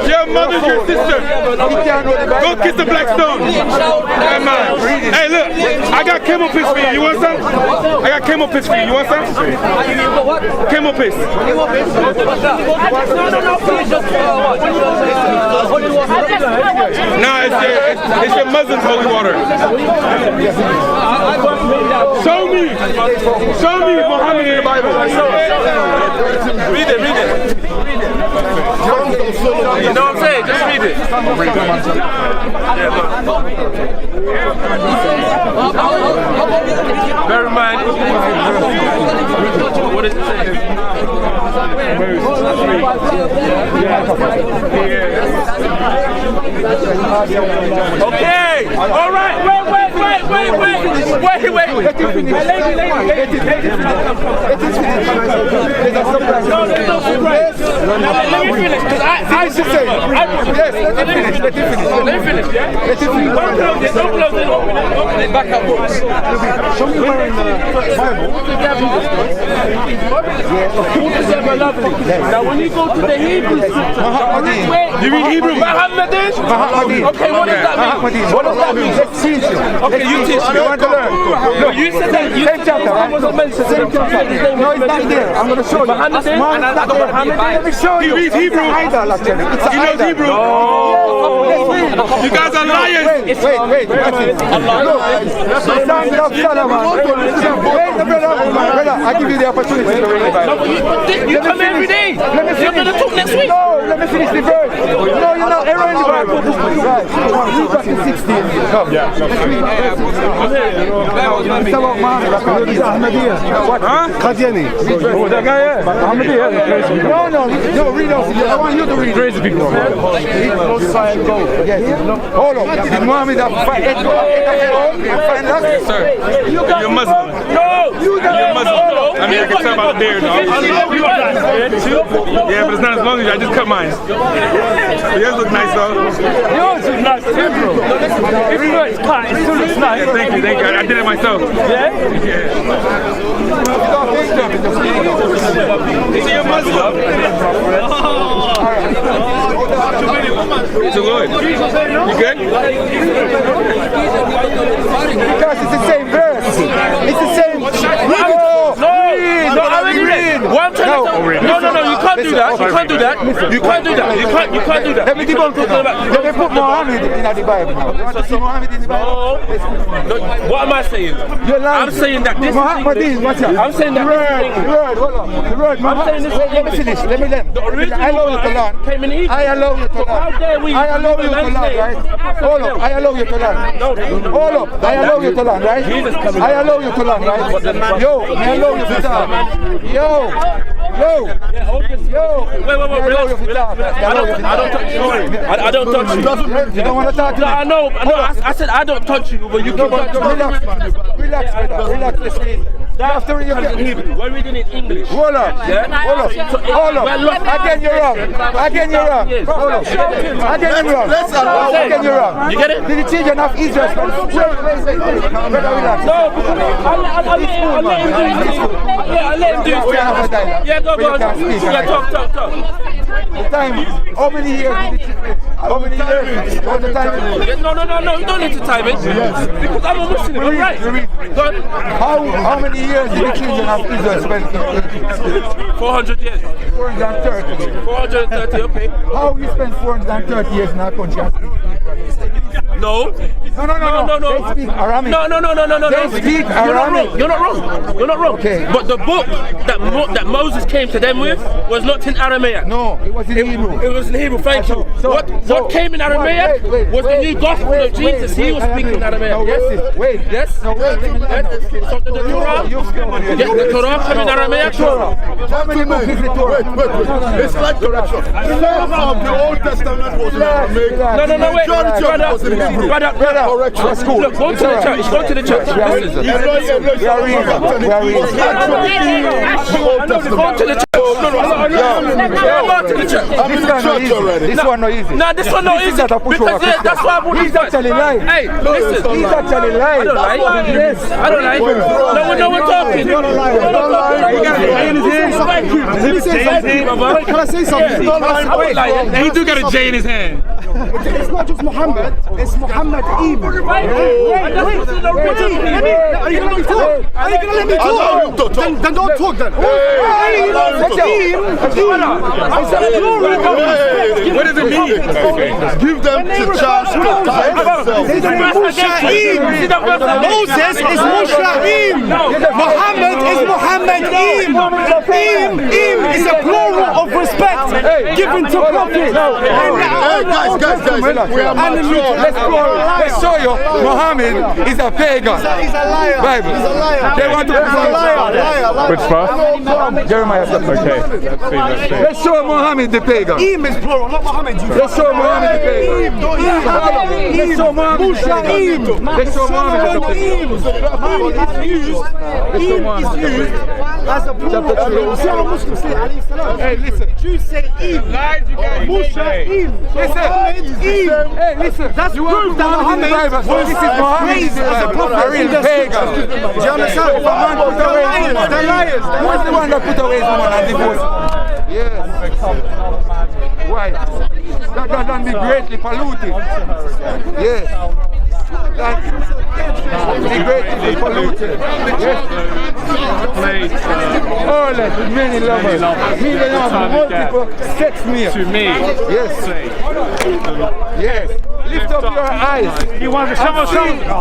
Your mother's your sister. Go kiss the black stone. Come on. Hey, look. I got camel piss for you. You want some? I got camel piss for you. You want some? Camel piss. No, it's your Muslim's holy water. Show me Muhammad in the Bible. Read it. You know what I'm saying? Just read it. Yeah, look. Bear in mind. What does it say? Okay. All right. Wait. No, there's no surprise. Let me finish, because I should say. Yes, let me finish. Don't close it. Open it. Back up. Show me where in the Bible. Now, when you go to the Hebrew scripture, you read Hebrew? Mahamadin? Okay, what does that mean? What does that mean? Let's teach you. Okay, you teach me. You want to learn? No, you said that. Same chapter, right? No, it's not there. I'm going to show you. Let me show you. He reads Hebrew. He knows Hebrew. You guys are liars. Wait. Look, the Song of Solomon. Wait, brother, I give you the opportunity to read the Bible. You come every day. You're going to talk next week. No, let me finish the verse. No, you're not error in the Bible. Right. Luke chapter 16. Come. It's about Muhammad. He's Ahmadiyya. What? Qadiani. Oh, that guy, yeah. Ahmadiyya. No, read out. I want you to read. Crazy people. Yes. Hold on. Did Muhammad have find Sir, you're Muslim. No. You're Muslim. I mean, I can tell by the beard, dog. Yeah, but it's not as long as you. I just cut mine. Yours look nice, though. Yours is nice too, bro. Even though it's cut, it still looks nice. Yeah, thank you. I did it myself. Yeah? So you're Muslim. So Lloyd, you good? Because it's the same verse. It's the same. No, you can't do that. You can't do that. You can't do that. You can't do that. Let me debunk it. Let me put Muhammad in the Bible now. You want to see Muhammad in the Bible? No. What am I saying? I'm saying that this Muhammad is watch out. I'm saying that the word, hold on. The word, I'm saying this. Let me finish. Let me learn. The original I allow you to learn. came in Egypt. I allow you to learn. How dare we? I allow you to learn, right? Hold up. I allow you to learn. Hold up. I allow you to learn, right? I allow you to learn, right? Yo, I allow you to talk. Yo. I don't touch you. You don't want to talk to me? I know. I said I don't touch you, but you can touch me. Relax, listen. After you get Hebrew. We're reading in English. Hold up. Hold up. Again, you're wrong. Again, you're wrong. Hold up. Again, you're wrong. Again, you're wrong. You get it? The children of Israel. Brother, relax. No, I'll let him do it. Yeah, go on. Yeah, talk. The time. How many years did the children? How many years? What's the time? No, you don't need to time it. Because I'm a Muslim, I'm right. Go on. How many years did the children of Israel spend in Egypt? 400 years. 430. 430, okay. How you spend 430 years in our country? No. They speak Aramaic. No. They speak Aramaic. You're not wrong. Okay. But the book that Moses came to them with was not in Aramaic. No, it was in Hebrew. It was in Hebrew, thank you. What came in Aramaic was the new gospel of Jesus. He was speaking Aramaic. Yes? Wait. Yes? No, wait. So the Torah? The Torah came in Aramaic? How many books is the Torah? Wait. It's like correction. Half of the Old Testament was in Aramaic. No, wait. Brother, that's cool. Look, go to the church. Go to the church. Listen. We are reading. Go to the church. This one not easy. No, this one not easy. Because that's why I brought He's actually lying. Hey, listen. He's actually lying. I don't lie. Yes. I don't lie. No, we're talking. Can I say something? He do got a J in his hand. It's not just Muhammad, it's Muhammad Ibn. Wait. Are you going to let me talk? Are you going to let me talk? Then don't talk then. What does it mean? Give them the chance to Moses is Mushra'im. Muhammad is Muhammad. man meant im. Im is a plural of respect given to prophets. Let's show you Muhammad is a pagan. He's a liar. Bible. He's a liar. They want to He's a liar. Which verse? Jeremiah. Okay. Let's show Muhammad the pagan. Im is plural, not Muhammad. Let's show Muhammad the pagan. Let's show Muhammad the pagan. Let's show Muhammad the pagan. Im is used as a plural. See how Muslims say alayhi salam. Hey, listen. Jews say im. Musha im. Listen. Hey, listen. That's proof that Muhammad this is Muhammad as a prophet. a real pagan. Do you understand? The liars. Who is the one that put away his woman and divorced? Yes. Why? That doesn't be greatly polluted. Yes. That be greatly polluted. Yes. All that many lovers. Many lovers. Multiple sex meals. To me. Yes. Yes. Lift up your eyes. You want to show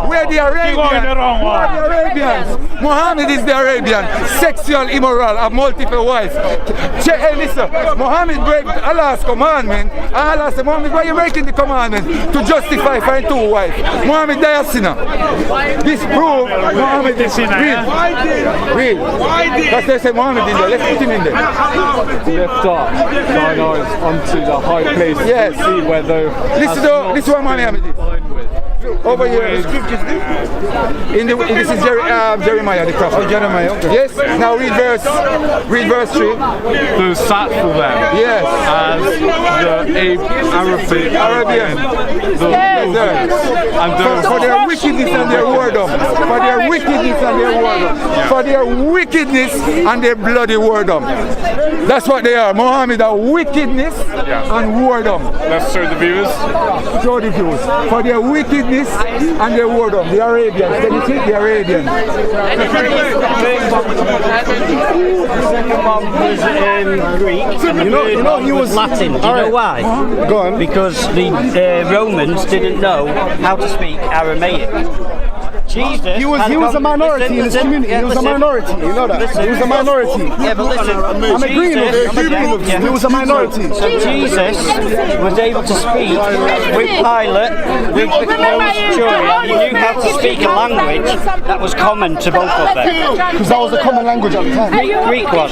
where the Arabians. Muhammad is the Arabian. Sexual immoral of multiple wives. Hey, listen. Muhammad break Allah's commandment. Allah said, Muhammad, why are you breaking the commandment? To justify finding 2 wives. Muhammad died a sinner. This proves Muhammad is sinner. Read. That's they say Muhammad in there. Let's put him in there. Lift up thine eyes onto the high place. Yes. See where the This is what Muhammad is. Over here, this is Jeremiah the prophet. Jeremiah. Okay. Yes. Now read verse 3. Who sat for them? Yes. As the Arabian. For their wickedness and their whoredom. For their wickedness and their whoredom. For their wickedness and their bloody whoredom. That's what they are. Muhammad are wickedness and whoredom. Let's show the viewers. Show the viewers. For their wickedness and their whoredom. The Arabians. Can you see the Arabians? The second one was in Greek, and the third one was Latin. Do you know why? Go on. Because the Romans didn't know how to speak Aramaic. Jesus He was a minority in his community. He was a minority. You know that. He was a minority. Yeah, but listen. I'm agreeing with you. He was a minority. So Jesus was able to speak with Pilate, with the Roman centurion. He knew how to speak a language that was common to both of them. Because that was the common language at the time. Greek was.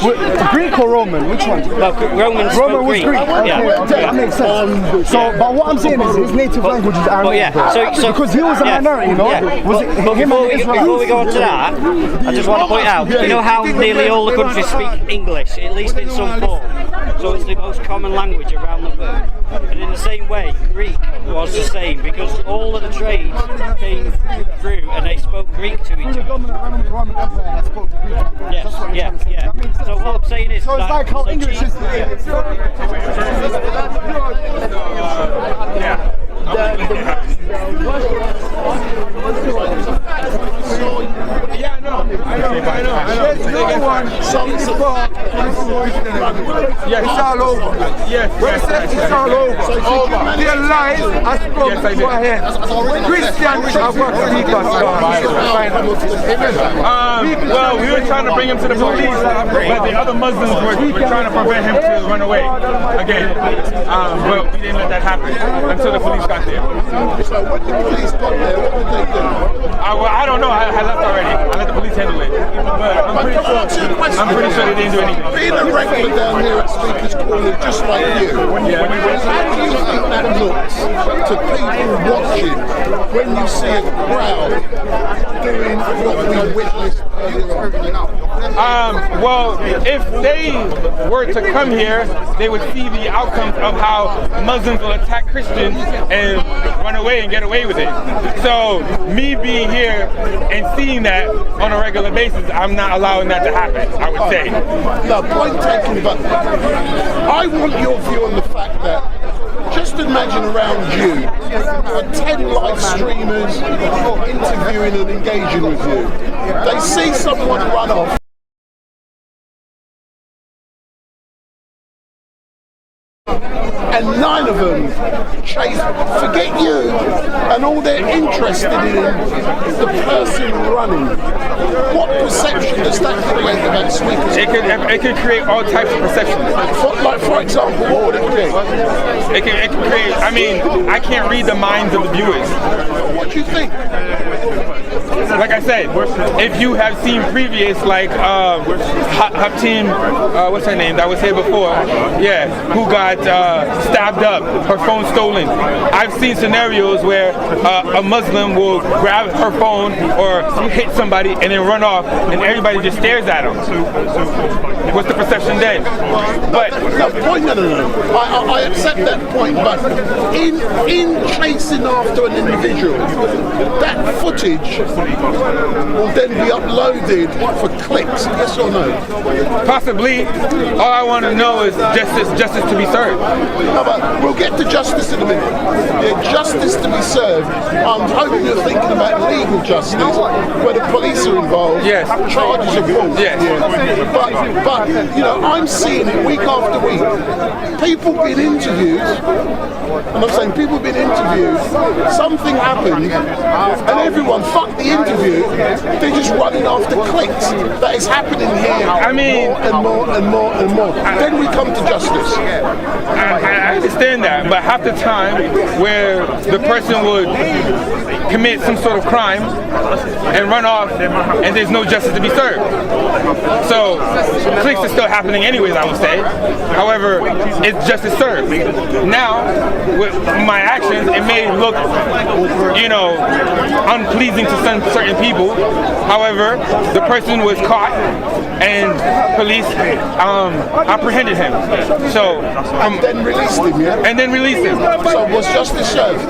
Greek or Roman? Which one? No, Roman was Greek. Yeah. That makes sense. So, but what I'm saying is his native language is Aramaic. So because he was a minority, you know. Was it But before we go on to that, I just want to point out, you know how nearly all the countries speak English, at least in some form. So it's the most common language around the world. And in the same way, Greek was the same, because all of the trades came through and they spoke Greek to each other. Yeah. So what I'm saying is so it's like how English is. It's all over. It's all over. Their lives are spoken to a hand. Christians have got speakers Well, we were trying to bring him to the police, but the other Muslims were trying to prevent him to run away again. But we didn't let that happen until the police got there. So when the police got there, what did they do? I don't know. I left already. I let the police handle it. But I'm pretty sure they didn't do anything. Being a regular down here at Speaker's Corner, just like you, how do you think that looks to people watching when you see a crowd doing what we witnessed earlier on? Well, if they were to come here, they would see the outcomes of how Muslims will attack Christians and run away and get away with it. So me being here and seeing that on a regular basis, I'm not allowing that to happen, I would say. No, point taken, but I want your view on the fact that just imagine around you, there are 10 live streamers interviewing and engaging with you. They see someone run off. And 9 of them chase, forget you, and all they're interested in is the person running. what perception does that create about sweepers? It could create all types of perceptions. For example, what would it create? It can create. I mean, I can't read the minds of the viewers. What do you think? Like I said, if you have seen previous, like Haptim, what's her name? That was here before. Yeah, who got stabbed up, her phone stolen. I've seen scenarios where a Muslim will grab her phone or hit somebody and then run off, and everybody just stares at him. What's the perception then? But no. I accept that point, but in chasing after an individual, that footage will then be uploaded for clicks. Yes or no? Possibly. All I want to know is justice to be served. No, but we'll get to justice in a minute. Yeah, justice to be served. I'm hoping you're thinking about legal justice, where the police are involved. Yes. Charges are brought. Yes. But you know, I'm seeing it week after week. People being interviewed, and I'm saying people being interviewed. Something happened, and everyone fuck the interview. They're just running after clicks. That is happening here. I mean, more and more. Then we come to justice. I understand that, but half the time where the person would commit some sort of crime and run off, and there's no justice to be served. So clicks are still happening anyways, I would say. However, it's justice served. Now, with my actions, it may look, you know, unpleasing to some certain people. However, the person was caught and police apprehended him. So and then released him, yeah? And then released him. So was justice served?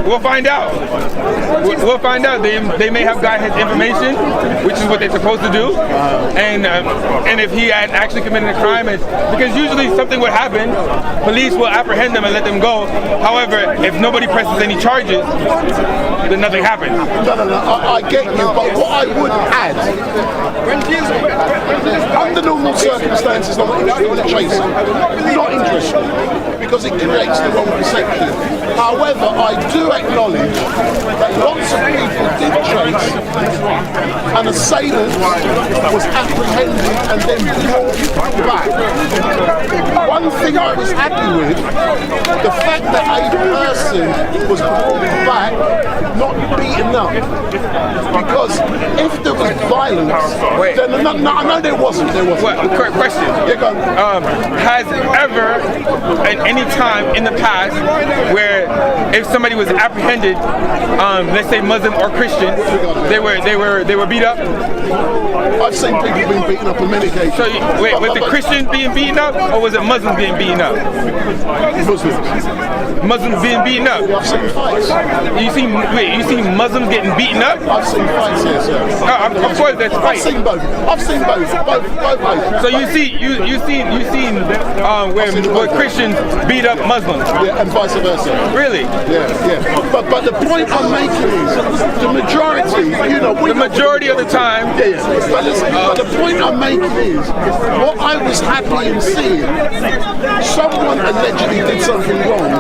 We'll find out. We'll find out. They may have gotten his information, which is what they're supposed to do, and if he had actually committed a crime, because usually something would happen, police will apprehend them and let them go. However, if nobody presses any charges, then nothing happens. No, I get you, but what I would add, under normal circumstances, I'm not interested in the chasing. Not interested, because it creates the wrong perception. However, I do acknowledge that lots of people did chase, and assailant was apprehended and then brought back. One thing I was happy with, the fact that a person was brought back, not beaten up. Because if there was violence, then no, I know there wasn't. Well, correct question. Yeah, go on. Has ever, at any time in the past, where if somebody was apprehended, let's say Muslim or Christian, they were beat up? I've seen people being beaten up on many occasions. So wait, was the Christians being beaten up, or was it Muslims being beaten up? Muslims being beaten up. I've seen fights. You seen Muslims getting beaten up? I've seen fights, yes, sir. Of course, there's fights. I've seen both ways. So you seen where Christians beat up Muslims? Yeah, and vice versa. Really? Yeah. But the point I'm making is the majority, the majority of the time. Yeah. But the point I'm making is what I was happy in seeing. Someone allegedly did something wrong.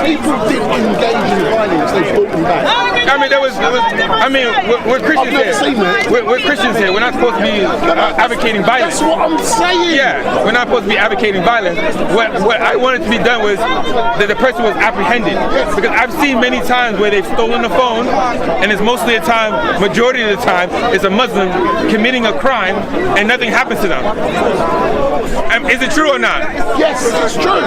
People did engage in violence. They brought them back. I mean, we're Christians here. We're Christians here. We're not supposed to be advocating violence. That's what I'm saying. Yeah, we're not supposed to be advocating violence. What I wanted to be done was that the person was apprehended. Because I've seen many times where they've stolen a phone, and it's mostly majority of the time, it's a Muslim committing a crime, and nothing happens to them. Is it true or not? Yes, it's true.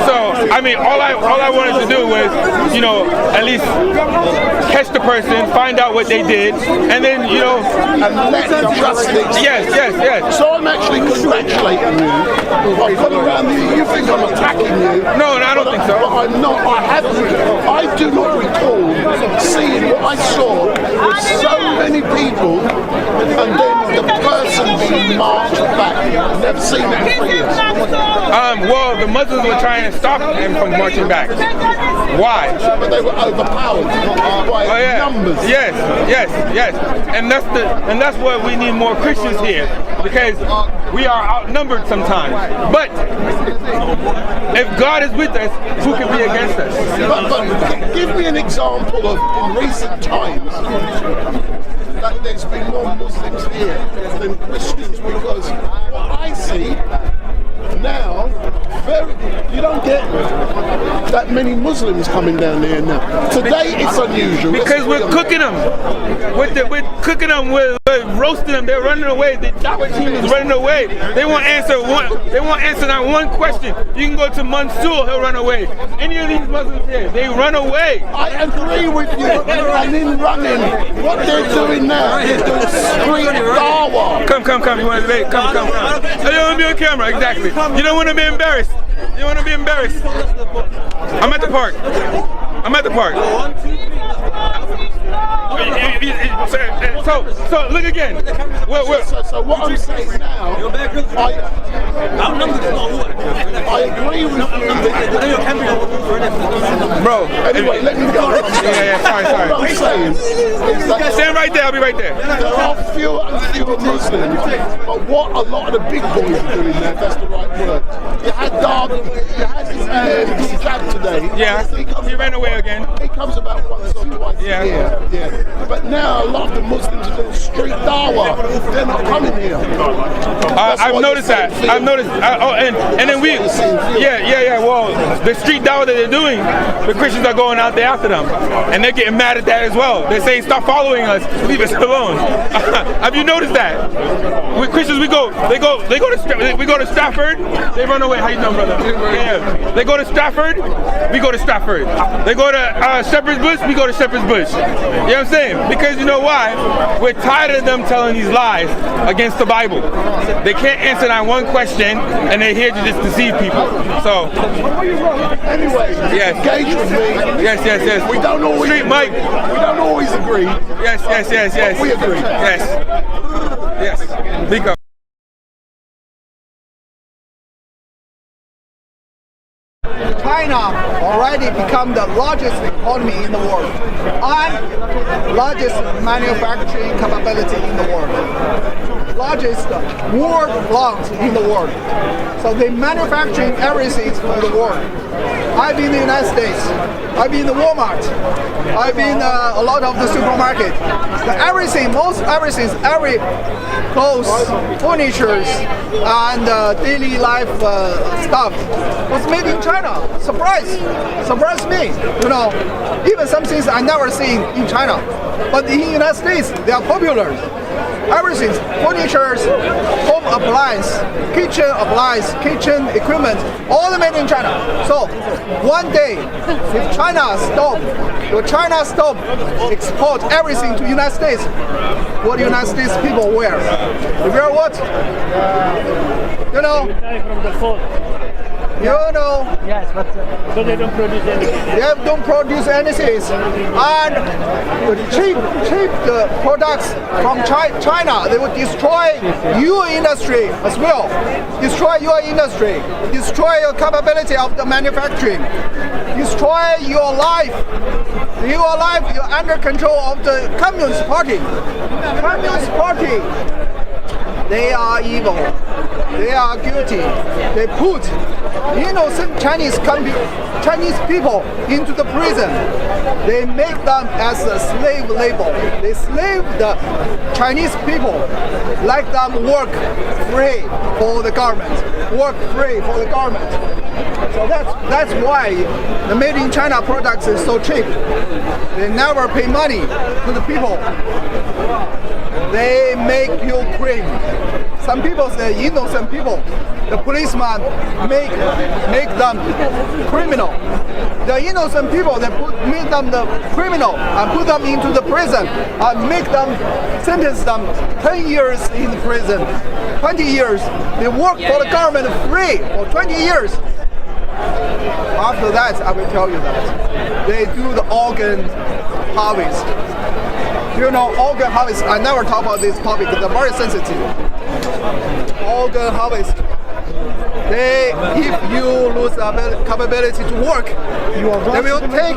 So, I mean, all I wanted to do was, at least catch the person, find out what they did, and then, and let justice. Yes. So I'm actually congratulating you. I've gone around you think I'm attacking you. No, I don't think so. But I'm not. I do not recall seeing what I saw with so many people, and then the person being marched back. Never seen it in 3 years. Well, the Muslims were trying to stop them from marching back. Why? But they were overpowered by numbers. Yes. And that's why we need more Christians here, because we are outnumbered sometimes. But if God is with us, who can be against us? But give me an example of in recent times that there's been more Muslims here than Christians, because what I see now, you don't get that many Muslims coming down there now. Today it's unusual. Because we're cooking them. We're cooking them, we're roasting them, they're running away. The Dawah team is running away. They won't answer not one question. You can go to Mansour, he'll run away. Any of these Muslims here, they run away. I agree with you. And in running, what they're doing now is doing street dawah. Come. You want to debate? Come. You don't want to be on camera, exactly. You don't want to be embarrassed. You don't want to be embarrassed. I'm at the park. So look again. So what I'm saying now, I agree with you. Bro. Anyway, let me go. Yeah, sorry. What I'm saying is that stand right there, I'll be right there. There are fewer and fewer Muslims, but what a lot of the big boys are doing there, that's the right word. You had his jab today. Yeah, he ran away again. He comes about once or twice a year. Yeah. But now a lot of the Muslims are doing street dawah. They're not coming here. I've noticed that. And then we, yeah. Well, the street dawah that they're doing, the Christians are going out there after them, and they're getting mad at that as well. They're saying, "Stop following us, leave us alone." Have you noticed that? With Christians, we go to Stratford, they run away. How you doing, brother? Yeah. They go to Stratford, we go to Stratford. They go to Shepherd's Bush, we go to Shepherd's Bush. You know what I'm saying? Because you know why? We're tired of them telling these lies against the Bible. They can't answer that one question, and they're here to just deceive people. So, anyway, engage with me. Yes. We don't always Street Mike. We don't always agree. Yes. But we agree. Yes. Biko. China already become the largest economy in the world and largest manufacturing capability in the world, largest war plant in the world. So they manufacturing everything for the world. I've been in the United States. I've been in the Walmart. I've been a lot of the supermarket. Every clothes, furnitures, and daily life stuff was made in China. Surprised me. You know, even some things I never seen in China, but in the United States they are popular. Everything, furniture, home appliance, kitchen equipment, all made in China. So one day, if China stop export everything to United States, what do United States people wear? They wear what? You know. Yes, but they don't produce anything. They don't produce anything. And cheap products from China, they would destroy your industry as well. Destroy your industry. Destroy your capability of the manufacturing. Destroy your life. You're under control of the Communist Party. Communist Party. They are evil. They are guilty. They put innocent Chinese people into the prison. They make them as a slave labor. They slave the Chinese people, let them work free for the government. Work free for the government. So that's why the made in China products is so cheap. They never pay money to the people. They make you cream. Some people say innocent people. The policeman make them criminal. The innocent people, they make them the criminal and put them into the prison and make them sentence them 10 years in prison, 20 years. They work for the government free for 20 years. After that, I will tell you that they do the organ harvest. You know, organ harvest, I never talk about this topic, it's very sensitive. Organ harvest. if you lose the capability to work, they will take.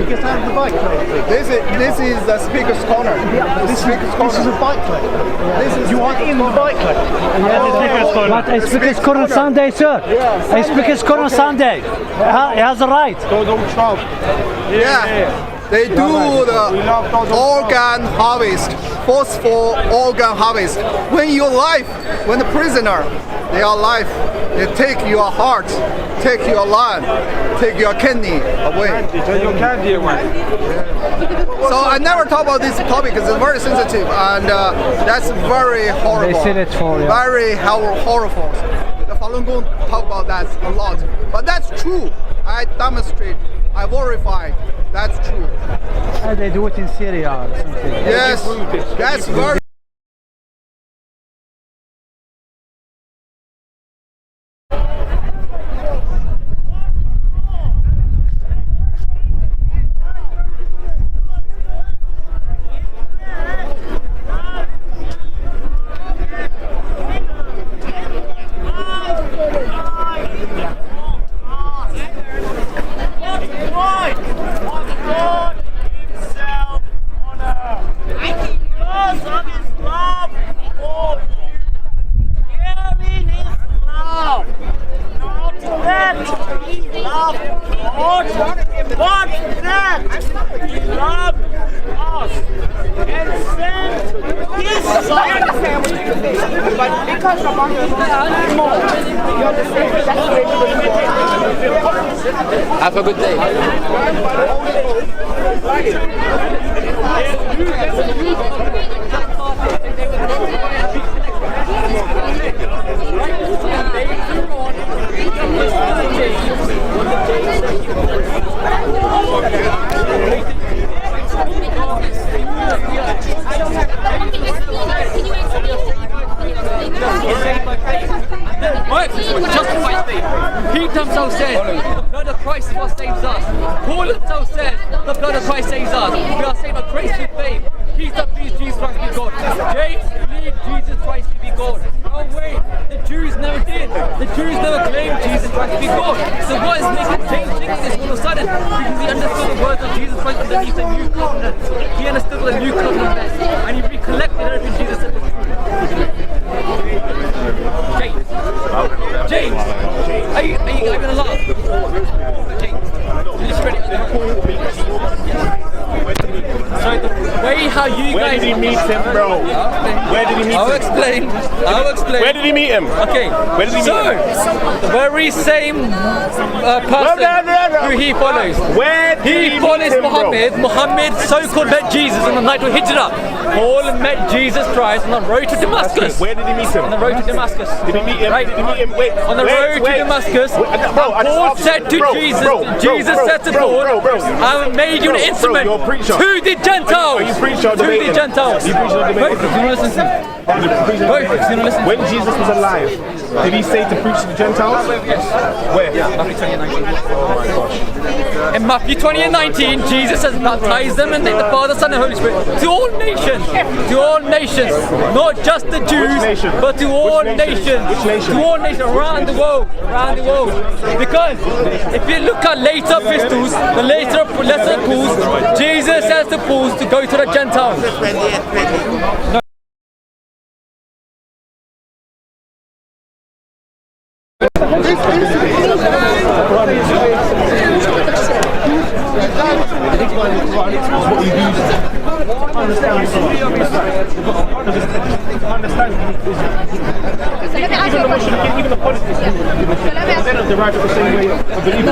Get out of the bike lane. This is the speaker's corner. This is a bike lane. You are in the bike lane. But a speaker's corner on Sunday, sir. A speaker's corner on Sunday. He has a right. Yeah. They do the organ harvest, forceful organ harvest. When you're alive, when the prisoner, they are alive, they take your heart, take your lung, take your kidney away. So I never talk about this topic because it's very sensitive and that's very horrible. They said it for you. Very horrible. The Falun Gong talk about that a lot, but that's true. I demonstrate, I verify. That's true. And they do it in Syria or something. Yes, that's very. Have a good day. Peter himself said, the blood of Christ is what saves us. Paul himself said, the blood of Christ saves us. We are saved by grace through faith. Peace that please Jesus Christ to be God. James believed Jesus Christ to be God. No way, the Jews never did. The Jews never claimed Jesus Christ to be God. So what is making James think this all of a sudden? Because he understood the words of Jesus Christ underneath the new covenant. He understood what the new covenant meant. And he recollected everything Jesus said was true. James, are you gonna laugh? James, so the way how you Where guys... did he meet him, bro? Where did he meet him? I'll explain. Where did he meet him? Okay. Where did he meet him? The very same person who he follows. Where did he follows meet him, Muhammad. bro? Muhammad so-called met Jesus on the night of Hijrah. Paul met Jesus Christ on the road to Damascus. Where did he meet him? On the road to Damascus. Did he meet him? Right. Did he meet him? Wait. On the road to Damascus. Paul said to Jesus, Jesus said to Paul, I have made you an instrument to the Gentiles. Are you preaching or to debating? the Gentiles. Are you preaching or debating? Both, do you want to listen to me? Both, do you want to listen to me? When Jesus was alive, did he say to preach to the Gentiles? Yes. Where? Matthew 20:19. Oh my gosh. In Matthew 20:19, Jesus says, baptize them in the name of the Father, Son, and Holy Spirit. To all nations. To all nations. Not just the Jews, but to all nations. To all nations around the world. Around the world. Because if you look at later epistles, the later lesser Pauls, Jesus says to Paul to go to the Gentiles. Even the politics, they don't derive the same way of believing.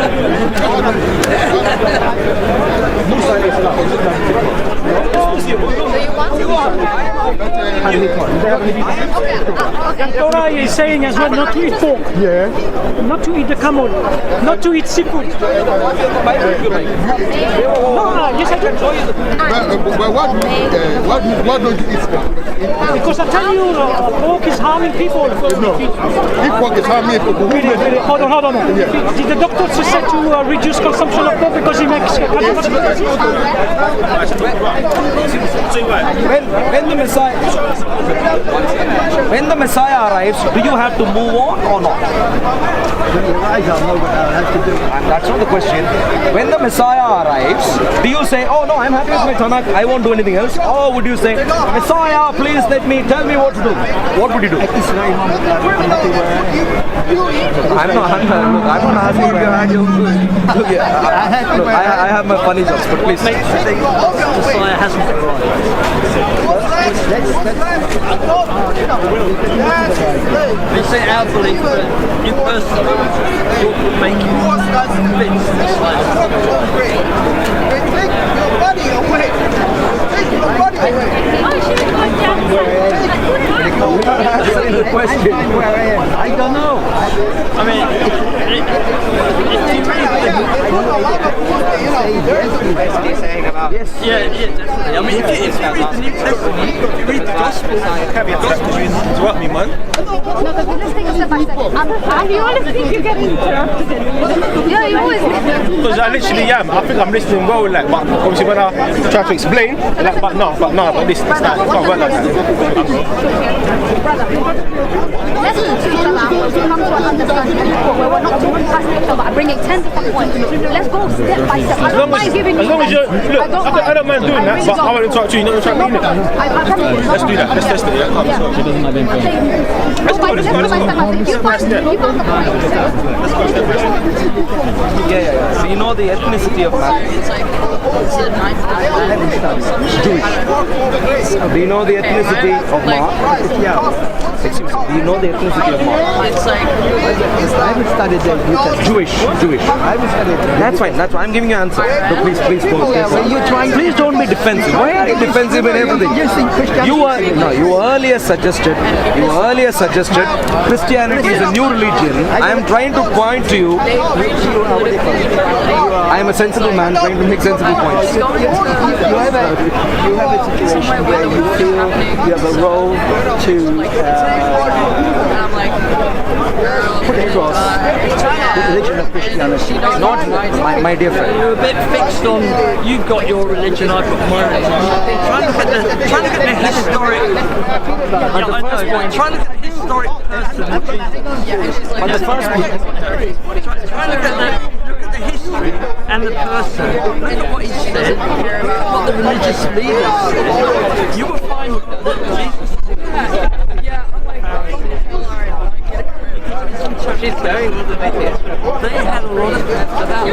The Torah is saying as well not to eat pork. Yeah. Not to eat the camel. Not to eat seafood. No, yes I do. But why don't you eat? Because I tell you, pork is harming people. No. If pork is harming people, who made it? Hold on. Yeah. Did the doctor say to reduce consumption of pork because he makes when the Messiah arrives, do you have to move on or not? And that's not the question. When the Messiah arrives, do you say, oh no, I'm happy with my Tanakh, I won't do anything else? Or would you say, Messiah, please tell me what to do? What would you do? I'm not asking you. I have my funny jokes, but please. Messiah hasn't arrived. They say our belief that you personally will make it fit this life. Take your body away. Take your body away. I don't know. I mean, yes, yeah, definitely. I mean, if you read the New Testament, if you read the Gospels, Interrupt me, man. No, but let's take a step by step. You always think you're getting interrupted. Yeah, you always Because I literally am. I think I'm listening well, like, but obviously when I try to explain, like, but this, that, it can't work like that. Let's talk to each other and come to an understanding where we're not talking past each other and bringing 10 different points. Let's go step by step. I don't mind giving you. As long as you're, look, I don't mind doing that, but I want to talk to you, not to try to mean it. Let's do that. Let's test it. Yeah, she doesn't have info. Let's go. You found the point. Yeah. So you know the ethnicity of man. Jewish. Do you know the ethnicity of Mark? Excuse me. Do you know the ethnicity of Mark? I haven't studied the New Testament. Jewish. I haven't studied. That's fine. I'm giving you an answer. So please pause. Yeah, well, you're trying. Please don't be defensive. Why are you defensive in everything? You earlier suggested Christianity is a new religion. I am trying to point to you. I am a sensible man trying to make sensible points. You have a situation where you feel you have a role to put across the religion of Christianity. Not my dear friend. You're a bit fixed on you've got your religion, I've got my religion. Trying to get the historic. Trying to get the historic person. But the first point. Trying to look at the history and the person. Look at what he said. What the religious leaders said. You will find that Jesus. They had a lot of about